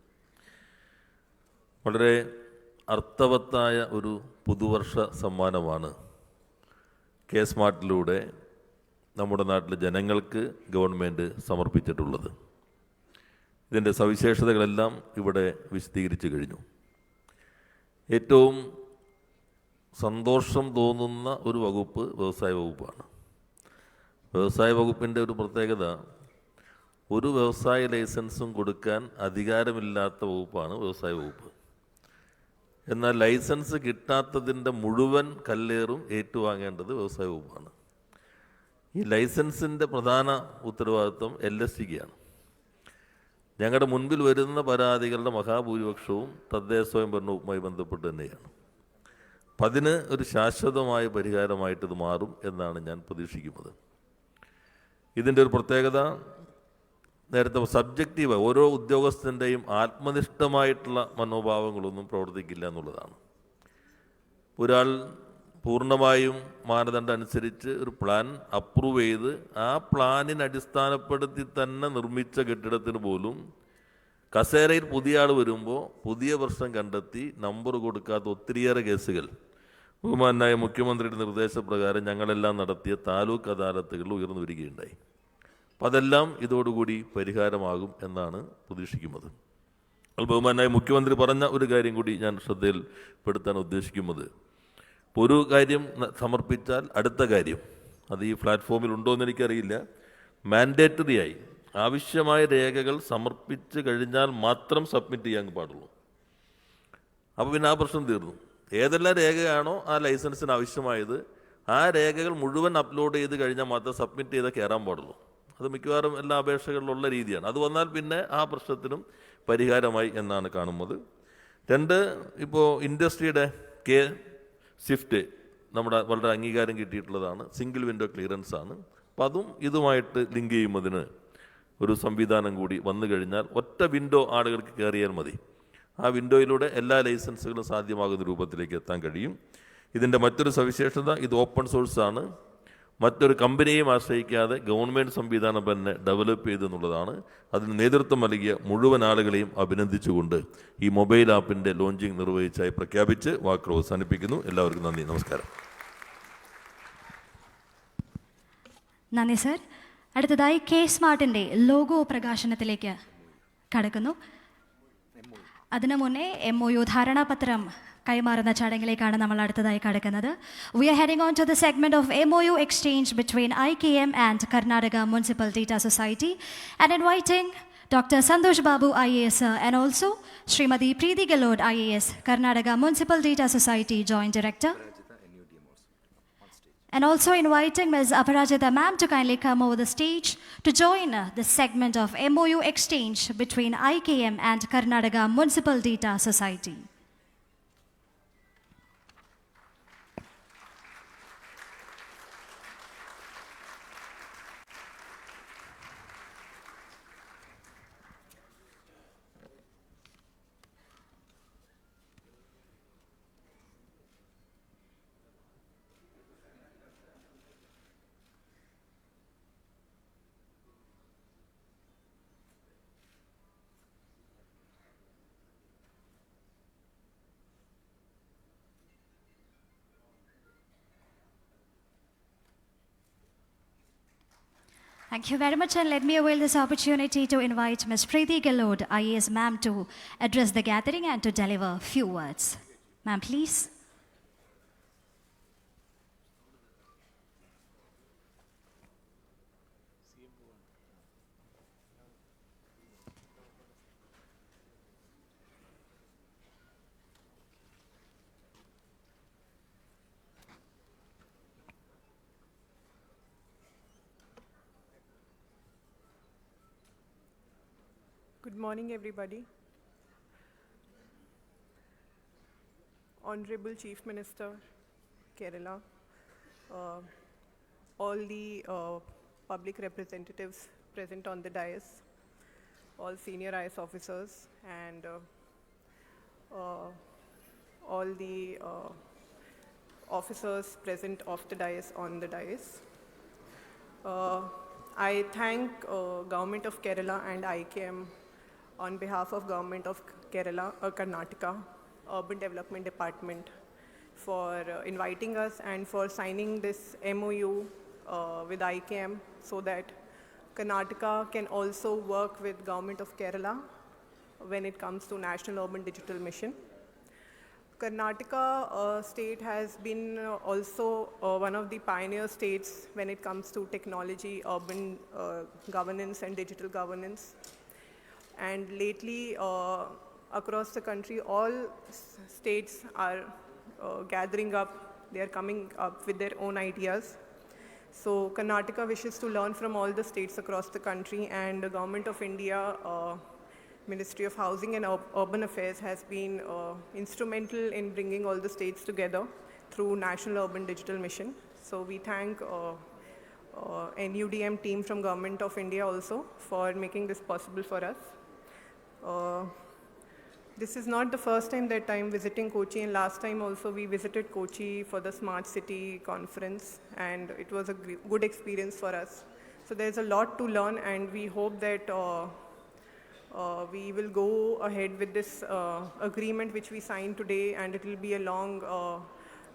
വളരെ അർത്ഥവത്തായ ഒരു പുതുവർഷ സമ്മാനമാണ് കെ സ്മാർട്ടിലൂടെ നമ്മുടെ നാട്ടിലെ ജനങ്ങൾക്ക് ഗവൺമെൻറ് സമർപ്പിച്ചിട്ടുള്ളത്. ഇതിൻ്റെ സവിശേഷതകളെല്ലാം ഇവിടെ വിശദീകരിച്ചു കഴിഞ്ഞു. ഏറ്റവും സന്തോഷം തോന്നുന്ന ഒരു വകുപ്പ് വ്യവസായ വകുപ്പാണ്. വ്യവസായ വകുപ്പിൻ്റെ ഒരു പ്രത്യേകത, ഒരു വ്യവസായ ലൈസൻസും കൊടുക്കാൻ അധികാരമില്ലാത്ത വകുപ്പാണ് വ്യവസായ വകുപ്പ്. എന്നാൽ ലൈസൻസ് കിട്ടാത്തതിൻ്റെ മുഴുവൻ കല്ലേറും ഏറ്റുവാങ്ങേണ്ടത് വ്യവസായ വകുപ്പാണ്. ഈ ലൈസൻസിൻ്റെ പ്രധാന ഉത്തരവാദിത്വം LSTക്കാണ്. ഞങ്ങളുടെ മുൻപിൽ വരുന്ന പരാതികളുടെ മഹാഭൂരിപക്ഷവും തദ്ദേശ സ്വയംഭരണ വകുപ്പുമായി ബന്ധപ്പെട്ട് തന്നെയാണ്. അപ്പം അതിന് ഒരു ശാശ്വതമായ പരിഹാരമായിട്ട് ഇത് മാറും എന്നാണ് ഞാൻ പ്രതീക്ഷിക്കുന്നത്. ഇതിൻ്റെ ഒരു പ്രത്യേകത, നേരത്തെ സബ്ജക്റ്റീവ്, ഓരോ ഉദ്യോഗസ്ഥൻ്റെയും ആത്മനിഷ്ഠമായിട്ടുള്ള മനോഭാവങ്ങളൊന്നും പ്രവർത്തിക്കില്ല എന്നുള്ളതാണ്. ഒരാൾ പൂർണ്ണമായും മാനദണ്ഡം അനുസരിച്ച് ഒരു പ്ലാൻ അപ്രൂവ് ചെയ്ത് ആ പ്ലാനിനെ അടിസ്ഥാനപ്പെടുത്തി തന്നെ നിർമ്മിച്ച കെട്ടിടത്തിന് പോലും കസേരയിൽ പുതിയ ആൾ വരുമ്പോൾ പുതിയ പ്രശ്നം കണ്ടെത്തി നമ്പർ കൊടുക്കാത്ത ഒത്തിരിയേറെ കേസുകൾ ബഹുമാനായ മുഖ്യമന്ത്രിയുടെ നിർദ്ദേശപ്രകാരം ഞങ്ങളെല്ലാം നടത്തിയ താലൂക്ക് അദാലത്തുകളിൽ ഉയർന്നു വരികയുണ്ടായി. അപ്പം അതെല്ലാം ഇതോടുകൂടി പരിഹാരമാകും എന്നാണ് പ്രതീക്ഷിക്കുന്നത്. ബഹുമാനായ മുഖ്യമന്ത്രി പറഞ്ഞ ഒരു കാര്യം കൂടി ഞാൻ ശ്രദ്ധയിൽപ്പെടുത്താൻ ഉദ്ദേശിക്കുന്നത്, ഒരു കാര്യം സമർപ്പിച്ചാൽ അടുത്ത കാര്യം, അത് ഈ പ്ലാറ്റ്ഫോമിൽ ഉണ്ടോ എന്ന് എനിക്കറിയില്ല. മാൻഡേറ്ററി ആയി ആവശ്യമായ രേഖകൾ സമർപ്പിച്ച് കഴിഞ്ഞാൽ മാത്രം സബ്മിറ്റ് ചെയ്യാൻ പാടുള്ളൂ. അപ്പോൾ പിന്നെ ആ പ്രശ്നം തീർന്നു. ഏതെല്ലാം രേഖയാണോ ആ ലൈസൻസിന് ആവശ്യമായത് ആ രേഖകൾ മുഴുവൻ അപ്ലോഡ് ചെയ്ത് കഴിഞ്ഞാൽ മാത്രം സബ്മിറ്റ് ചെയ്താൽ കയറാൻ പാടുള്ളൂ. അത് മിക്കവാറും എല്ലാ അപേക്ഷകളിലുള്ള രീതിയാണ്. അത് വന്നാൽ പിന്നെ ആ പ്രശ്നത്തിനും പരിഹാരമായി എന്നാണ് കാണുന്നത്. രണ്ട്, ഇപ്പോൾ ഇൻഡസ്ട്രിയുടെ സ്വിഫ്റ്റ് നമ്മുടെ വളരെ അംഗീകാരം കിട്ടിയിട്ടുള്ളതാണ്. സിംഗിൾ വിൻഡോ ക്ലിയറൻസ് ആണ്. അപ്പോൾ അതും ഇതുമായിട്ട് ലിങ്ക് ചെയ്യുന്നതിന് ഒരു സംവിധാനം കൂടി വന്നു കഴിഞ്ഞാൽ ഒറ്റ വിൻഡോ ആളുകൾക്ക് കയറിയാൽ മതി. ആ വിൻഡോയിലൂടെ എല്ലാ ലൈസൻസുകളും സാധ്യമാകുന്ന രൂപത്തിലേക്ക് എത്താൻ കഴിയും. ഇതിൻ്റെ മറ്റൊരു സവിശേഷത, ഇത് ഓപ്പൺ സോഴ്സാണ്. മറ്റൊരു കമ്പനിയെയും ആശ്രയിക്കാതെ ഗവൺമെൻറ് സംവിധാനം തന്നെ ഡെവലപ്പ് ചെയ്തെന്നുള്ളതാണ്. അതിന് നേതൃത്വം നൽകിയ മുഴുവൻ ആളുകളെയും അഭിനന്ദിച്ചുകൊണ്ട് ഈ മൊബൈൽ ആപ്പിൻ്റെ ലോഞ്ചിങ് നിർവഹിച്ചായി പ്രഖ്യാപിച്ച് വാക്കുകൾ അവസാനിപ്പിക്കുന്നു. എല്ലാവർക്കും നന്ദി, നമസ്കാരം. നന്ദി സർ. അടുത്തതായി കെ സ്മാർട്ടിൻ്റെ ലോഗോ പ്രകാശനത്തിലേക്ക് കടക്കുന്നു. അതിനു മുന്നേ MOU ധാരണാപത്രം കൈമാറുന്ന ചടങ്ങിലേക്കാണ് നമ്മൾ അടുത്തതായി കടക്കുന്നത്. We are heading on to the segment of MOU exchange between IKM and Karnataka Municipal Data Society and inviting Dr. Santosh Babu IAS and also Srimati Preeti Gelod IAS, Karnataka Municipal Data Society Joint Director. And also inviting Ms. Aparajita ma'am to kindly come over the stage to join the segment of MOU exchange between IKM and Karnataka Municipal Data Society. Thank you very much, and let me avail this opportunity to invite Ms. Preeti Gelod, IAS ma'am, to address the gathering and to deliver a few words. Ma'am, please. Good morning, everybody. Honorable Chief Minister, Kerala, all the public representatives present on the dais, all senior IAS officers, and all the officers present of the dais on the dais. I thank Government of Kerala and IKM on behalf of Government of Kerala, Karnataka Urban Development Department for inviting us and for signing this MOU with IKM so that Karnataka can also work with Government of Kerala when it comes to National Urban Digital Mission. Karnataka state has been also one of the pioneer states when it comes to technology, urban governance and digital governance. And lately, across the country, all states are gathering up, they are coming up with their own ideas. So Karnataka wishes to learn from all the states across the country, and the Government of India, Ministry of Housing and Urban Affairs has been instrumental in bringing all the states together through National Urban Digital Mission. So we thank NUDM team from Government of India also for making this possible for us. This is not the first time that I'm visiting Kochi, and last time also we visited Kochi for the Smart City conference, and it was a good experience for us. So there's a lot to learn, and we hope that we will go ahead with this agreement which we signed today, and it will be a long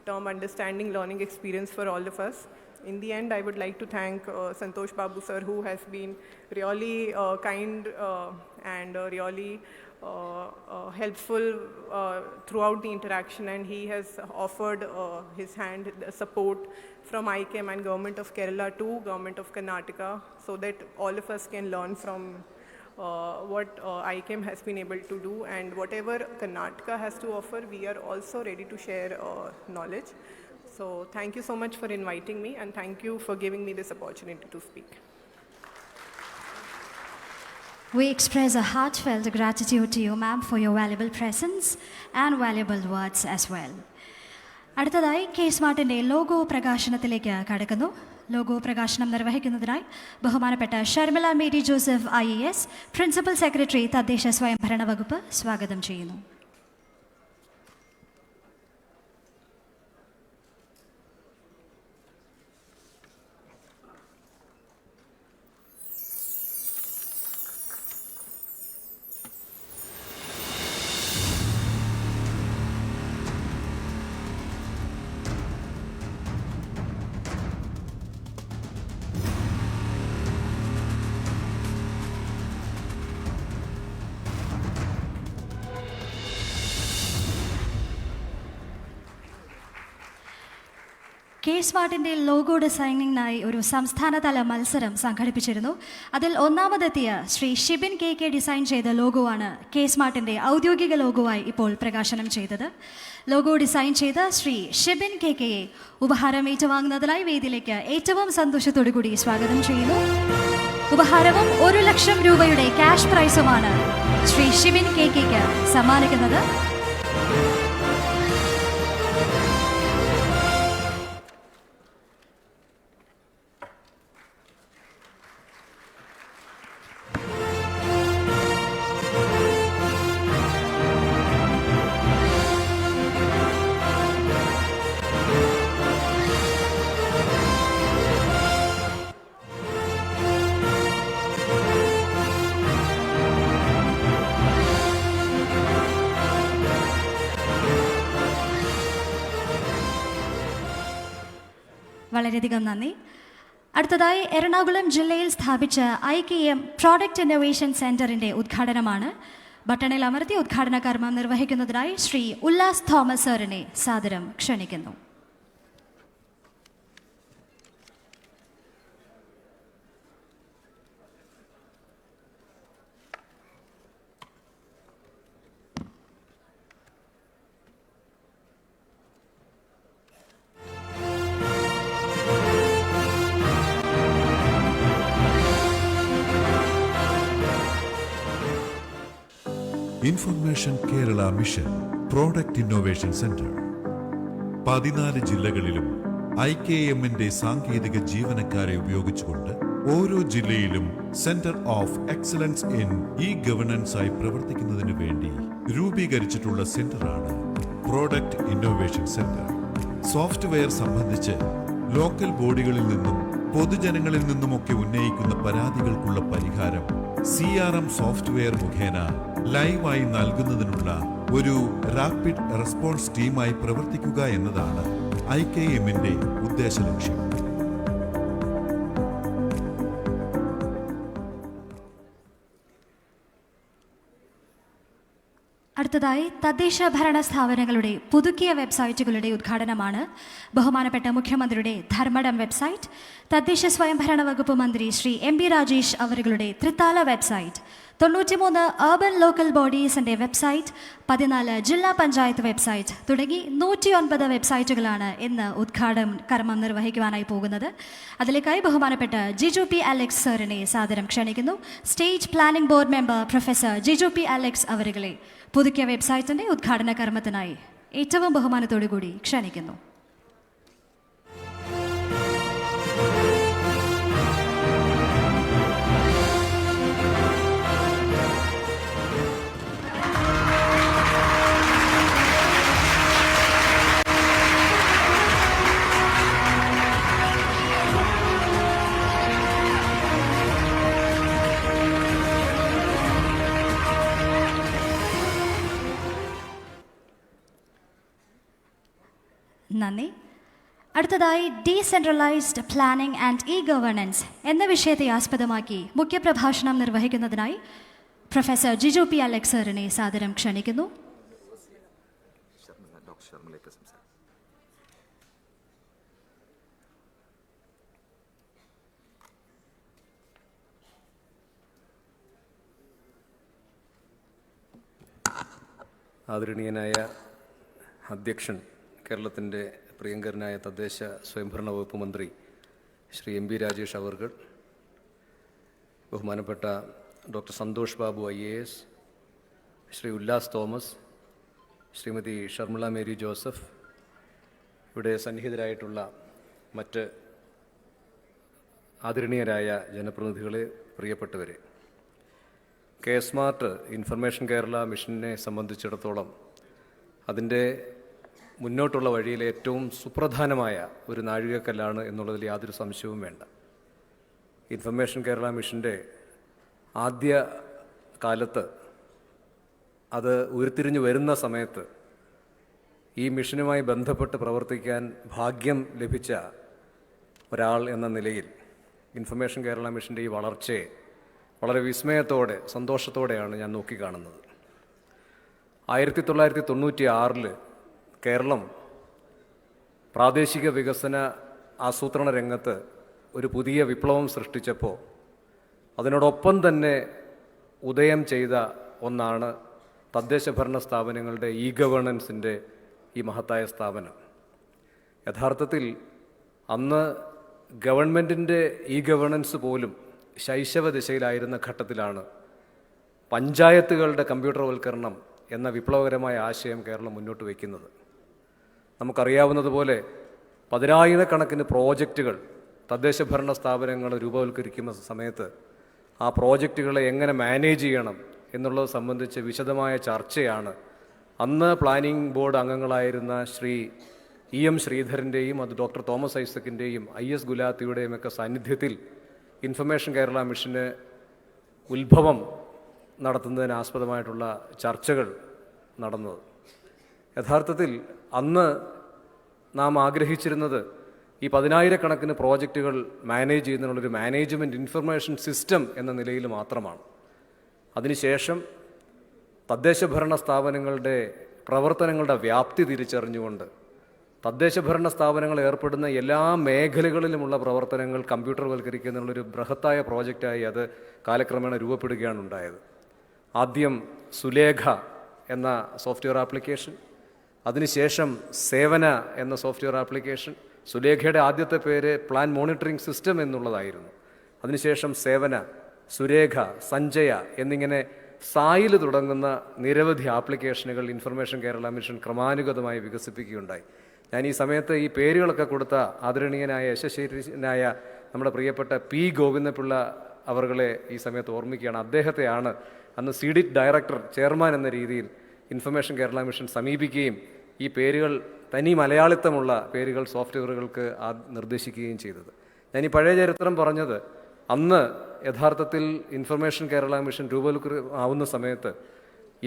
term understanding learning experience for all of us. In the end, I would like to thank Santosh Babu sir, who has been really kind and really helpful throughout the interaction, and he has offered his hand, support from ICAM and Government of Kerala to Government of Karnataka, so that all of us can learn from what ICAM has been able to do, and whatever Karnataka has to offer, we are also ready to share knowledge. So thank you so much for inviting me, and thank you for giving me this opportunity to speak. We express a heartfelt gratitude to you, ma'am, for your valuable presence and valuable words as well. അടുത്തതായി K സ്മാർട്ടിൻ്റെ logo പ്രകാശനത്തിലേക്ക് കടക്കുന്നു. Logo പ്രകാശനം നിർവഹിക്കുന്നതിനായി ബഹുമാനപ്പെട്ട Sharmila Mary Joseph IAS, principal secretary, തദ്ദേശ സ്വയംഭരണ വകുപ്പ്, സ്വാഗതം ചെയ്യുന്നു. K സ്മാർട്ടിൻ്റെ logo ഡിസൈനിങ്ങിനായി ഒരു സംസ്ഥാനതല മത്സരം സംഘടിപ്പിച്ചിരുന്നു. അതിൽ ഒന്നാമതെത്തിയ ശ്രീ ഷിബിൻ KK ഡിസൈൻ ചെയ്ത ലോഗോ ആണ് കെ സ്മാർട്ടിൻ്റെ ഔദ്യോഗിക ലോഗോവായി ഇപ്പോൾ പ്രകാശനം ചെയ്തത്. ലോഗോ ഡിസൈൻ ചെയ്ത ശ്രീ ഷിബിൻ KKയെ ഉപഹാരം ഏറ്റുവാങ്ങുന്നതിനായി വേദിയിലേക്ക് ഏറ്റവും സന്തോഷത്തോടു കൂടി സ്വാഗതം ചെയ്യുന്നു. ഉപഹാരവും 1 ലക്ഷം രൂപയുടെ ക്യാഷ് പ്രൈസുമാണ് ശ്രീ ഷിബിൻ KKക്ക് സമ്മാനിക്കുന്നത്. വളരെയധികം നന്ദി. അടുത്തതായി എറണാകുളം ജില്ലയിൽ സ്ഥാപിച്ച IKM പ്രോഡക്റ്റ് ഇന്നോവേഷൻ സെന്ററിന്റെ ഉദ്ഘാടനമാണ്. ബട്ടണിൽ അമർത്തി ഉദ്ഘാടന കർമ്മം നിർവഹിക്കുന്നതിനായി ശ്രീ ഉല്ലാസ് തോമസ് സാറിനെ സാദരം ക്ഷണിക്കുന്നു. Information Kerala mission product innovation centre 14 ജില്ലകളിലും IKMന്റെ സാങ്കേതിക ജീവനക്കാരെ ഉപയോഗിച്ചുകൊണ്ട് ഓരോ ജില്ലയിലും centre of excellence in governance ആയി പ്രവർത്തിക്കുന്നതിന് വേണ്ടി രൂപീകരിച്ചിട്ടുള്ള സെന്ററാണ് പ്രോഡക്റ്റ് ഇന്നോവേഷൻ സെന്റർ. സോഫ്റ്റ്വെയർ സംബന്ധിച്ച് ലോക്കൽ ബോഡികളിൽ നിന്നും പൊതുജനങ്ങളിൽ നിന്നുമൊക്കെ ഉന്നയിക്കുന്ന പരാതികൾക്കുള്ള പരിഹാരം CRM സോഫ്റ്റ്വെയർ മുഖേന ലൈവായി നൽകുന്നതിനുള്ള ഒരു റാപ്പിഡ് റെസ്പോൺസ് ടീമായി പ്രവർത്തിക്കുക എന്നതാണ് IKMന്റെ ഉദ്ദേശ ലക്ഷ്യം. അടുത്തതായി തദ്ദേശ ഭരണ സ്ഥാപനങ്ങളുടെ പുതുക്കിയ വെബ്സൈറ്റുകളുടെ ഉദ്ഘാടനമാണ്. ബഹുമാനപ്പെട്ട മുഖ്യമന്ത്രിയുടെ ധർമ്മടം വെബ്സൈറ്റ്, തദ്ദേശ സ്വയംഭരണ വകുപ്പ് മന്ത്രി ശ്രീ MP രാജേഷ് അവരുടെ തൃത്താല വെബ്സൈറ്റ്, 93 അർബൻ ലോക്കൽ ബോഡീസിൻ്റെ വെബ്സൈറ്റ്, 14 ജില്ലാ പഞ്ചായത്ത് വെബ്സൈറ്റ് തുടങ്ങി 109 വെബ്സൈറ്റുകളാണ് ഇന്ന് ഉദ്ഘാടന കർമ്മം നിർവഹിക്കുവാനായി പോകുന്നത്. അതിലേക്കായി ബഹുമാനപ്പെട്ട ജിജു P. അലക്സ് സാറിനെ സാദരം ക്ഷണിക്കുന്നു. State planning board member professor Jiju P. Alex അവരുകളെ പുതുക്കിയ വെബ്സൈറ്റിൻ്റെ ഉദ്ഘാടന കർമ്മത്തിനായി ഏറ്റവും ബഹുമാനത്തോടു കൂടി ക്ഷണിക്കുന്നു. നന്ദി. അടുത്തതായി ഡീസെൻട്രലൈസ്ഡ് പ്ലാനിംഗ് ആൻഡ് ഗവേണൻസ് എന്ന വിഷയത്തെ ആസ്പദമാക്കി മുഖ്യപ്രഭാഷണം നിർവഹിക്കുന്നതിനായി പ്രൊഫസർ ജിജു പി അലക്സ് സാറിനെ സാദരം ക്ഷണിക്കുന്നു. ആദരണീയനായ അധ്യക്ഷൻ, കേരളത്തിൻ്റെ പ്രിയങ്കരനായ തദ്ദേശ സ്വയംഭരണ വകുപ്പ് മന്ത്രി ശ്രീ എം പി രാജേഷ് അവർകൾ, ബഹുമാനപ്പെട്ട doctor Santhosh Babu IAS, Shri Ullas Thomas, Shrimati Sharmila Mary Joseph, ഇവിടെ സന്നിഹിതരായിട്ടുള്ള മറ്റ് ആദരണീയരായ ജനപ്രതിനിധികളെ, പ്രിയപ്പെട്ടവരെ, സ്മാർട്ട് ഇൻഫർമേഷൻ കേരള മിഷനെ സംബന്ധിച്ചിടത്തോളം അതിൻ്റെ മുന്നോട്ടുള്ള വഴിയിലെ ഏറ്റവും സുപ്രധാനമായ ഒരു നാഴികക്കല്ലാണ് എന്നുള്ളതിൽ യാതൊരു സംശയവും വേണ്ട. ഇൻഫർമേഷൻ കേരള മിഷൻ്റെ ആദ്യ കാലത്ത് അത് ഉരുത്തിരിഞ്ഞു വരുന്ന സമയത്ത് ഈ മിഷനുമായി ബന്ധപ്പെട്ട് പ്രവർത്തിക്കാൻ ഭാഗ്യം ലഭിച്ച ഒരാൾ എന്ന നിലയിൽ ഇൻഫർമേഷൻ കേരള മിഷൻ്റെ ഈ വളർച്ചയെ വളരെ വിസ്മയത്തോടെ, സന്തോഷത്തോടെയാണ് ഞാൻ നോക്കിക്കാണുന്നത്. 1996 കേരളം പ്രാദേശിക വികസന ആസൂത്രണ രംഗത്ത് ഒരു പുതിയ വിപ്ലവം സൃഷ്ടിച്ചപ്പോൾ അതിനോടൊപ്പം തന്നെ ഉദയം ചെയ്ത ഒന്നാണ് തദ്ദേശ ഭരണ സ്ഥാപനങ്ങളുടെ ഗവേണൻസിൻ്റെ ഈ മഹത്തായ സ്ഥാപനം. യഥാർത്ഥത്തിൽ അന്ന് ഗവൺമെൻറ്റിൻ്റെ ഗവേണൻസ് പോലും ശൈശവ ദിശയിലായിരുന്ന ഘട്ടത്തിലാണ് പഞ്ചായത്തുകളുടെ കമ്പ്യൂട്ടർവൽക്കരണം എന്ന വിപ്ലവകരമായ ആശയം കേരളം മുന്നോട്ട് വയ്ക്കുന്നത്. നമുക്കറിയാവുന്നതുപോലെ 10,000-കണക്കിന് പ്രോജക്റ്റുകൾ തദ്ദേശ ഭരണ സ്ഥാപനങ്ങൾ രൂപവൽക്കരിക്കുന്ന സമയത്ത് ആ പ്രോജക്റ്റുകളെ എങ്ങനെ മാനേജ് ചെയ്യണം എന്നുള്ളത് സംബന്ധിച്ച് വിശദമായ ചർച്ചയാണ് അന്ന് പ്ലാനിംഗ് ബോർഡ് അംഗങ്ങളായിരുന്ന ശ്രീ EM ശ്രീധരൻ്റെയും അത് ഡോക്ടർ തോമസ് ഐസക്കിൻ്റെയും IS ഗുലാത്തിയുടെയും ഒക്കെ സാന്നിധ്യത്തിൽ ഇൻഫർമേഷൻ കേരള മിഷന് ഉത്ഭവം നടത്തുന്നതിന് ആസ്പദമായിട്ടുള്ള ചർച്ചകൾ നടന്നത്. യഥാർത്ഥത്തിൽ അന്ന് നാം ആഗ്രഹിച്ചിരുന്നത് ഈ 10,000-കണക്കിന് പ്രോജക്റ്റുകൾ മാനേജ് ചെയ്യുന്നതിനുള്ളൊരു മാനേജ്മെൻറ്റ് ഇൻഫർമേഷൻ സിസ്റ്റം എന്ന നിലയിൽ മാത്രമാണ്. അതിനുശേഷം തദ്ദേശ ഭരണ സ്ഥാപനങ്ങളുടെ പ്രവർത്തനങ്ങളുടെ വ്യാപ്തി തിരിച്ചറിഞ്ഞുകൊണ്ട് തദ്ദേശ ഭരണ സ്ഥാപനങ്ങൾ ഏർപ്പെടുന്ന എല്ലാ മേഖലകളിലുമുള്ള പ്രവർത്തനങ്ങൾ കമ്പ്യൂട്ടർവൽക്കരിക്കുന്നുള്ളൊരു ബൃഹത്തായ പ്രോജക്റ്റായി അത് കാലക്രമേണ രൂപപ്പെടുകയാണ് ഉണ്ടായത്. ആദ്യം സുലേഖ എന്ന സോഫ്റ്റ്വെയർ ആപ്ലിക്കേഷൻ, അതിനുശേഷം സേവന എന്ന സോഫ്റ്റ്വെയർ ആപ്ലിക്കേഷൻ. സുലേഖയുടെ ആദ്യത്തെ പേര് പ്ലാൻ മോണിറ്ററിംഗ് സിസ്റ്റം എന്നുള്ളതായിരുന്നു. അതിനുശേഷം സേവന, സുരേഖ, സഞ്ജയ എന്നിങ്ങനെ സായിൽ തുടങ്ങുന്ന നിരവധി ആപ്ലിക്കേഷനുകൾ ഇൻഫർമേഷൻ കേരള മിഷൻ ക്രമാനുഗതമായി വികസിപ്പിക്കുകയുണ്ടായി. ഞാൻ ഈ സമയത്ത് ഈ പേരുകളൊക്കെ കൊടുത്ത ആദരണീയനായ യശസ്വീനായ നമ്മുടെ പ്രിയപ്പെട്ട P. ഗോവിന്ദപിള്ള അവർകളെ ഈ സമയത്ത് ഓർമ്മിക്കുകയാണ്. അദ്ദേഹത്തെയാണ് അന്ന് CDIT ഡയറക്ടർ, ചെയർമാൻ എന്ന രീതിയിൽ ഇൻഫർമേഷൻ കേരള മിഷൻ സമീപിക്കുകയും ഈ പേരുകൾ തനി മലയാളിത്തമുള്ള പേരുകൾ സോഫ്റ്റ്വെയറുകൾക്ക് നിർദ്ദേശിക്കുകയും ചെയ്തത്. ഞാൻ ഈ പഴയ ചരിത്രം പറഞ്ഞത് അന്ന് യഥാർത്ഥത്തിൽ ഇൻഫർമേഷൻ കേരള മിഷൻ ആവുന്ന സമയത്ത്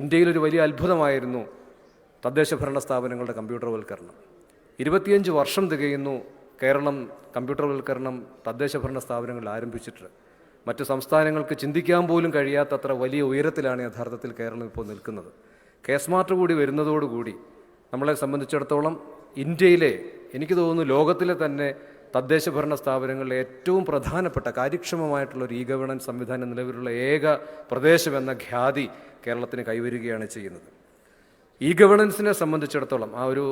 ഇന്ത്യയിലൊരു വലിയ അത്ഭുതമായിരുന്നു തദ്ദേശ ഭരണ സ്ഥാപനങ്ങളുടെ കമ്പ്യൂട്ടർവൽക്കരണം. 25 വർഷം തികയുന്നു കേരളം കമ്പ്യൂട്ടർവൽക്കരണം തദ്ദേശ ഭരണ സ്ഥാപനങ്ങളിൽ ആരംഭിച്ചിട്ട്. മറ്റ് സംസ്ഥാനങ്ങൾക്ക് ചിന്തിക്കാൻ പോലും കഴിയാത്തത്ര വലിയ ഉയരത്തിലാണ് യഥാർത്ഥത്തിൽ കേരളം ഇപ്പോൾ നിൽക്കുന്നത്. സ്മാർട്ട് കൂടി വരുന്നതോടുകൂടി നമ്മളെ സംബന്ധിച്ചിടത്തോളം ഇന്ത്യയിലെ, എനിക്ക് തോന്നുന്നു ലോകത്തിലെ തന്നെ തദ്ദേശ ഭരണ സ്ഥാപനങ്ങളിലെ ഏറ്റവും പ്രധാനപ്പെട്ട കാര്യക്ഷമമായിട്ടുള്ളൊരു ഗവേണൻസ് സംവിധാനം നിലവിലുള്ള ഏക പ്രദേശമെന്ന ഖ്യാതി കേരളത്തിന് കൈവരികയാണ് ചെയ്യുന്നത്. ഗവേണൻസിനെ സംബന്ധിച്ചിടത്തോളം ആ ഒരു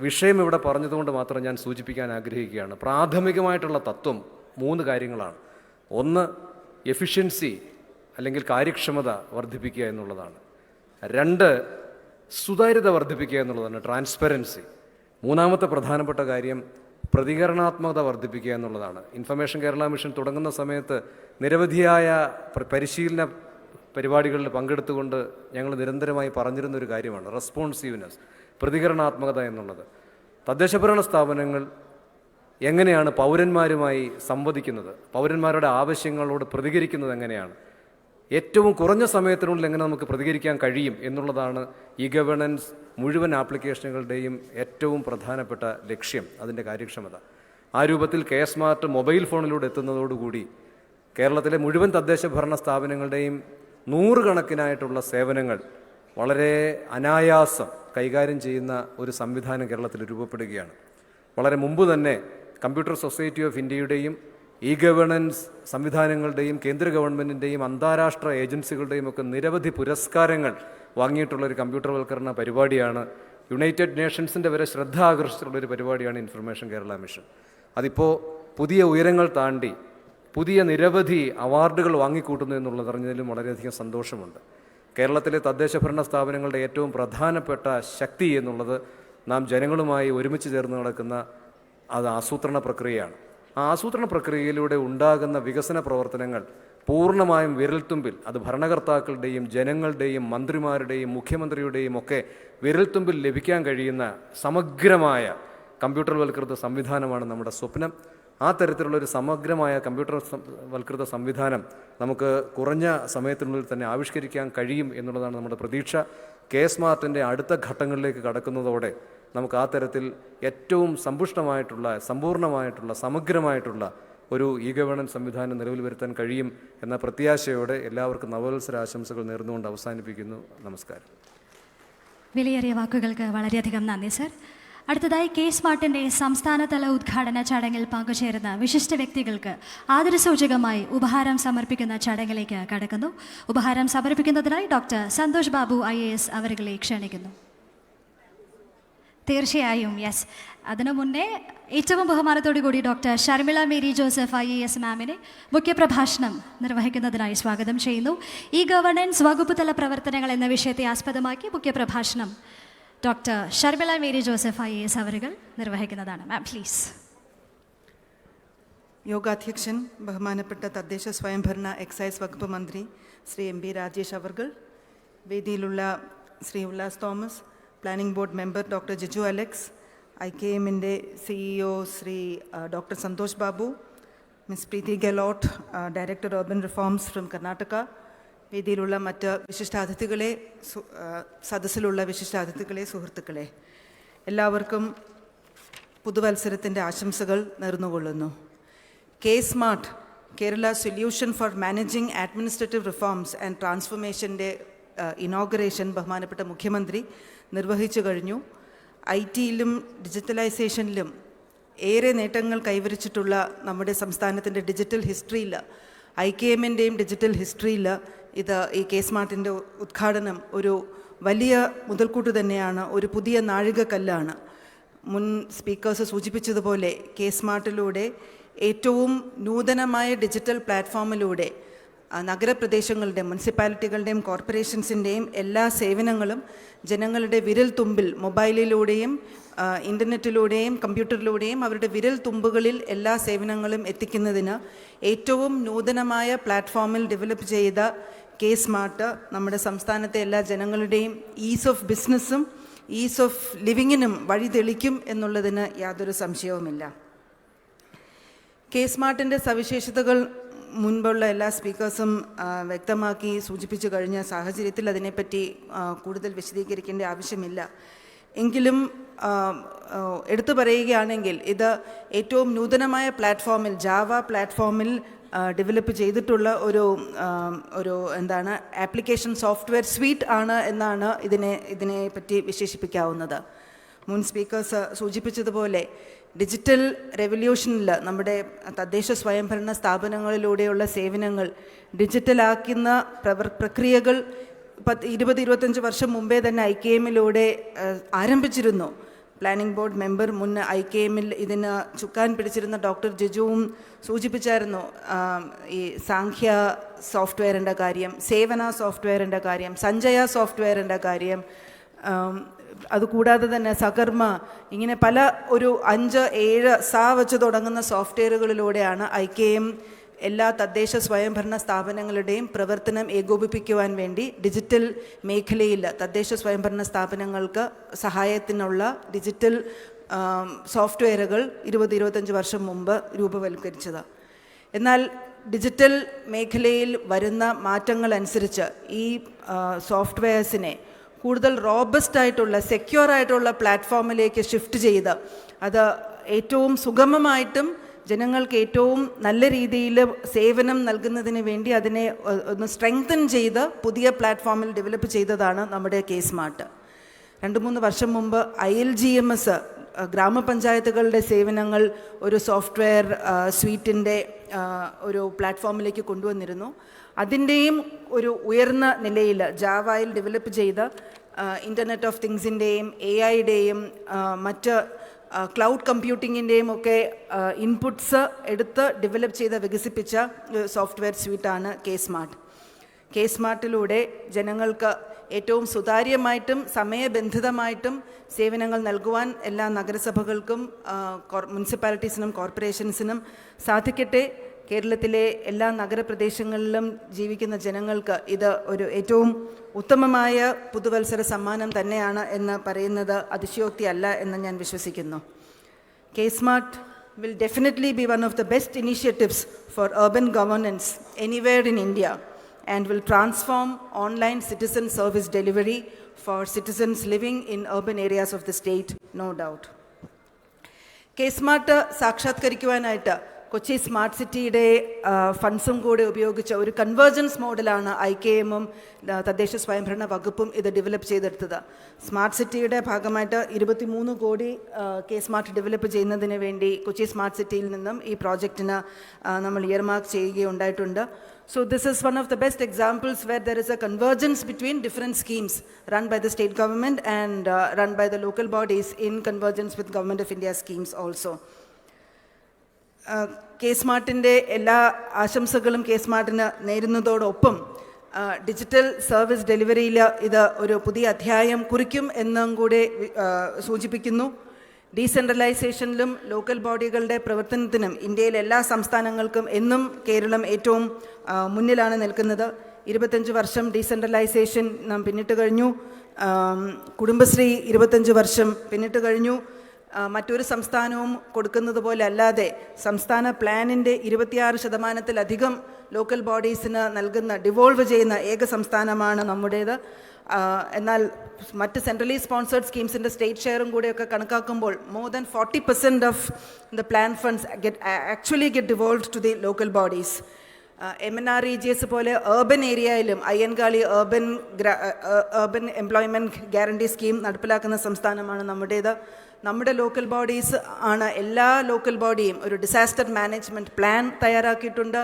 വിഷയം ഇവിടെ പറഞ്ഞതുകൊണ്ട് മാത്രം ഞാൻ സൂചിപ്പിക്കാൻ ആഗ്രഹിക്കുകയാണ്. പ്രാഥമികമായിട്ടുള്ള തത്വം 3 കാര്യങ്ങളാണ്. ഒന്ന്, എഫിഷ്യൻസി അല്ലെങ്കിൽ കാര്യക്ഷമത വർദ്ധിപ്പിക്കുക എന്നുള്ളതാണ്. 2, സുതാര്യത വർദ്ധിപ്പിക്കുക എന്നുള്ളതാണ്, ട്രാൻസ്പെറൻസി. 3ാമത്തെ പ്രധാനപ്പെട്ട കാര്യം പ്രതികരണാത്മകത വർദ്ധിപ്പിക്കുക എന്നുള്ളതാണ്. ഇൻഫർമേഷൻ കേരള മിഷൻ തുടങ്ങുന്ന സമയത്ത് നിരവധിയായ പരിശീലന പരിപാടികളിൽ പങ്കെടുത്തുകൊണ്ട് ഞങ്ങൾ നിരന്തരമായി പറഞ്ഞിരുന്നൊരു കാര്യമാണ് റെസ്പോൺസീവ്നെസ്, പ്രതികരണാത്മകത എന്നുള്ളത്. തദ്ദേശഭരണ സ്ഥാപനങ്ങൾ എങ്ങനെയാണ് പൗരന്മാരുമായി സംവദിക്കുന്നത്, പൗരന്മാരുടെ ആവശ്യങ്ങളോട് പ്രതികരിക്കുന്നത് എങ്ങനെയാണ്, ഏറ്റവും കുറഞ്ഞ സമയത്തിനുള്ളിൽ എങ്ങനെ നമുക്ക് പ്രതികരിക്കാൻ കഴിയും എന്നുള്ളതാണ് ഗവേണൻസ് മുഴുവൻ ആപ്ലിക്കേഷനുകളുടെയും ഏറ്റവും പ്രധാനപ്പെട്ട ലക്ഷ്യം, അതിൻ്റെ കാര്യക്ഷമത. ആ രൂപത്തിൽ സ്മാർട്ട് മൊബൈൽ ഫോണിലൂടെ എത്തുന്നതോടുകൂടി കേരളത്തിലെ മുഴുവൻ തദ്ദേശ ഭരണ സ്ഥാപനങ്ങളുടെയും നൂറുകണക്കിനായിട്ടുള്ള സേവനങ്ങൾ വളരെ അനായാസം കൈകാര്യം ചെയ്യുന്ന ഒരു സംവിധാനം കേരളത്തിൽ രൂപപ്പെടുകയാണ്. വളരെ മുമ്പ് തന്നെ കമ്പ്യൂട്ടർ സൊസൈറ്റി ഓഫ് ഇന്ത്യയുടെയും ഇ ഗവേണൻസ് സംവിധാനങ്ങളുടെയും കേന്ദ്ര ഗവൺമെൻറ്റിൻ്റെയും അന്താരാഷ്ട്ര ഏജൻസികളുടെയും ഒക്കെ നിരവധി പുരസ്കാരങ്ങൾ വാങ്ങിയിട്ടുള്ളൊരു കമ്പ്യൂട്ടർവൽക്കരണ പരിപാടിയാണ്. യുണൈറ്റഡ് നേഷൻസിൻ്റെ വരെ ശ്രദ്ധ ആകർഷിച്ചിട്ടുള്ളൊരു പരിപാടിയാണ് ഇൻഫർമേഷൻ കേരള മിഷൻ. അതിപ്പോൾ പുതിയ ഉയരങ്ങൾ താണ്ടി പുതിയ നിരവധി അവാർഡുകൾ വാങ്ങിക്കൂട്ടുന്നു എന്നുള്ളത് അറിഞ്ഞതിലും വളരെയധികം സന്തോഷമുണ്ട്. കേരളത്തിലെ തദ്ദേശ ഭരണ സ്ഥാപനങ്ങളുടെ ഏറ്റവും പ്രധാനപ്പെട്ട ശക്തി എന്നുള്ളത് നാം ജനങ്ങളുമായി ഒരുമിച്ച് ചേർന്ന് നടക്കുന്ന അത് ആസൂത്രണ പ്രക്രിയയാണ്. ആ ആസൂത്രണ പ്രക്രിയയിലൂടെ ഉണ്ടാകുന്ന വികസന പ്രവർത്തനങ്ങൾ പൂർണ്ണമായും വിരൽത്തുമ്പിൽ, അത് ഭരണകർത്താക്കളുടെയും ജനങ്ങളുടെയും മന്ത്രിമാരുടെയും മുഖ്യമന്ത്രിയുടെയും ഒക്കെ വിരൽത്തുമ്പിൽ ലഭിക്കാൻ കഴിയുന്ന സമഗ്രമായ കമ്പ്യൂട്ടർവൽകൃത സംവിധാനമാണ് നമ്മുടെ സ്വപ്നം. ആ തരത്തിലുള്ളൊരു സമഗ്രമായ കമ്പ്യൂട്ടർവൽകൃത സംവിധാനം നമുക്ക് കുറഞ്ഞ സമയത്തിനുള്ളിൽ തന്നെ ആവിഷ്കരിക്കാൻ കഴിയും എന്നുള്ളതാണ് നമ്മുടെ പ്രതീക്ഷ. കെ സ്മാർട്ടിൻ്റെ അടുത്ത ഘട്ടങ്ങളിലേക്ക് കടക്കുന്നതോടെ നമുക്ക് ആ തരത്തിൽ ഏറ്റവും സമ്പുഷ്ടമായിട്ടുള്ള, സമ്പൂർണ്ണമായിട്ടുള്ള, സമഗ്രമായിട്ടുള്ള ഒരു ഇ ഗവേണൻസ് സംവിധാനം നിലവിൽ വരുത്താൻ കഴിയും എന്ന പ്രത്യാശയോടെ എല്ലാവർക്കും നവവത്സര ആശംസകൾ നേർന്നുകൊണ്ട് അവസാനിപ്പിക്കുന്നു. നമസ്കാരം. വിലയേറിയ വാക്കുകൾക്ക് വളരെയധികം നന്ദി സർ. അടുത്തതായി കെ സ്മാർട്ടിൻ്റെ സംസ്ഥാനതല ഉദ്ഘാടന ചടങ്ങിൽ പങ്കുചേരുന്ന വിശിഷ്ട വ്യക്തികൾക്ക് ആദരസൂചകമായി ഉപഹാരം സമർപ്പിക്കുന്ന ചടങ്ങിലേക്ക് കടക്കുന്നു. ഉപഹാരം സമർപ്പിക്കുന്നതിനായി ഡോക്ടർ സന്തോഷ് ബാബു IAS അവരെ ക്ഷണിക്കുന്നു. തീർച്ചയായും യെസ്. അതിനു മുന്നേ ഏറ്റവും ബഹുമാനത്തോടു കൂടി doctor Sharmila Mary Joseph IAS മാമിനെ മുഖ്യപ്രഭാഷണം നിർവഹിക്കുന്നതിനായി സ്വാഗതം ചെയ്യുന്നു. ഇ ഗവേണൻസ് വകുപ്പ് തല പ്രവർത്തനങ്ങൾ എന്ന വിഷയത്തെ ആസ്പദമാക്കി മുഖ്യപ്രഭാഷണം doctor Sharmila Mary Joseph IAS അവരുകൾ നിർവഹിക്കുന്നതാണ്. Ma'am please. യോഗാധ്യക്ഷൻ ബഹുമാനപ്പെട്ട തദ്ദേശ സ്വയംഭരണ എക്സൈസ് വകുപ്പ് മന്ത്രി ശ്രീ MP രാജേഷ് അവർകൾ, വേദിയിലുള്ള Shri Ullas Thomas, planning board member doctor Jiju Alex, IKMൻ്റെ CEO Shri doctor Santhosh Babu, miss Preethi Gehlot, director urban reforms from Karnataka, വേദിയിലുള്ള മറ്റ് വിശിഷ്ടാതിഥികളെ, സദസ്സിലുള്ള വിശിഷ്ടാതിഥികളെ, സുഹൃത്തുക്കളെ, എല്ലാവർക്കും പുതുവത്സരത്തിൻ്റെ ആശംസകൾ നേർന്നുകൊള്ളുന്നു. K smart Kerala solution for managing administrative reforms and ട്രാൻസ്ഫോർമേഷൻ്റെ ഇനോഗ്രേഷൻ ബഹുമാനപ്പെട്ട മുഖ്യമന്ത്രി നിർവഹിച്ചു കഴിഞ്ഞു. IT-യിലും ഡിജിറ്റലൈസേഷനിലും ഏറെ നേട്ടങ്ങൾ കൈവരിച്ചിട്ടുള്ള നമ്മുടെ സംസ്ഥാനത്തിൻ്റെ ഡിജിറ്റൽ ഹിസ്റ്ററിയിൽ, IKMൻ്റെയും ഡിജിറ്റൽ ഹിസ്റ്ററിയിൽ ഈ കെ സ്മാർട്ടിൻ്റെ ഉദ്ഘാടനം ഒരു വലിയ മുതൽക്കൂട്ട് തന്നെയാണ്, ഒരു പുതിയ നാഴികക്കല്ലാണ്. മുൻ സ്പീക്കേഴ്സ് സൂചിപ്പിച്ചതുപോലെ കെ സ്മാർട്ടിലൂടെ ഏറ്റവും നൂതനമായ ഡിജിറ്റൽ പ്ലാറ്റ്ഫോമിലൂടെ നഗരപ്രദേശങ്ങളുടെയും മുനിസിപ്പാലിറ്റികളുടെയും കോർപ്പറേഷൻസിൻ്റെയും എല്ലാ സേവനങ്ങളും ജനങ്ങളുടെ വിരൽ തുമ്പിൽ, മൊബൈലിലൂടെയും ഇൻ്റർനെറ്റിലൂടെയും കമ്പ്യൂട്ടറിലൂടെയും അവരുടെ വിരൽ തുമ്പുകളിൽ എല്ലാ സേവനങ്ങളും എത്തിക്കുന്നതിന് ഏറ്റവും നൂതനമായ പ്ലാറ്റ്ഫോമിൽ ഡെവലപ്പ് ചെയ്ത കെ സ്മാർട്ട് നമ്മുടെ സംസ്ഥാനത്തെ എല്ലാ ജനങ്ങളുടെയും ഈസ് ഓഫ് ബിസിനസ്സും ഈസ് ഓഫ് ലിവിങ്ങിനും വഴി തെളിക്കും എന്നുള്ളതിന് യാതൊരു സംശയവുമില്ല. കെ സ്മാർട്ടിൻ്റെ സവിശേഷതകൾ മുൻപുള്ള എല്ലാ സ്പീക്കേഴ്സും വ്യക്തമാക്കി സൂചിപ്പിച്ചു കഴിഞ്ഞ സാഹചര്യത്തിൽ അതിനെപ്പറ്റി കൂടുതൽ വിശദീകരിക്കേണ്ട ആവശ്യമില്ല. എങ്കിലും എടുത്തു പറയുകയാണെങ്കിൽ ഇത് ഏറ്റവും നൂതനമായ പ്ലാറ്റ്ഫോമിൽ, ജാവ പ്ലാറ്റ്ഫോമിൽ ഡെവലപ്പ് ചെയ്തിട്ടുള്ള ഒരു എന്താണ് ആപ്ലിക്കേഷൻ സോഫ്റ്റ്വെയർ സ്വീറ്റ് ആണ് എന്നാണ് ഇതിനെപ്പറ്റി വിശേഷിപ്പിക്കാവുന്നത്. മുൻ സ്പീക്കേഴ്സ് സൂചിപ്പിച്ചതുപോലെ ഡിജിറ്റൽ റെവല്യൂഷനിൽ നമ്മുടെ തദ്ദേശ സ്വയംഭരണ സ്ഥാപനങ്ങളിലൂടെയുള്ള സേവനങ്ങൾ ഡിജിറ്റലാക്കുന്ന പ്രക്രിയകൾ 20-25 വർഷം മുമ്പേ തന്നെ IKMലൂടെ ആരംഭിച്ചിരുന്നു. പ്ലാനിംഗ് ബോർഡ് മെമ്പർ മുൻ IKMൽ ഇതിന് ചുക്കാൻ പിടിച്ചിരുന്ന ഡോക്ടർ ജിജുവും സൂചിപ്പിച്ചായിരുന്നു ഈ സാഖ്യ സോഫ്റ്റ്വെയറിൻ്റെ കാര്യം, സേവന സോഫ്റ്റ്വെയറിൻ്റെ കാര്യം, സഞ്ജയ സോഫ്റ്റ്വെയറിൻ്റെ കാര്യം. അതുകൂടാതെ തന്നെ സകർമ്മ, ഇങ്ങനെ പല ഒരു 5-7 സാ വെച്ച് തുടങ്ങുന്ന സോഫ്റ്റ്വെയറുകളിലൂടെയാണ് IKM എല്ലാ തദ്ദേശ സ്വയംഭരണ സ്ഥാപനങ്ങളുടെയും പ്രവർത്തനം ഏകോപിപ്പിക്കുവാൻ വേണ്ടി ഡിജിറ്റൽ മേഖലയിൽ തദ്ദേശ സ്വയംഭരണ സ്ഥാപനങ്ങൾക്ക് സഹായത്തിനുള്ള ഡിജിറ്റൽ സോഫ്റ്റ്വെയറുകൾ 20-25 വർഷം മുമ്പ് രൂപവൽക്കരിച്ചത്. എന്നാൽ ഡിജിറ്റൽ മേഖലയിൽ വരുന്ന മാറ്റങ്ങൾ അനുസരിച്ച് ഈ സോഫ്റ്റ്വെയർസിനെ കൂടുതൽ റോബസ്റ്റ് ആയിട്ടുള്ള, സെക്യൂർ ആയിട്ടുള്ള പ്ലാറ്റ്ഫോമിലേക്ക് ഷിഫ്റ്റ് ചെയ്ത് അത് ഏറ്റവും സുഗമമായിട്ടും ജനങ്ങൾക്ക് ഏറ്റവും നല്ല രീതിയിൽ സേവനം നൽകുന്നതിന് വേണ്ടി അതിനെ ഒന്ന് സ്ട്രെങ്തൻ ചെയ്ത് പുതിയ പ്ലാറ്റ്ഫോമിൽ ഡെവലപ്പ് ചെയ്തതാണ് നമ്മുടെ കെ സ്മാർട്ട്. 2-3 വർഷം മുമ്പ് ILGMS ഗ്രാമപഞ്ചായത്തുകളുടെ സേവനങ്ങൾ ഒരു സോഫ്റ്റ്വെയർ സ്വീറ്റിൻ്റെ ഒരു പ്ലാറ്റ്ഫോമിലേക്ക് കൊണ്ടുവന്നിരുന്നു. അതിൻ്റെയും ഒരു ഉയർന്ന നിലയിൽ ജാവയിൽ ഡെവലപ്പ് ചെയ്ത ഇൻ്റർനെറ്റ് ഓഫ് തിങ്സിൻ്റെയും AI-യുടെയും മറ്റ് ക്ലൗഡ് കമ്പ്യൂട്ടിങ്ങിൻ്റെയും ഒക്കെ ഇൻപുട്സ് എടുത്ത് ഡെവലപ്പ് ചെയ്ത് വികസിപ്പിച്ച സോഫ്റ്റ്വെയർ സ്വീറ്റാണ് കെ സ്മാർട്ട്. കെ സ്മാർട്ടിലൂടെ ജനങ്ങൾക്ക് ഏറ്റവും സുതാര്യമായിട്ടും സമയബന്ധിതമായിട്ടും സേവനങ്ങൾ നൽകുവാൻ എല്ലാ നഗരസഭകൾക്കും മുനിസിപ്പാലിറ്റീസിനും കോർപ്പറേഷൻസിനും സാധിക്കട്ടെ. കേരളത്തിലെ എല്ലാ നഗരപ്രദേശങ്ങളിലും ജീവിക്കുന്ന ജനങ്ങൾക്ക് ഇത് ഒരു ഏറ്റവും ഉത്തമമായ പുതുവത്സര സമ്മാനം തന്നെയാണ് എന്ന് പറയുന്നത് അതിശയോക്തിയല്ല എന്ന് ഞാൻ വിശ്വസിക്കുന്നു. K smart will definitely be one of the best initiatives for urban governance anywhere in India and will transform online citizen service delivery for citizens living in urban areas of the state, no doubt. K smart സാക്ഷാത്കരിക്കുവാനായിട്ട് Kochi smart സിറ്റിയുടെ ഫണ്ട്സും കൂടെ ഉപയോഗിച്ച ഒരു convergence മോഡലാണ് IKM-ഉം തദ്ദേശ സ്വയംഭരണ വകുപ്പും ഇത് ഡെവലപ്പ് ചെയ്തെടുത്തത്. സ്മാർട്ട് സിറ്റിയുടെ ഭാഗമായിട്ട് 23 കോടി കെ സ്മാർട്ട് ഡെവലപ്പ് ചെയ്യുന്നതിന് വേണ്ടി കൊച്ചി സ്മാർട്ട് സിറ്റിയിൽ നിന്നും ഈ പ്രോജക്റ്റിന് നമ്മൾ ഇയർമാർക്ക് ചെയ്യുകയുണ്ടായിട്ടുണ്ട്. So this is one of the best examples where there is a convergence between different schemes run by the state government and run by the local bodies in convergence with Government of India schemes also. K സ്മാർട്ടിൻ്റെ എല്ലാ ആശംസകളും K സ്മാർട്ടിന് നേരുന്നതോടൊപ്പം digital service ഡെലിവറിയിൽ ഇത് ഒരു പുതിയ അധ്യായം കുറിക്കും എന്നും കൂടെ സൂചിപ്പിക്കുന്നു. ഡീസെൻട്രലൈസേഷനിലും ലോക്കൽ ബോഡികളുടെ പ്രവർത്തനത്തിനും ഇന്ത്യയിലെ എല്ലാ സംസ്ഥാനങ്ങൾക്കും എന്നും കേരളം ഏറ്റവും മുന്നിലാണ് നിൽക്കുന്നത്. 25 വർഷം ഡീസെൻട്രലൈസേഷൻ നാം പിന്നിട്ട് കഴിഞ്ഞു. കുടുംബശ്രീ 25 വർഷം പിന്നിട്ട് കഴിഞ്ഞു. മറ്റൊരു സംസ്ഥാനവും കൊടുക്കുന്നത് പോലെ അല്ലാതെ സംസ്ഥാന പ്ലാനിൻ്റെ 26% ലോക്കൽ ബോഡീസിന് നൽകുന്ന ഡിവോൾവ് ചെയ്യുന്ന ഏക സംസ്ഥാനമാണ് നമ്മുടേത്. എന്നാൽ മറ്റ് സെൻട്രലി സ്പോൺസേർഡ് സ്കീംസിൻ്റെ സ്റ്റേറ്റ് ഷെയറും കൂടെയൊക്കെ കണക്കാക്കുമ്പോൾ more than 40% of the plan funds actually get devolved to the local bodies. MNREGS പോലെ urban ഏരിയയിലും Ayyankali urban employment guarantee scheme നടപ്പിലാക്കുന്ന സംസ്ഥാനമാണ് നമ്മുടേത്. നമ്മുടെ ലോക്കൽ ബോഡീസ് ആണ് എല്ലാ ലോക്കൽ ബോഡിയും ഒരു ഡിസാസ്റ്റർ മാനേജ്മെൻറ്റ് പ്ലാൻ തയ്യാറാക്കിയിട്ടുണ്ട്.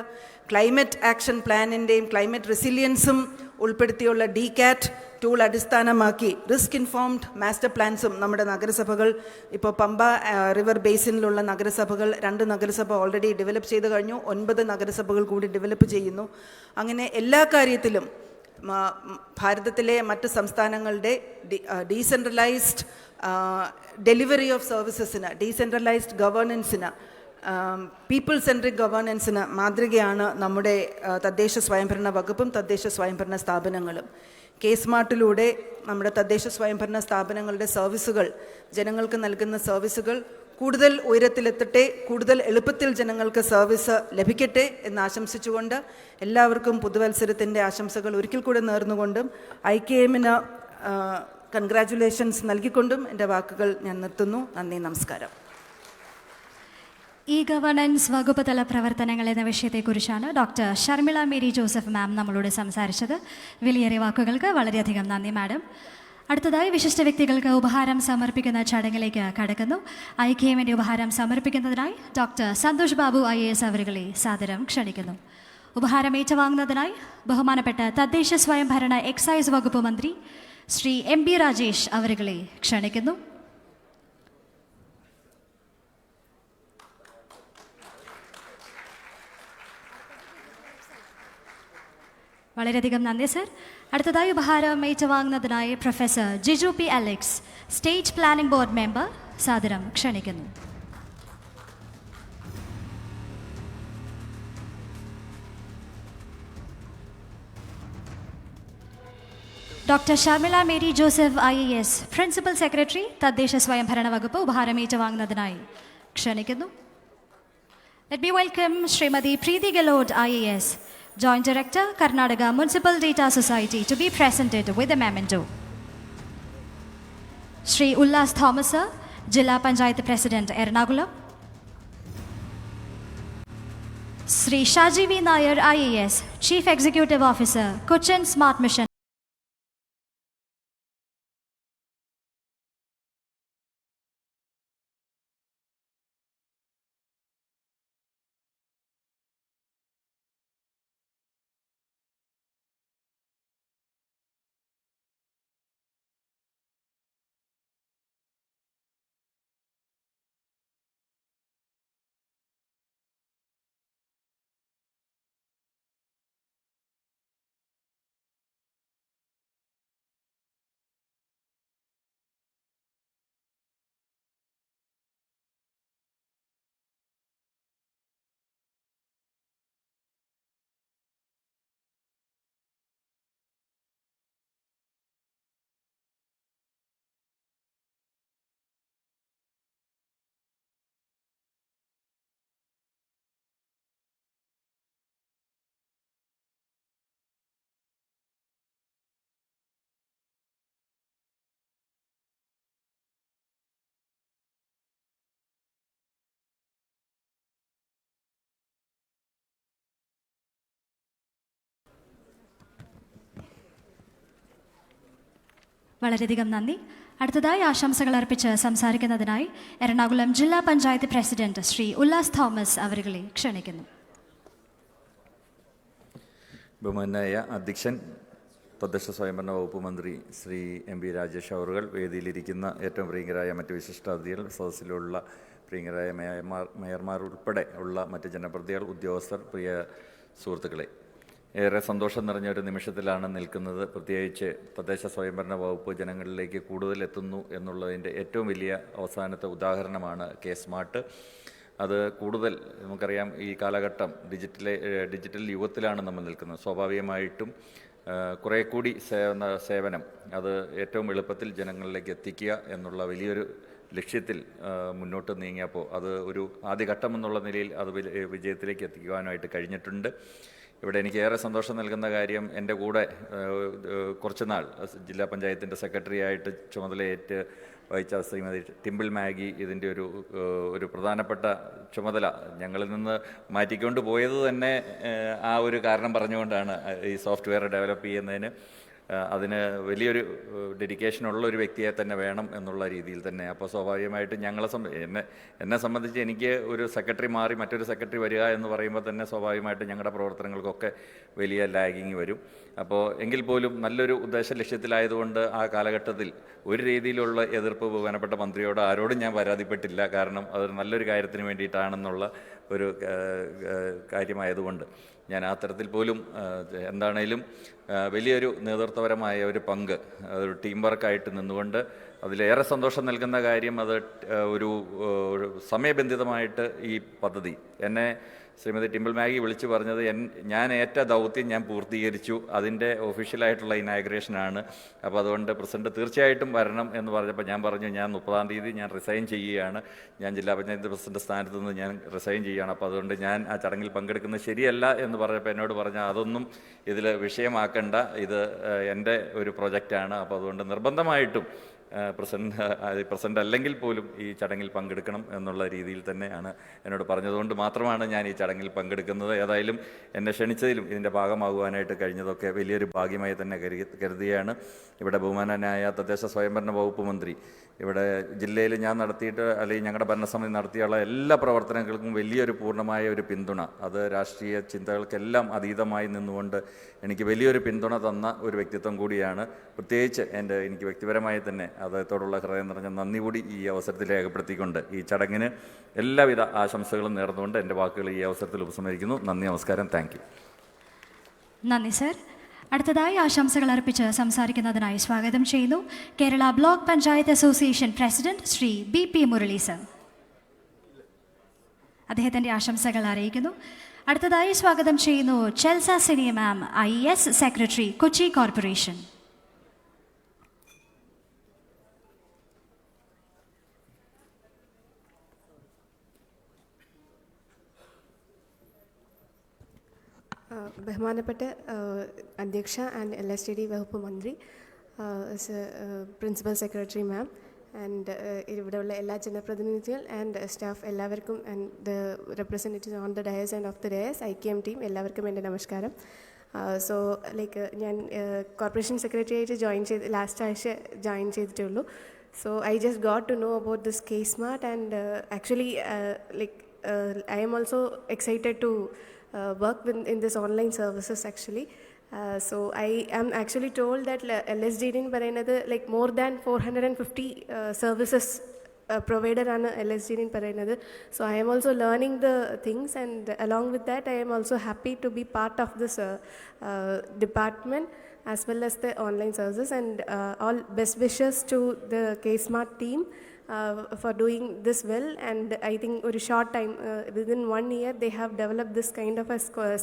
ക്ലൈമറ്റ് ആക്ഷൻ പ്ലാനിൻ്റെയും ക്ലൈമറ്റ് റെസിലിയൻസും ഉൾപ്പെടുത്തിയുള്ള DCAT ടൂൾ അടിസ്ഥാനമാക്കി റിസ്ക് ഇൻഫോംഡ് മാസ്റ്റർ പ്ലാൻസും നമ്മുടെ നഗരസഭകൾ ഇപ്പോൾ പമ്പ റിവർ ബേസിനിലുള്ള നഗരസഭകൾ 2 നഗരസഭ ഓൾറെഡി ഡെവലപ്പ് ചെയ്ത് കഴിഞ്ഞു. 9 നഗരസഭകൾ കൂടി ഡെവലപ്പ് ചെയ്യുന്നു. അങ്ങനെ എല്ലാ കാര്യത്തിലും ഭാരതത്തിലെ മറ്റ് സംസ്ഥാനങ്ങളുടെ ഡീസെൻട്രലൈസ്ഡ് ഡെലിവറി ഓഫ് സർവീസസിന്, ഡീസെൻട്രലൈസ്ഡ് ഗവേണൻസിന്, പീപ്പിൾ സെൻട്രിക് ഗവേണൻസിന് മാതൃകയാണ് നമ്മുടെ തദ്ദേശ സ്വയംഭരണ വകുപ്പും തദ്ദേശ സ്വയംഭരണ സ്ഥാപനങ്ങളും. കെ സ്മാർട്ടിലൂടെ നമ്മുടെ തദ്ദേശ സ്വയംഭരണ സ്ഥാപനങ്ങളുടെ സർവീസുകൾ, ജനങ്ങൾക്ക് നൽകുന്ന സർവീസുകൾ കൂടുതൽ ഉയരത്തിലെത്തട്ടെ, കൂടുതൽ എളുപ്പത്തിൽ ജനങ്ങൾക്ക് സർവീസ് ലഭിക്കട്ടെ എന്ന് ആശംസിച്ചുകൊണ്ട് എല്ലാവർക്കും പുതുവത്സരത്തിൻ്റെ ആശംസകൾ ഒരിക്കൽ കൂടെ നേർന്നുകൊണ്ടും IKM-ന് കൺഗ്രാറ്റുലേഷൻസ് നൽകിക്കൊണ്ടും എൻ്റെ വാക്കുകൾ ഞാൻ നിർത്തുന്നു. നന്ദി, നമസ്കാരം. ഇ ഗവേണൻസ് വകുപ്പ് തല പ്രവർത്തനങ്ങൾ എന്ന വിഷയത്തെക്കുറിച്ചാണ് ഡോക്ടർ ഷർമിള മേരി ജോസഫ് മാം നമ്മളോട് സംസാരിച്ചത്. വിലയേറിയ വാക്കുകൾക്ക് വളരെയധികം നന്ദി മാഡം. അടുത്തതായി വിശിഷ്ട വ്യക്തികൾക്ക് ഉപഹാരം സമർപ്പിക്കുന്ന ചടങ്ങിലേക്ക് കടക്കുന്നു. IKM-ന്റെ ഉപഹാരം സമർപ്പിക്കുന്നതിനായി ഡോക്ടർ സന്തോഷ് ബാബു IAS അവരുകളെ സാദരം ക്ഷണിക്കുന്നു. ഉപഹാരം ഏറ്റുവാങ്ങുന്നതിനായി ബഹുമാനപ്പെട്ട തദ്ദേശ സ്വയംഭരണ എക്സൈസ് വകുപ്പ് മന്ത്രി ശ്രീ MB രാജേഷ് അവരുകളെ ക്ഷണിക്കുന്നു. വളരെയധികം നന്ദി സർ. അടുത്തതായി ഉപഹാരം ഏറ്റുവാങ്ങുന്നതിനായി professor Jiju P. Alex, state planning board member, സാദരം ക്ഷണിക്കുന്നു. Doctor Sharmila Mary Joseph IAS, principal secretary, തദ്ദേശ സ്വയംഭരണ വകുപ്പ്, ഉപഹാരം ഏറ്റുവാങ്ങുന്നതിനായി ക്ഷണിക്കുന്നു. Let me welcome Shrimati Preethi Gehlot IAS, Joint Director, Karnataka Municipal Data Society, to be presented with a memento. Shri Ullas Thomas, Jilla Panchayat President, Ernakulam. Sri Shaji V. Nair, IAS, Chief Executive Officer, Cochin Smart Mission. വളരെയധികം നന്ദി. അടുത്തതായി ആശംസകൾ അർപ്പിച്ച് സംസാരിക്കുന്നതിനായി എറണാകുളം ജില്ലാ panchayat president Shri Ullas Thomas അവരുകളെ ക്ഷണിക്കുന്നു. ബഹുമാനായ അധ്യക്ഷൻ, തദ്ദേശ സ്വയംഭരണ വകുപ്പ് മന്ത്രി ശ്രീ MP രാജേഷ് അവറുകൾ, വേദിയിലിരിക്കുന്ന ഏറ്റവും പ്രിയങ്കരായ മറ്റ് വിശിഷ്ടാതിഥികൾ, സദസ്സിലുള്ള പ്രിയങ്കരായ മേയർമാർ ഉൾപ്പെടെ ഉള്ള മറ്റ് ജനപ്രതിനിധികൾ, ഉദ്യോഗസ്ഥർ, പ്രിയ സുഹൃത്തുക്കളെ, ഏറെ സന്തോഷം നിറഞ്ഞ ഒരു നിമിഷത്തിലാണ് നിൽക്കുന്നത്. പ്രത്യേകിച്ച് തദ്ദേശ സ്വയംഭരണ വകുപ്പ് ജനങ്ങളിലേക്ക് കൂടുതൽ എത്തുന്നു എന്നുള്ളതിൻ്റെ ഏറ്റവും വലിയ അവസാനത്തെ ഉദാഹരണമാണ് സ്മാർട്ട്. അത് കൂടുതൽ നമുക്കറിയാം, ഈ കാലഘട്ടം ഡിജിറ്റൽ യുഗത്തിലാണ് നമ്മൾ നിൽക്കുന്നത്. സ്വാഭാവികമായിട്ടും കുറേ കൂടി സേവനം അത് ഏറ്റവും എളുപ്പത്തിൽ ജനങ്ങളിലേക്ക് എത്തിക്കുക എന്നുള്ള വലിയൊരു ലക്ഷ്യത്തിൽ മുന്നോട്ട് നീങ്ങിയപ്പോൾ അത് ഒരു ആദ്യഘട്ടം എന്നുള്ള നിലയിൽ അത് വിജയത്തിലേക്ക് എത്തിക്കുവാനായിട്ട് കഴിഞ്ഞിട്ടുണ്ട്. ഇവിടെ എനിക്ക് ഏറെ സന്തോഷം നൽകുന്ന കാര്യം, എൻ്റെ കൂടെ കുറച്ച് നാൾ ജില്ലാ പഞ്ചായത്തിൻ്റെ സെക്രട്ടറി ആയിട്ട് ചുമതലയേറ്റ് വഹിച്ച ശ്രീമതി ടിമ്പിൾ മാഗി ഇതിൻ്റെ ഒരു പ്രധാനപ്പെട്ട ചുമതല ഞങ്ങളിൽ നിന്ന് മാറ്റിക്കൊണ്ട് പോയത് തന്നെ ആ ഒരു കാരണം പറഞ്ഞുകൊണ്ടാണ്. ഈ സോഫ്റ്റ്വെയർ ഡെവലപ്പ് ചെയ്യുന്നതിന് അതിന് വലിയൊരു ഡെഡിക്കേഷനുള്ള ഒരു വ്യക്തിയെ തന്നെ വേണം എന്നുള്ള രീതിയിൽ തന്നെ. അപ്പോൾ സ്വാഭാവികമായിട്ടും എന്നെ സംബന്ധിച്ച് എനിക്ക് ഒരു സെക്രട്ടറി മാറി മറ്റൊരു സെക്രട്ടറി വരിക എന്ന് പറയുമ്പോൾ തന്നെ സ്വാഭാവികമായിട്ടും ഞങ്ങളുടെ പ്രവർത്തനങ്ങൾക്കൊക്കെ വലിയ ലാഗിങ് വരും. അപ്പോൾ എങ്കിൽ പോലും നല്ലൊരു ഉദ്ദേശ ലക്ഷ്യത്തിലായതുകൊണ്ട് ആ കാലഘട്ടത്തിൽ ഒരു രീതിയിലുള്ള എതിർപ്പ് ബഹുമാനപ്പെട്ട മന്ത്രിയോട് ആരോടും ഞാൻ പരാതിപ്പെട്ടില്ല. കാരണം അത് നല്ലൊരു കാര്യത്തിന് വേണ്ടിയിട്ടാണെന്നുള്ള ഒരു കാര്യമായതുകൊണ്ട് ഞാൻ ആ തരത്തിൽ പോലും എന്താണേലും വലിയൊരു നേതൃത്വപരമായ ഒരു പങ്ക്, ഒരു ടീം വർക്കായിട്ട് നിന്നുകൊണ്ട് അതിലേറെ സന്തോഷം നൽകുന്ന കാര്യം, അത് ഒരു സമയബന്ധിതമായിട്ട് ഈ പദ്ധതി എന്നെ ശ്രീമതി ടിമ്പിൾ മാഗി വിളിച്ചു പറഞ്ഞത് ഞാൻ ഏറ്റ ദൗത്യം ഞാൻ പൂർത്തീകരിച്ചു, അതിൻ്റെ ഒഫീഷ്യലായിട്ടുള്ള ഇനാഗ്രേഷനാണ്. അപ്പോൾ അതുകൊണ്ട് പ്രസിഡന്റ് തീർച്ചയായിട്ടും വരണം എന്ന് പറഞ്ഞപ്പോൾ ഞാൻ പറഞ്ഞു, ഞാൻ 30-ാം തീയതി ഞാൻ റിസൈൻ ചെയ്യുകയാണ്, ഞാൻ ജില്ലാ പഞ്ചായത്ത് പ്രസിഡന്റ് സ്ഥാനത്ത് നിന്ന് ഞാൻ റിസൈൻ ചെയ്യുകയാണ്. അപ്പോൾ അതുകൊണ്ട് ഞാൻ ആ ചടങ്ങിൽ പങ്കെടുക്കുന്നത് ശരിയല്ല എന്ന് പറഞ്ഞപ്പോൾ എന്നോട് പറഞ്ഞാൽ അതൊന്നും ഇതിൽ വിഷയമാക്കേണ്ട, ഇത് എൻ്റെ ഒരു പ്രൊജക്റ്റാണ്. അപ്പോൾ അതുകൊണ്ട് നിർബന്ധമായിട്ടും പ്രസിഡന്റ് അല്ലെങ്കിൽ പോലും ഈ ചടങ്ങിൽ പങ്കെടുക്കണം എന്നുള്ള രീതിയിൽ തന്നെയാണ് എന്നോട് പറഞ്ഞതുകൊണ്ട് മാത്രമാണ് ഞാൻ ഈ ചടങ്ങിൽ പങ്കെടുക്കുന്നത്. ഏതായാലും എന്നെ ക്ഷണിച്ചതിലും ഇതിൻ്റെ ഭാഗമാകുവാനായിട്ട് കഴിഞ്ഞതൊക്കെ വലിയൊരു ഭാഗ്യമായി തന്നെ കരുതുകയാണ്. ഇവിടെ ബഹുമാനായ തദ്ദേശ സ്വയംഭരണ വകുപ്പ് മന്ത്രി ഇവിടെ ജില്ലയിൽ ഞാൻ നടത്തിയിട്ട് അല്ലെങ്കിൽ ഞങ്ങളുടെ ഭരണസമിതി നടത്തിയുള്ള എല്ലാ പ്രവർത്തനങ്ങൾക്കും വലിയൊരു പൂർണ്ണമായ ഒരു പിന്തുണ, അത് രാഷ്ട്രീയ ചിന്തകൾക്കെല്ലാം അതീതമായി നിന്നുകൊണ്ട് എനിക്ക് വലിയൊരു പിന്തുണ തന്ന ഒരു വ്യക്തിത്വം കൂടിയാണ്. പ്രത്യേകിച്ച് എനിക്ക് വ്യക്തിപരമായി തന്നെ അദ്ദേഹത്തോടുള്ള ഹൃദയം നിറഞ്ഞ നന്ദി കൂടി ഈ അവസരത്തിൽ രേഖപ്പെടുത്തിക്കൊണ്ട് ഈ ചടങ്ങിന് എല്ലാവിധ ആശംസകളും നേർന്നുകൊണ്ട് എൻ്റെ വാക്കുകൾ ഈ അവസരത്തിൽ ഉപസംഹരിക്കുന്നു. നന്ദി, നമസ്കാരം, താങ്ക് യു. നന്ദി സർ. അടുത്തതായി ആശംസകൾ അർപ്പിച്ച് സംസാരിക്കുന്നതിനായി സ്വാഗതം ചെയ്യുന്നു Kerala block panchayat association president Shri BP Murali sir. അദ്ദേഹത്തിൻ്റെ ആശംസകൾ അറിയിക്കുന്നു. അടുത്തതായി സ്വാഗതം ചെയ്യുന്നു ചെൽസ സിനി മാം, IAS സെക്രട്ടറി, കൊച്ചി കോർപ്പറേഷൻ. ബഹുമാനപ്പെട്ട അധ്യക്ഷ ആൻഡ് LSTD വകുപ്പ് മന്ത്രി, പ്രിൻസിപ്പൽ സെക്രട്ടറി മാം, ആൻഡ് ഇവിടെയുള്ള എല്ലാ ജനപ്രതിനിധികൾ ആൻഡ് സ്റ്റാഫ് എല്ലാവർക്കും and the representatives on the Diaz and of the Diaz IKM team എല്ലാവർക്കും എൻ്റെ നമസ്കാരം. സോ ലൈക്ക് ഞാൻ കോർപ്പറേഷൻ സെക്രട്ടറി ആയിട്ട് ലാസ്റ്റ് ആഴ്ച ജോയിൻ ചെയ്തിട്ടേ ഉള്ളൂ. So I just got to know about this KSmart and actually I am also excited to work in this online services actually. So I am actually told that LSD in Parayanathu like more than 450 services provider on LSD in Parayanathu. So I am also learning the things, and along with that I am also happy to be part of this department as well as the online services, and all best wishes to the KSmart team for doing this well. And I think over a short time, within 1 year, they have developed this kind of a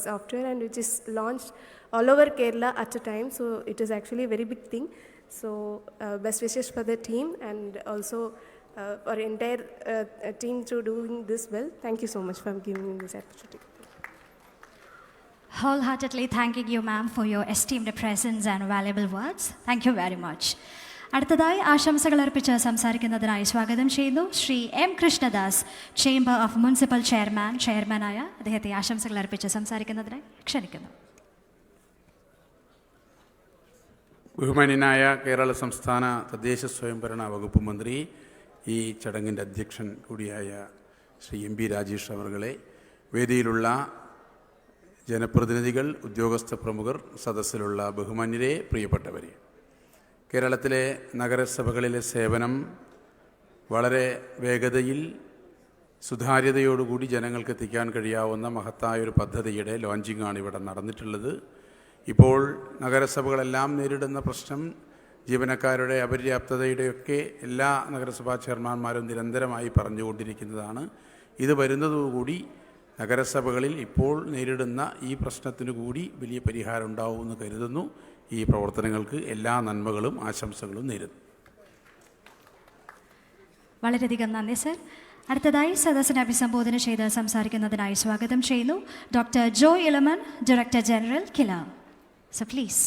software, and which is launched all over Kerala at a time. So it is actually a very big thing. So best wishes for the team, and also for entire team to doing this well. Thank you so much for giving me this opportunity. Wholeheartedly thanking you, ma'am, for your esteemed presence and valuable words. Thank you very much. അടുത്തതായി ആശംസകൾ അർപ്പിച്ച് സംസാരിക്കുന്നതിനായി സ്വാഗതം ചെയ്യുന്നു Shri M. Krishnadas, chamber of municipal ചെയർമാനായ അദ്ദേഹത്തെ ആശംസകൾ അർപ്പിച്ച് സംസാരിക്കുന്നതിനായി ക്ഷണിക്കുന്നു. ബഹുമാന്യനായ കേരള സംസ്ഥാന തദ്ദേശ സ്വയംഭരണ വകുപ്പ് മന്ത്രി, ഈ ചടങ്ങിൻ്റെ അധ്യക്ഷൻ കൂടിയായ ശ്രീ MP രാജേഷ് അവർകളെ, വേദിയിലുള്ള ജനപ്രതിനിധികൾ, ഉദ്യോഗസ്ഥ പ്രമുഖർ, സദസ്സിലുള്ള ബഹുമാന്യരെ, പ്രിയപ്പെട്ടവരെ, കേരളത്തിലെ നഗരസഭകളിലെ സേവനം വളരെ വേഗതയിൽ സുതാര്യതയോടുകൂടി ജനങ്ങൾക്ക് എത്തിക്കാൻ കഴിയാവുന്ന മഹത്തായൊരു പദ്ധതിയുടെ ലോഞ്ചിങ്ങാണ് ഇവിടെ നടന്നിട്ടുള്ളത്. ഇപ്പോൾ നഗരസഭകളെല്ലാം നേരിടുന്ന പ്രശ്നം ജീവനക്കാരുടെ അപര്യാപ്തതയുടെയൊക്കെ എല്ലാ നഗരസഭാ ചെയർമാന്മാരും നിരന്തരമായി പറഞ്ഞുകൊണ്ടിരിക്കുന്നതാണ്. ഇത് വരുന്നതോടുകൂടി നഗരസഭകളിൽ ഇപ്പോൾ നേരിടുന്ന ഈ പ്രശ്നത്തിനു കൂടി വലിയ പരിഹാരം ഉണ്ടാവുമെന്ന് കരുതുന്നു. ഈ പ്രവർത്തനങ്ങൾക്ക് എല്ലാ നന്മകളും ആശംസകളും നേരുന്നു. വളരെയധികം നന്ദി സർ. അടുത്തതായി സദസ്സിനെ അഭിസംബോധന ചെയ്ത് സംസാരിക്കുന്നതിനായി സ്വാഗതം ചെയ്യുന്നു doctor Joy Elamon, director general KILA. So please.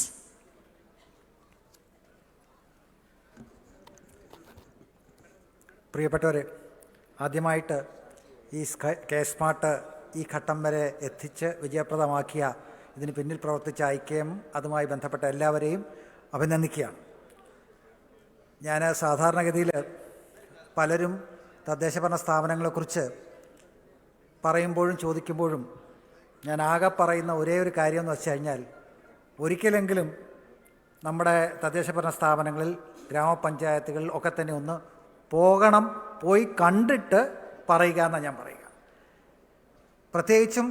പ്രിയപ്പെട്ടവരെ, ആദ്യമായിട്ട് ഈ KSmart ഈ ഘട്ടം വരെ എത്തിച്ച് വിജയപ്രദമാക്കിയ ഇതിന് പിന്നിൽ പ്രവർത്തിച്ച IKM അതുമായി ബന്ധപ്പെട്ട എല്ലാവരെയും അഭിനന്ദിക്കുകയാണ്. ഞാൻ സാധാരണഗതിയിൽ പലരും തദ്ദേശഭരണ സ്ഥാപനങ്ങളെക്കുറിച്ച് പറയുമ്പോഴും ചോദിക്കുമ്പോഴും ഞാൻ ആകെ പറയുന്ന ഒരേ ഒരു കാര്യം എന്ന് വെച്ച് കഴിഞ്ഞാൽ, ഒരിക്കലെങ്കിലും നമ്മുടെ തദ്ദേശഭരണ സ്ഥാപനങ്ങളിൽ, ഗ്രാമപഞ്ചായത്തുകളിൽ ഒക്കെ തന്നെ ഒന്ന് പോയി കണ്ടിട്ട് പറയുക എന്നാണ് ഞാൻ പറയുക. പ്രത്യേകിച്ചും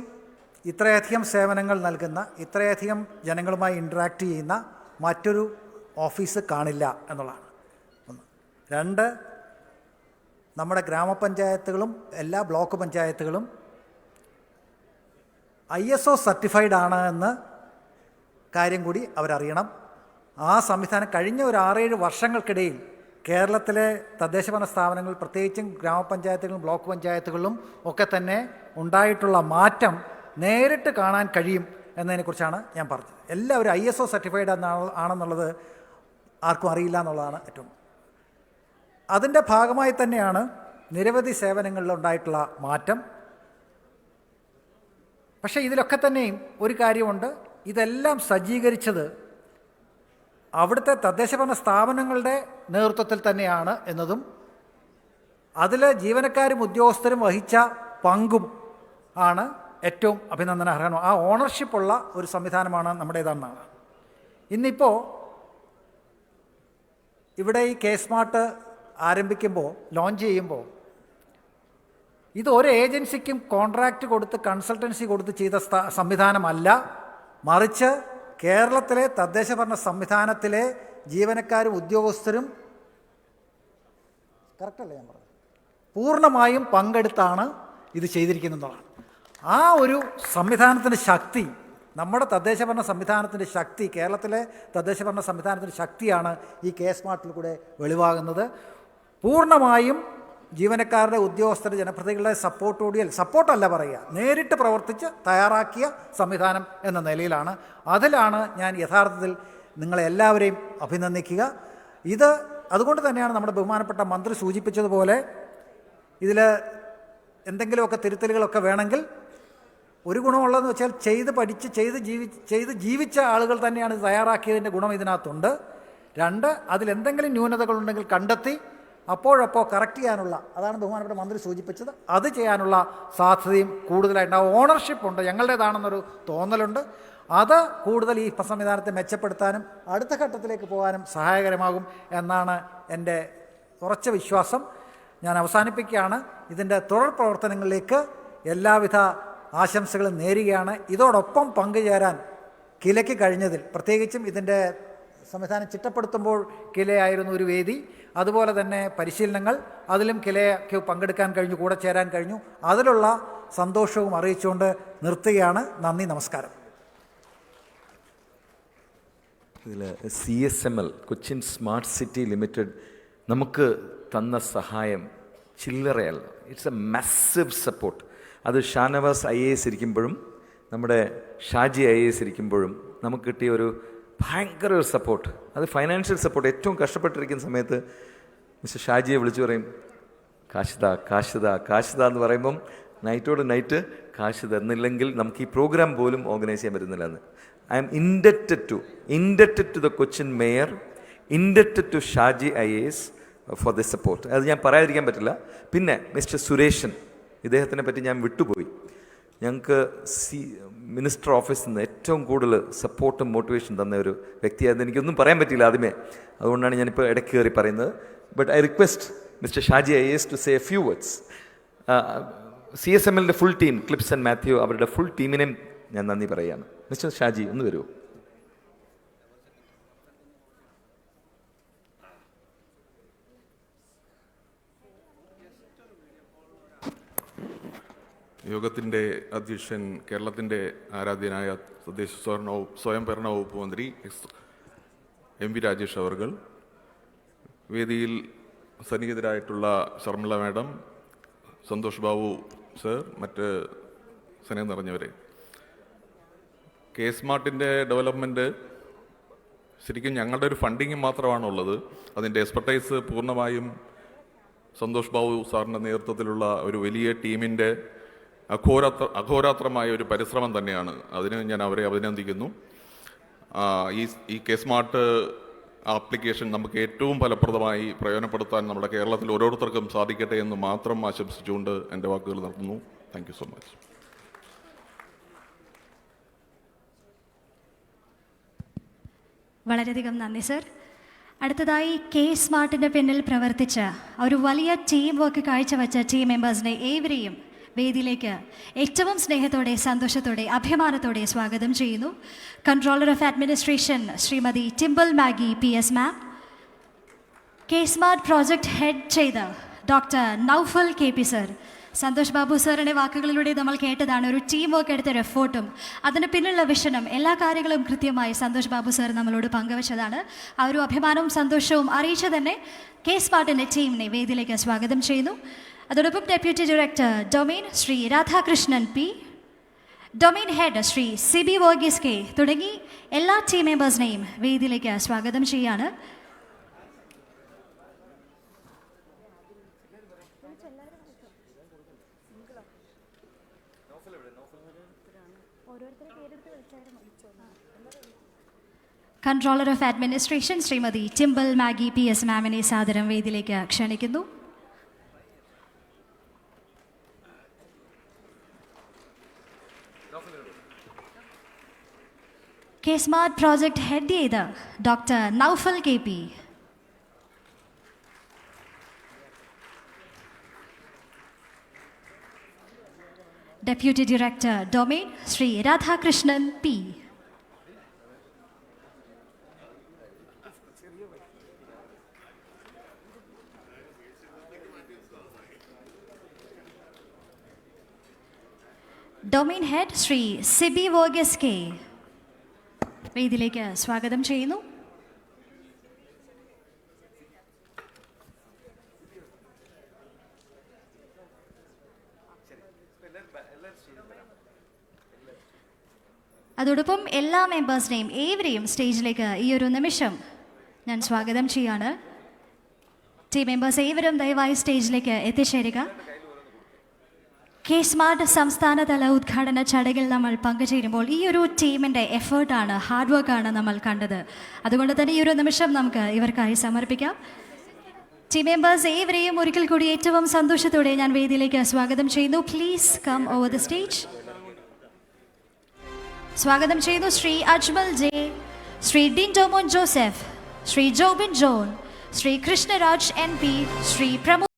ഇത്രയധികം സേവനങ്ങൾ നൽകുന്ന, ഇത്രയധികം ജനങ്ങളുമായി ഇൻറ്ററാക്റ്റ് ചെയ്യുന്ന മറ്റൊരു ഓഫീസ് കാണില്ല എന്നുള്ളതാണ് ഒന്ന്. രണ്ട്, നമ്മുടെ ഗ്രാമപഞ്ചായത്തുകളും എല്ലാ ബ്ലോക്ക് പഞ്ചായത്തുകളും ISO സർട്ടിഫൈഡ് ആണ് എന്ന കാര്യം കൂടി അവരറിയണം. ആ സംവിധാനം കഴിഞ്ഞ ഒരു 6-7 വർഷങ്ങൾക്കിടയിൽ കേരളത്തിലെ തദ്ദേശഭരണ സ്ഥാപനങ്ങൾ, പ്രത്യേകിച്ചും ഗ്രാമപഞ്ചായത്തുകളും ബ്ലോക്ക് പഞ്ചായത്തുകളിലും ഒക്കെ തന്നെ ഉണ്ടായിട്ടുള്ള മാറ്റം നേരിട്ട് കാണാൻ കഴിയും എന്നതിനെക്കുറിച്ചാണ് ഞാൻ പറഞ്ഞത്. എല്ലാവരും ISO സർട്ടിഫൈഡ് ആണെന്നുള്ളത് ആർക്കും അറിയില്ല എന്നുള്ളതാണ് ഏറ്റവും. അതിൻ്റെ ഭാഗമായി തന്നെയാണ് നിരവധി സേവനങ്ങളിലുണ്ടായിട്ടുള്ള മാറ്റം. പക്ഷേ ഇതിലൊക്കെ തന്നെയും ഒരു കാര്യമുണ്ട്, ഇതെല്ലാം സജ്ജീകരിച്ചത് അവിടുത്തെ തദ്ദേശഭരണ സ്ഥാപനങ്ങളുടെ നേതൃത്വത്തിൽ തന്നെയാണ് എന്നതും അതിൽ ജീവനക്കാരും ഉദ്യോഗസ്ഥരും വഹിച്ച പങ്കും ആണ് ഏറ്റവും അഭിനന്ദനാർഹം. ആ ഓണർഷിപ്പുള്ള ഒരു സംവിധാനമാണ് നമ്മുടേതെന്നാണ്. ഇന്നിപ്പോൾ ഇവിടെ ഈ KSmart ആരംഭിക്കുമ്പോൾ, ലോഞ്ച് ചെയ്യുമ്പോൾ, ഇത് ഒരു ഏജൻസിക്കും കോൺട്രാക്റ്റ് കൊടുത്ത് കൺസൾട്ടൻസി കൊടുത്ത് ചെയ്ത സംവിധാനമല്ല, മറിച്ച് കേരളത്തിലെ തദ്ദേശഭരണ സംവിധാനത്തിലെ ജീവനക്കാരും ഉദ്യോഗസ്ഥരും, കറക്റ്റല്ലേ ഞാൻ പറഞ്ഞത്, പൂർണ്ണമായും പങ്കെടുത്താണ് ഇത് ചെയ്തിരിക്കുന്നതാണ്. ആ ഒരു സംവിധാനത്തിൻ്റെ ശക്തി, നമ്മുടെ തദ്ദേശഭരണ സംവിധാനത്തിൻ്റെ ശക്തി, കേരളത്തിലെ തദ്ദേശഭരണ സംവിധാനത്തിൻ്റെ ശക്തിയാണ് ഈ KSmartൽ കൂടെ വെളിവാകുന്നത്. പൂർണ്ണമായും ജീവനക്കാരുടെ, ഉദ്യോഗസ്ഥരുടെ, ജനപ്രതിനിധികളുടെ സപ്പോർട്ടല്ല പറയുക, നേരിട്ട് പ്രവർത്തിച്ച് തയ്യാറാക്കിയ സംവിധാനം എന്ന നിലയിലാണ്. അതിലാണ് ഞാൻ യഥാർത്ഥത്തിൽ നിങ്ങളെല്ലാവരെയും അഭിനന്ദിക്കുക. ഇത് അതുകൊണ്ട് തന്നെയാണ് നമ്മുടെ ബഹുമാനപ്പെട്ട മന്ത്രി സൂചിപ്പിച്ചതുപോലെ ഇതിൽ എന്തെങ്കിലുമൊക്കെ തിരുത്തലുകളൊക്കെ വേണമെങ്കിൽ ഒരു ഗുണമുള്ളതെന്ന് വെച്ചാൽ ചെയ്ത് പഠിച്ച് ചെയ്ത് ജീവിച്ച ആളുകൾ തന്നെയാണ് ഇത് തയ്യാറാക്കിയതിൻ്റെ ഗുണം ഇതിനകത്തുണ്ട്. 2, അതിലെന്തെങ്കിലും ന്യൂനതകളുണ്ടെങ്കിൽ കണ്ടെത്തി അപ്പോഴപ്പോൾ കറക്റ്റ് ചെയ്യാനുള്ള, അതാണ് ബഹുമാനപ്പെട്ട മന്ത്രി സൂചിപ്പിച്ചത്, അത് ചെയ്യാനുള്ള സാധ്യതയും കൂടുതലായിട്ടുണ്ടാവും. ഓണർഷിപ്പുണ്ട്, ഞങ്ങളുടേതാണെന്നൊരു തോന്നലുണ്ട്. അത് കൂടുതൽ ഈ സംവിധാനത്തെ മെച്ചപ്പെടുത്താനും അടുത്ത ഘട്ടത്തിലേക്ക് പോകാനും സഹായകരമാകും എന്നാണ് എൻ്റെ ഉറച്ച വിശ്വാസം. ഞാൻ അവസാനിപ്പിക്കുകയാണ്. ഇതിൻ്റെ തുടർ പ്രവർത്തനങ്ങളിലേക്ക് എല്ലാവിധ ആശംസകളും നേരുകയാണ്. ഇതോടൊപ്പം പങ്കുചേരാൻ കിലയ്ക്ക് കഴിഞ്ഞതിൽ, പ്രത്യേകിച്ചും ഇതിൻ്റെ സംവിധാനം ചിട്ടപ്പെടുത്തുമ്പോൾ കിലയായിരുന്നു ഒരു വേദി, അതുപോലെ തന്നെ പരിശീലനങ്ങൾ, അതിലും കിലയ്ക്ക് പങ്കെടുക്കാൻ കഴിഞ്ഞു, കൂടെ ചേരാൻ കഴിഞ്ഞു. അതിലുള്ള സന്തോഷവും അറിയിച്ചുകൊണ്ട് നിർത്തുകയാണ്. നന്ദി, നമസ്കാരം. ഇതിൽ CSML, Cochin smart city limited, നമുക്ക് തന്ന സഹായം ചില്ലറയല്ല. It's a massive support. അത് ഷാനവാസ് IAS ഇരിക്കുമ്പോഴും നമ്മുടെ ഷാജി IAS ഇരിക്കുമ്പോഴും നമുക്ക് കിട്ടിയ ഒരു ഭയങ്കര ഒരു സപ്പോർട്ട്. അത് ഫൈനാൻഷ്യൽ സപ്പോർട്ട്. ഏറ്റവും കഷ്ടപ്പെട്ടിരിക്കുന്ന സമയത്ത് മിസ്റ്റർ ഷാജിയെ വിളിച്ചു പറയും, കാശിത എന്ന് പറയുമ്പം നൈറ്റോട് നൈറ്റ് കാശ് തന്നില്ലെങ്കിൽ നമുക്ക് ഈ പ്രോഗ്രാം പോലും ഓർഗനൈസ് ചെയ്യാൻ പറ്റുന്നില്ല എന്ന്. I am indebted to the Cochin Mayor, indebted to Shaji IAS for this support. അത് ഞാൻ പറയാതിരിക്കാൻ പറ്റില്ല. പിന്നെ മിസ്റ്റർ സുരേഷൻ, ഇദ്ദേഹത്തിനെ പറ്റി ഞാൻ വിട്ടുപോയി. ഞങ്ങൾക്ക് മിനിസ്റ്റർ ഓഫീസിൽ നിന്ന് ഏറ്റവും കൂടുതൽ സപ്പോർട്ടും മോട്ടിവേഷൻ തന്ന ഒരു വ്യക്തിയായിരുന്നു. എനിക്കൊന്നും പറയാൻ പറ്റിയില്ല ആദ്യമേ, അതുകൊണ്ടാണ് ഞാനിപ്പോൾ ഇടയ്ക്ക് കയറി പറയുന്നത്. But I request mister Shaji IAS to say a few words. CSMLൻ്റെ ഫുൾ ടീം, ക്ലിപ്സ് ആൻഡ് മാത്യു, അവരുടെ ഫുൾ ടീമിനെയും ഞാൻ നന്ദി പറയുകയാണ്. മിസ്റ്റർ ഷാജി ഒന്ന് വരുമോ? യോഗത്തിൻ്റെ അധ്യക്ഷൻ, കേരളത്തിൻ്റെ ആരാധ്യനായ തദ്ദേശ സ്വയംഭരണ വകുപ്പ് മന്ത്രി MP രാജേഷ് അവർകൾ, വേദിയിൽ സന്നിഹിതരായിട്ടുള്ള ശർമിള മാഡം, സന്തോഷ് ബാബു സർ, മറ്റ് സ്നേഹം നിറഞ്ഞവരെ, സ്മാർട്ടിൻ്റെ ഡെവലപ്മെൻറ്റ് ശരിക്കും ഞങ്ങളുടെ ഒരു ഫണ്ടിങ് മാത്രമാണുള്ളത്. അതിൻ്റെ എക്സ്പെർട്ടൈസ് പൂർണ്ണമായും സന്തോഷ് ബാബു സാറിൻ്റെ നേതൃത്വത്തിലുള്ള ഒരു വലിയ ടീമിൻ്റെ അഘോരാത്രമായ ഒരു പരിശ്രമം തന്നെയാണ്. അതിന് ഞാൻ അവരെ അഭിനന്ദിക്കുന്നു. ഈ സ്മാർട്ട് ആപ്ലിക്കേഷൻ നമുക്ക് ഏറ്റവും ഫലപ്രദമായി പ്രയോജനപ്പെടുത്താൻ നമ്മുടെ കേരളത്തിൽ ഓരോരുത്തർക്കും സാധിക്കട്ടെ എന്ന് മാത്രം ആശംസിച്ചുകൊണ്ട് എൻ്റെ വാക്കുകൾ നടത്തുന്നു. Thank you so much. വളരെയധികം നന്ദി സർ. അടുത്തതായി സ്മാർട്ടിൻ്റെ പിന്നിൽ പ്രവർത്തിച്ച ഒരു വലിയ ടീം വർക്ക് കാഴ്ചവെച്ച ടീം മെമ്പേഴ്സിനെ ഏവരെയും വേദിയിലേക്ക് ഏറ്റവും സ്നേഹത്തോടെ, സന്തോഷത്തോടെ, അഭിമാനത്തോടെ സ്വാഗതം ചെയ്യുന്നു. കൺട്രോളർ ഓഫ് അഡ്മിനിസ്ട്രേഷൻ ശ്രീമതി ടിംബിൾ Maggie PS ma'am, smart project head ചെയ്ത doctor Naufal KP sir, Santhosh Babu സാറിൻ്റെ വാക്കുകളിലൂടെ നമ്മൾ കേട്ടതാണ് ഒരു ടീം വർക്ക് എടുത്തൊരു എഫോർട്ടും അതിന് പിന്നിലുള്ള വിഷനും എല്ലാ കാര്യങ്ങളും കൃത്യമായി സന്തോഷ് ബാബു സാർ നമ്മളോട് പങ്കുവച്ചതാണ്. ആ ഒരു അഭിമാനവും സന്തോഷവും അറിയിച്ചു തന്നെ സ്മാർട്ടിൻ്റെ ടീമിനെ വേദിയിലേക്ക് സ്വാഗതം ചെയ്യുന്നു. അതോടൊപ്പം deputy director domain Shri Radhakrishnan P, domain head Shri CB Varghese K തുടങ്ങി എല്ലാ ടീം മെമ്പേഴ്സിനെയും വേദിയിലേക്ക് സ്വാഗതം ചെയ്യാണ്. കൺട്രോളർ ഓഫ് അഡ്മിനിസ്ട്രേഷൻ ശ്രീമതി ടിംബിൾ മാഗി PS മാമിനെ സാദരം വേദിയിലേക്ക് ക്ഷണിക്കുന്നു. സ്മാർട്ട് പ്രോജക്റ്റ് ഹെഡ് ചെയ്ത doctor Naufal KP, deputy director domain Shri Radhakrishnan P, domain head Shri CB Varghese K വേദിയിലേക്ക് സ്വാഗതം ചെയ്യുന്നു. അതോടൊപ്പം എല്ലാ മെമ്പേഴ്സിനെയും ഏവരെയും സ്റ്റേജിലേക്ക് ഈ ഒരു നിമിഷം ഞാൻ സ്വാഗതം ചെയ്യാണ്. ടീം മെമ്പേഴ്സ് ഏവരും ദയവായി സ്റ്റേജിലേക്ക് എത്തിച്ചേരുക. കെ സ്മാർട്ട് സംസ്ഥാനതല ഉദ്ഘാടന ചടങ്ങിൽ നമ്മൾ പങ്കുചേരുമ്പോൾ ഈ ഒരു ടീമിൻ്റെ എഫേർട്ടാണ്, ഹാർഡ് വർക്കാണ് നമ്മൾ കണ്ടത്. അതുകൊണ്ട് തന്നെ ഈ ഒരു നിമിഷം നമുക്ക് ഇവർക്കായി സമർപ്പിക്കാം. ടീം മെമ്പേഴ്സ് ഏവരെയും ഒരിക്കൽ കൂടി ഏറ്റവും സന്തോഷത്തോടെ ഞാൻ വേദിയിലേക്ക് സ്വാഗതം ചെയ്യുന്നു. Please come over the stage. സ്വാഗതം ചെയ്യുന്നു Shri Ajmal J, Shri Dindomon Joseph, Shri Jobin John, Shri Krishnaraj NP, Shri Pramod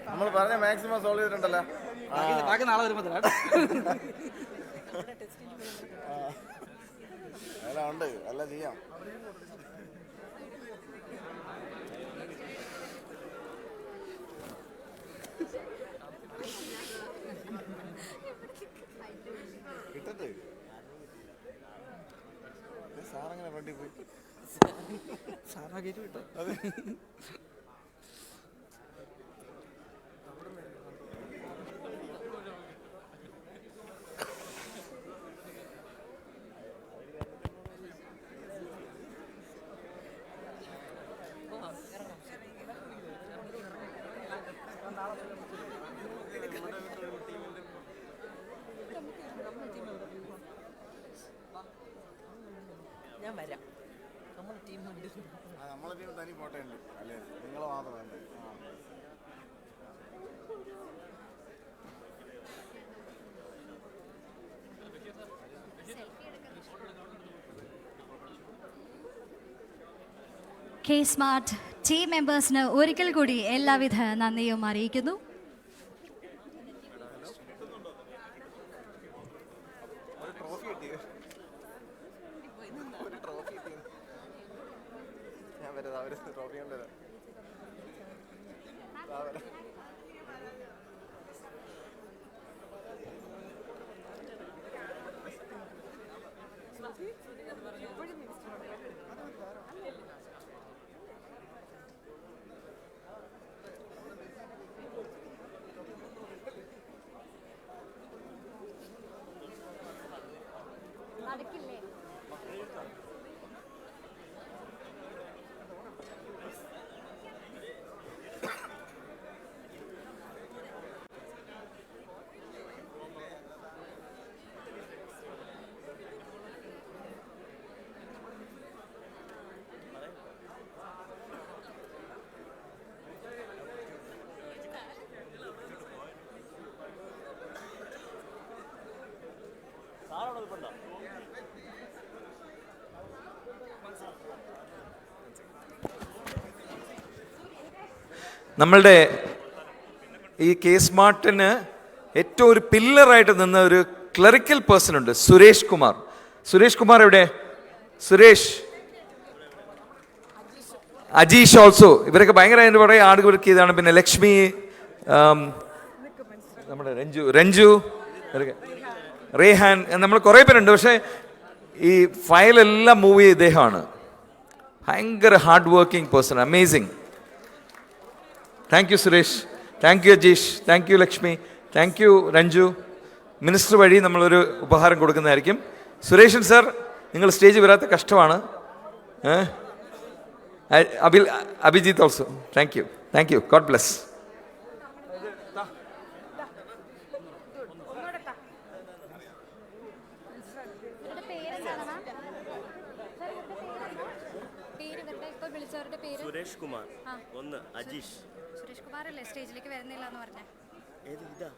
നമ്മൾ പറഞ്ഞ മാക്സിമം സോൾവ് ചെയ്തിട്ടുണ്ടല്ലോ. ബാക്കി നാളെ വരുമ്പോൾ എല്ലാം ഉണ്ട്, എല്ലാം ചെയ്യാം. കിട്ടട്ടെ. സാറങ്ങനെ ഫ്രണ്ടിൽ പോയി സാറാക്കിട്ട് വിട്ടോ. അതെ, ഞാൻ വരാം. നമ്മളെ ടീം തനി പോട്ടെ ഉണ്ട് അല്ലേ? നിങ്ങൾ മാത്രമല്ലേ? കെ സ്മാർട്ട് ടീം മെമ്പേഴ്സിന് ഒരിക്കൽ കൂടി എല്ലാവിധ നന്ദിയും അറിയിക്കുന്നു. നമ്മളുടെ ഈ കെ സ്മാർട്ടിന് ഏറ്റവും ഒരു പില്ലറായിട്ട് നിന്ന ഒരു ക്ലറിക്കൽ പേഴ്സൺ ഉണ്ട്, സുരേഷ് കുമാർ. സുരേഷ് കുമാർ എവിടെ? സുരേഷ്, അജീഷ് ഓൾസോ. ഇവരൊക്കെ ഭയങ്കര അതിൻ്റെ പുറകെ ആട് വർക്ക് ചെയ്താണ്. പിന്നെ ലക്ഷ്മി, നമ്മുടെ രഞ്ജു, റേഹാൻ, നമ്മൾ കുറേ പേരുണ്ട്. പക്ഷേ ഈ ഫയലെല്ലാം മൂവ് ചെയ്ത ഇദ്ദേഹമാണ്. ഭയങ്കര hard working person, amazing. Thank you Suresh, thank you Ajeesh, thank you Lakshmi, thank you Ranju. Minister വഴി നമ്മളൊരു ഉപഹാരം കൊടുക്കുന്നതായിരിക്കും. സുരേഷൻ സാർ, നിങ്ങൾ സ്റ്റേജിൽ വരാത്ത കഷ്ടമാണ്. Abhijith also, thank you, thank you, God bless. Suresh Kumar, ഒന്ന് അജീഷ്. സുരേഷ് കുമാർ അല്ലേ സ്റ്റേജിലേക്ക് വരുന്നില്ല എന്ന് പറഞ്ഞേ? ഇതാ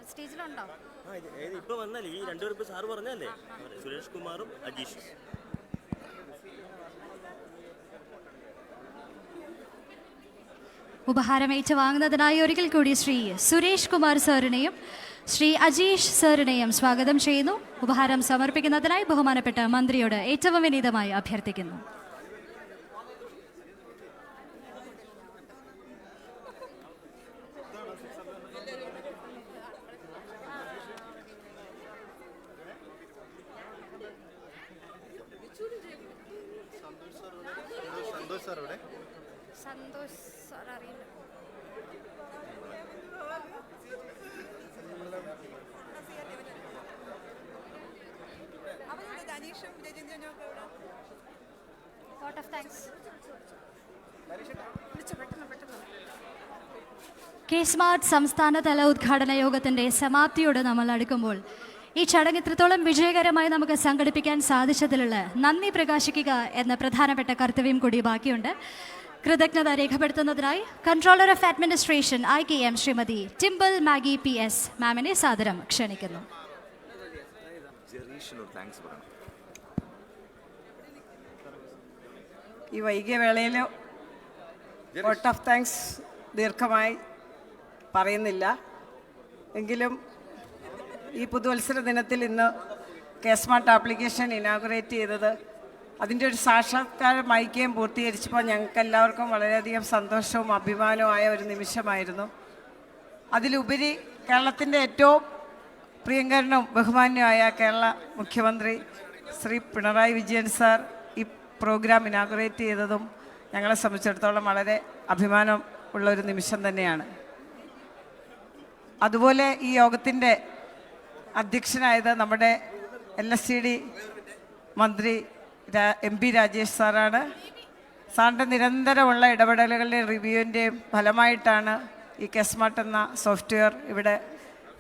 സ്റ്റേജിലുണ്ടോ? ഇപ്പൊ വന്നല്ലേ ഈ രണ്ടുപേരും സാറ് പറഞ്ഞല്ലേ? സുരേഷ് കുമാറും അജീഷും. ഉപഹാരം ഏറ്റുവാങ്ങുന്നതിനായി ഒരിക്കൽ കൂടി ശ്രീ സുരേഷ് കുമാർ സാറിനെയും ശ്രീ അജീഷ് സാറിനെയും സ്വാഗതം ചെയ്യുന്നു. ഉപഹാരം സമർപ്പിക്കുന്നതിനായി ബഹുമാനപ്പെട്ട മന്ത്രിയോട് ഏറ്റവും വിനീതമായി അഭ്യർത്ഥിക്കുന്നു. സന്തോഷ് സാർ അറിയില്ല. കെ സ്മാർട്ട് സംസ്ഥാനതല ഉദ്ഘാടന യോഗത്തിന്റെ സമാപ്തിയോട് നമ്മൾ അടുക്കുമ്പോൾ ഈ ചടങ്ങ് ഇത്രത്തോളം വിജയകരമായി നമുക്ക് സംഘടിപ്പിക്കാൻ സാധിച്ചതിലുള്ള നന്ദി പ്രകാശിക്കുക എന്ന പ്രധാനപ്പെട്ട കർത്തവ്യം കൂടി ബാക്കിയുണ്ട്. കൃതജ്ഞത രേഖപ്പെടുത്തുന്നതിനായി controller of administration IKM Shrimati ടിംബൽ മാഗി PS മാമിനെ സാദരം ക്ഷണിക്കുന്നു. ഈ വൈകിയ വേളയിൽ വോട്ട് ഓഫ് താങ്ക്സ് ദീർഘമായി പറയുന്നില്ല. എങ്കിലും ഈ പുതുവത്സര ദിനത്തിൽ ഇന്ന് കെ-സ്മാർട്ട് ആപ്ലിക്കേഷൻ ഇനാഗുറേറ്റ് ചെയ്തത് അതിൻ്റെ ഒരു സാക്ഷാത്കാരം ഐക്യം പൂർത്തീകരിച്ചപ്പോൾ ഞങ്ങൾക്ക് എല്ലാവർക്കും വളരെയധികം സന്തോഷവും അഭിമാനവുമായ ഒരു നിമിഷമായിരുന്നു. അതിലുപരി കേരളത്തിൻ്റെ ഏറ്റവും പ്രിയങ്കരനും ബഹുമാന്യമായ കേരള മുഖ്യമന്ത്രി ശ്രീ പിണറായി വിജയൻ സാർ ഈ പ്രോഗ്രാം ഇനാഗുറേറ്റ് ചെയ്തതും ഞങ്ങളെ സംബന്ധിച്ചിടത്തോളം വളരെ അഭിമാനം ഉള്ളൊരു നിമിഷം തന്നെയാണ്. അതുപോലെ ഈ യോഗത്തിൻ്റെ അധ്യക്ഷനായത് നമ്മുടെ LSCD മന്ത്രി MP രാജേഷ് സാറാണ്. സാറിൻ്റെ നിരന്തരമുള്ള ഇടപെടലുകളുടെയും റിവ്യൂവിൻ്റെയും ഫലമായിട്ടാണ് ഈ കെ-സ്മാർട്ട് എന്ന സോഫ്റ്റ്വെയർ ഇവിടെ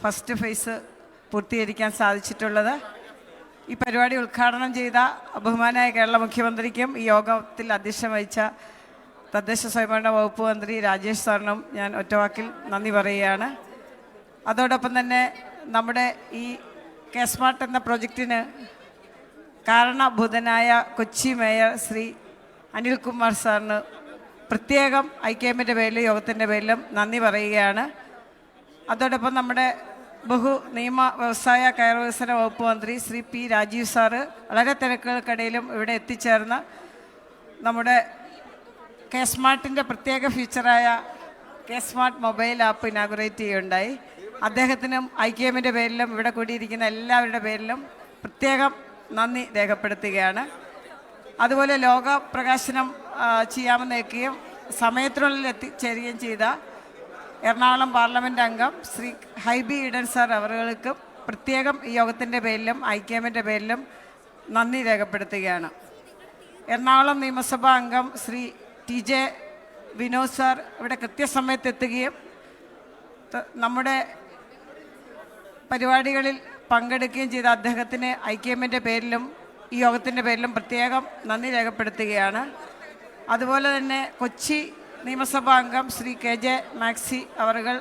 ഫസ്റ്റ് ഫേസ് പൂർത്തീകരിക്കാൻ സാധിച്ചിട്ടുള്ളത്. ഈ പരിപാടി ഉദ്ഘാടനം ചെയ്ത ബഹുമാനായ കേരള മുഖ്യമന്ത്രിക്കും ഈ യോഗത്തിൽ അധ്യക്ഷം വഹിച്ച തദ്ദേശ സ്വയംഭരണ വകുപ്പ് മന്ത്രി രാജേഷ് സാറിനും ഞാൻ ഒറ്റവാക്കിൽ നന്ദി പറയുകയാണ്. അതോടൊപ്പം തന്നെ നമ്മുടെ ഈ കെ-സ്മാർട്ട് എന്ന പ്രൊജക്റ്റിന് കാരണഭൂതനായ കൊച്ചി മേയർ ശ്രീ അനിൽകുമാർ സാറിന് പ്രത്യേകം IKMൻ്റെ പേരിലും യോഗത്തിൻ്റെ പേരിലും നന്ദി പറയുകയാണ്. അതോടൊപ്പം നമ്മുടെ നിയമ വ്യവസായ കയർ വികസന വകുപ്പ് മന്ത്രി ശ്രീ P രാജീവ് സാറ് വളരെ തിരക്കുകൾക്കിടയിലും ഇവിടെ എത്തിച്ചേർന്ന് നമ്മുടെ കെ-സ്മാർട്ടിൻ്റെ പ്രത്യേക ഫീച്ചറായ കെ-സ്മാർട്ട് മൊബൈൽ ആപ്പ് ഇനാഗുറേറ്റ് ചെയ്യുകയുണ്ടായി. അദ്ദേഹത്തിനും IKMൻ്റെ പേരിലും ഇവിടെ കൂടിയിരിക്കുന്ന എല്ലാവരുടെ പേരിലും പ്രത്യേകം നന്ദി രേഖപ്പെടുത്തുകയാണ്. അതുപോലെ ലോക പ്രകാശനം ചെയ്യാമെന്ന് വെക്കുകയും സമയത്തിനുള്ളിൽ എത്തിച്ചേരുകയും ചെയ്ത എറണാകുളം പാർലമെൻറ്റ് അംഗം ശ്രീ ഹൈബി ഈഡൻ സാർ അവர்களுക്കും പ്രത്യേകം ഈ യോഗത്തിൻ്റെ പേരിലും IKMൻ്റെ പേരിലും നന്ദി രേഖപ്പെടുത്തുകയാണ്. എറണാകുളം നിയമസഭാ അംഗം ശ്രീ TJ വിനോദ് സാർ ഇവിടെ കൃത്യസമയത്ത് എത്തുകയും നമ്മുടെ പരിപാടികളിൽ പങ്കെടുക്കുകയും ചെയ്ത അദ്ദേഹത്തിന് IKMൻ്റെ പേരിലും ഈ യോഗത്തിൻ്റെ പേരിലും പ്രത്യേകം നന്ദി രേഖപ്പെടുത്തുകയാണ്. അതുപോലെ തന്നെ കൊച്ചി നിയമസഭാ അംഗം ശ്രീ KJ മാക്സി അവറുകൾ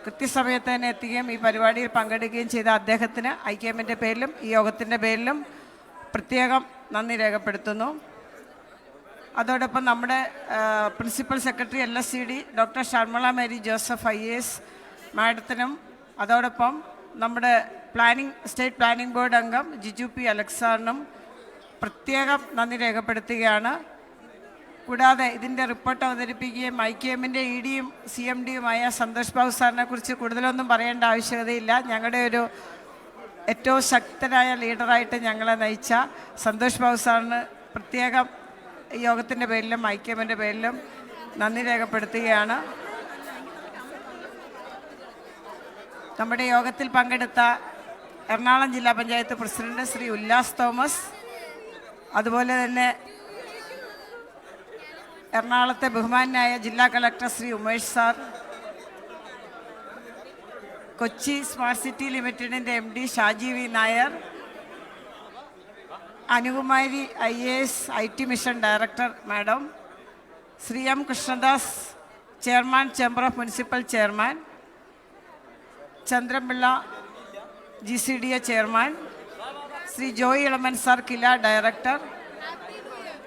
കൃത്യസമയത്ത് തന്നെ എത്തുകയും ഈ പരിപാടിയിൽ പങ്കെടുക്കുകയും ചെയ്ത അദ്ദേഹത്തിന് IKMൻ്റെ പേരിലും ഈ യോഗത്തിൻ്റെ പേരിലും പ്രത്യേകം നന്ദി രേഖപ്പെടുത്തുന്നു. അതോടൊപ്പം നമ്മുടെ principal secretary LSCD doctor Sharmila Mary Joseph IAS മാഡത്തിനും അതോടൊപ്പം നമ്മുടെ സ്റ്റേറ്റ് പ്ലാനിംഗ് ബോർഡ് അംഗം ജിജു P അലക്സാറിനും പ്രത്യേകം നന്ദി രേഖപ്പെടുത്തുകയാണ്. കൂടാതെ ഇതിൻ്റെ റിപ്പോർട്ട് അവതരിപ്പിക്കുകയും IKMൻ്റെ EDയും CMDയുമായ സന്തോഷ് ബാബു സാറിനെ കുറിച്ച് കൂടുതലൊന്നും പറയേണ്ട ആവശ്യകതയില്ല. ഞങ്ങളുടെ ഒരു ഏറ്റവും ശക്തരായ ലീഡറായിട്ട് ഞങ്ങളെ നയിച്ച സന്തോഷ് ബാബു സാറിന് പ്രത്യേകം യോഗത്തിൻ്റെ പേരിലും IKMൻ്റെ പേരിലും നന്ദി രേഖപ്പെടുത്തുകയാണ്. നമ്മുടെ യോഗത്തിൽ പങ്കെടുത്ത എറണാകുളം ജില്ലാ പഞ്ചായത്ത് പ്രസിഡന്റ് ശ്രീ ഉല്ലാസ് തോമസ്, അതുപോലെ തന്നെ എറണാകുളത്തെ ബഹുമാനായ ജില്ലാ collector Shri Umesh sir, Kochi smart city ലിമിറ്റഡിൻ്റെ MD Shaji V Nair, Anukumari IAS IT mission director madam, Shri M Krishnadas chairman chamber of municipal chairman, Chandrapillai GCDA chairman, Shri Joy Elamon sir KILA director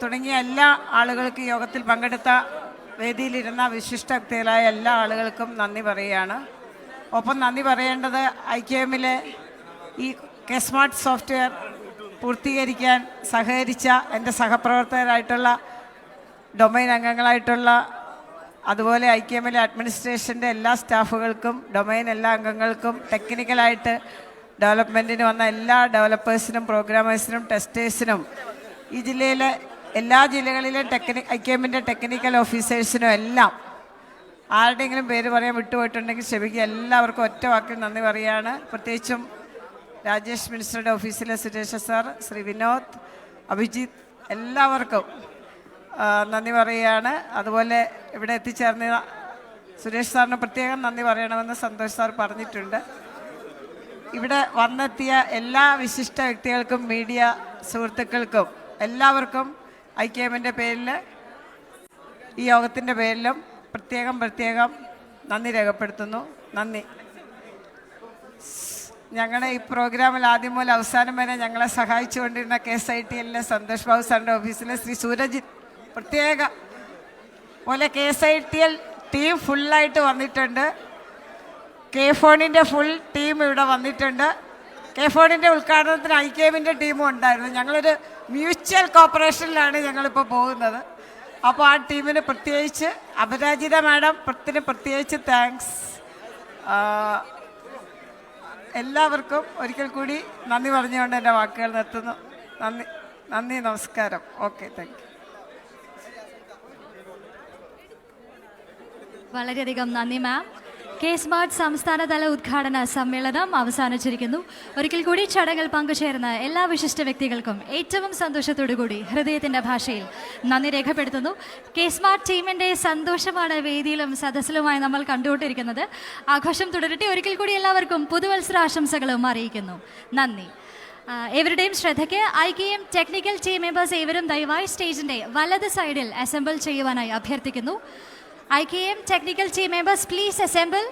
തുടങ്ങിയ എല്ലാ ആളുകൾക്കും യോഗത്തിൽ പങ്കെടുത്ത വേദിയിലിരുന്ന വിശിഷ്ട വ്യക്തികളായ എല്ലാ ആളുകൾക്കും നന്ദി പറയുകയാണ്. ഒപ്പം നന്ദി പറയേണ്ടത് IKMലെ ഈ കെ-സ്മാർട്ട് സോഫ്റ്റ്വെയർ പൂർത്തീകരിക്കാൻ സഹകരിച്ച എൻ്റെ സഹപ്രവർത്തകരായിട്ടുള്ള ഡൊമൈൻ അംഗങ്ങളായിട്ടുള്ള അതുപോലെ IKMലെ അഡ്മിനിസ്ട്രേഷൻ്റെ എല്ലാ സ്റ്റാഫുകൾക്കും ഡൊമൈൻ എല്ലാ അംഗങ്ങൾക്കും ടെക്നിക്കലായിട്ട് ഡെവലപ്മെൻറ്റിന് വന്ന എല്ലാ ഡെവലപ്പേഴ്സിനും പ്രോഗ്രാമേഴ്സിനും ടെസ്റ്റേഴ്സിനും ഈ ജില്ലയിലെ എല്ലാ ജില്ലകളിലെ IKMൻ്റെ ടെക്നിക്കൽ ഓഫീസേഴ്സിനും എല്ലാം ആരുടെയെങ്കിലും പേര് പറയാൻ വിട്ടുപോയിട്ടുണ്ടെങ്കിൽ ക്ഷമിക്കുക. എല്ലാവർക്കും ഒറ്റ വാക്കിൽ നന്ദി പറയുകയാണ്. പ്രത്യേകിച്ചും രാജേഷ് മിനിസ്റ്ററുടെ ഓഫീസിലെ സുരേഷ് സാർ, ശ്രീ വിനോദ്, അഭിജിത്ത് എല്ലാവർക്കും നന്ദി പറയുകയാണ്. അതുപോലെ ഇവിടെ എത്തിച്ചേർന്ന സുരേഷ് സാറിന് പ്രത്യേകം നന്ദി പറയണമെന്ന് സന്തോഷ് സാർ പറഞ്ഞിട്ടുണ്ട്. ഇവിടെ വന്നെത്തിയ എല്ലാ വിശിഷ്ട വ്യക്തികൾക്കും മീഡിയ സുഹൃത്തുക്കൾക്കും എല്ലാവർക്കും IKMൻ്റെ പേരിൽ ഈ യോഗത്തിൻ്റെ പേരിലും പ്രത്യേകം നന്ദി രേഖപ്പെടുത്തുന്നു. നന്ദി. ഞങ്ങളുടെ ഈ പ്രോഗ്രാമിൽ ആദ്യം മുതൽ അവസാനം വരെ ഞങ്ങളെ സഹായിച്ചുകൊണ്ടിരുന്ന KSITLലെ സന്തോഷ് ബാബു സാറിൻ്റെ ഓഫീസിലെ ശ്രീ സൂരജിത്ത് പ്രത്യേക പോലെ KSITL ടീം ഫുള്ളായിട്ട് വന്നിട്ടുണ്ട്. KFONിൻ്റെ ഫുൾ ടീം ഇവിടെ വന്നിട്ടുണ്ട്. KFONിൻ്റെ ഉദ്ഘാടനത്തിന് IKMൻ്റെ ടീമും ഉണ്ടായിരുന്നു. ഞങ്ങളൊരു മ്യൂച്വൽ കോപ്പറേഷനിലാണ് ഞങ്ങളിപ്പോൾ പോകുന്നത്. അപ്പോൾ ആ ടീമിന് പ്രത്യേകിച്ച് അപരാജിത മാഡത്തിന് പ്രത്യേകിച്ച് താങ്ക്സ്. എല്ലാവർക്കും ഒരിക്കൽ കൂടി നന്ദി പറഞ്ഞുകൊണ്ട് എൻ്റെ വാക്കുകൾ നിർത്തുന്നു. നന്ദി, നമസ്കാരം. Okay, thank you. വളരെയധികം നന്ദി മാം. K-Smart സംസ്ഥാനതല ഉദ്ഘാടന സമ്മേളനം അവസാനിച്ചിരിക്കുന്നു. ഒരിക്കൽ കൂടി ചടങ്ങിൽ പങ്കുചേർന്ന എല്ലാ വിശിഷ്ട വ്യക്തികൾക്കും ഏറ്റവും സന്തോഷത്തോടുകൂടി ഹൃദയത്തിൻ്റെ ഭാഷയിൽ നന്ദി രേഖപ്പെടുത്തുന്നു. K-Smart ടീമിൻ്റെ സന്തോഷമാണ് വേദിയിലും സദസ്സിലുമായി നമ്മൾ കണ്ടുകൊണ്ടിരിക്കുന്നത്. ആഘോഷം തുടരട്ടെ. ഒരിക്കൽ കൂടി എല്ലാവർക്കും പുതുവത്സരാശംസകളും അറിയിക്കുന്നു. നന്ദി. എവരുടെയും ശ്രദ്ധയ്ക്ക് IKM ടെക്നിക്കൽ ടീം മെമ്പേഴ്സ് ഏവരും ദയവായി സ്റ്റേജിൻ്റെ വലത് സൈഡിൽ അസംബിൾ ചെയ്യുവാനായി അഭ്യർത്ഥിക്കുന്നു. IKM technical team members, please assemble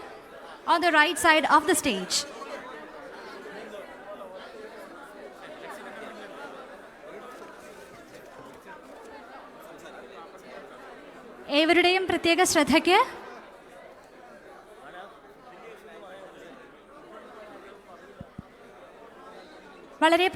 on the right side of the stage. ഏവരുടെയും പ്രത്യേക ശ്രദ്ധയ്ക്ക് വളരെ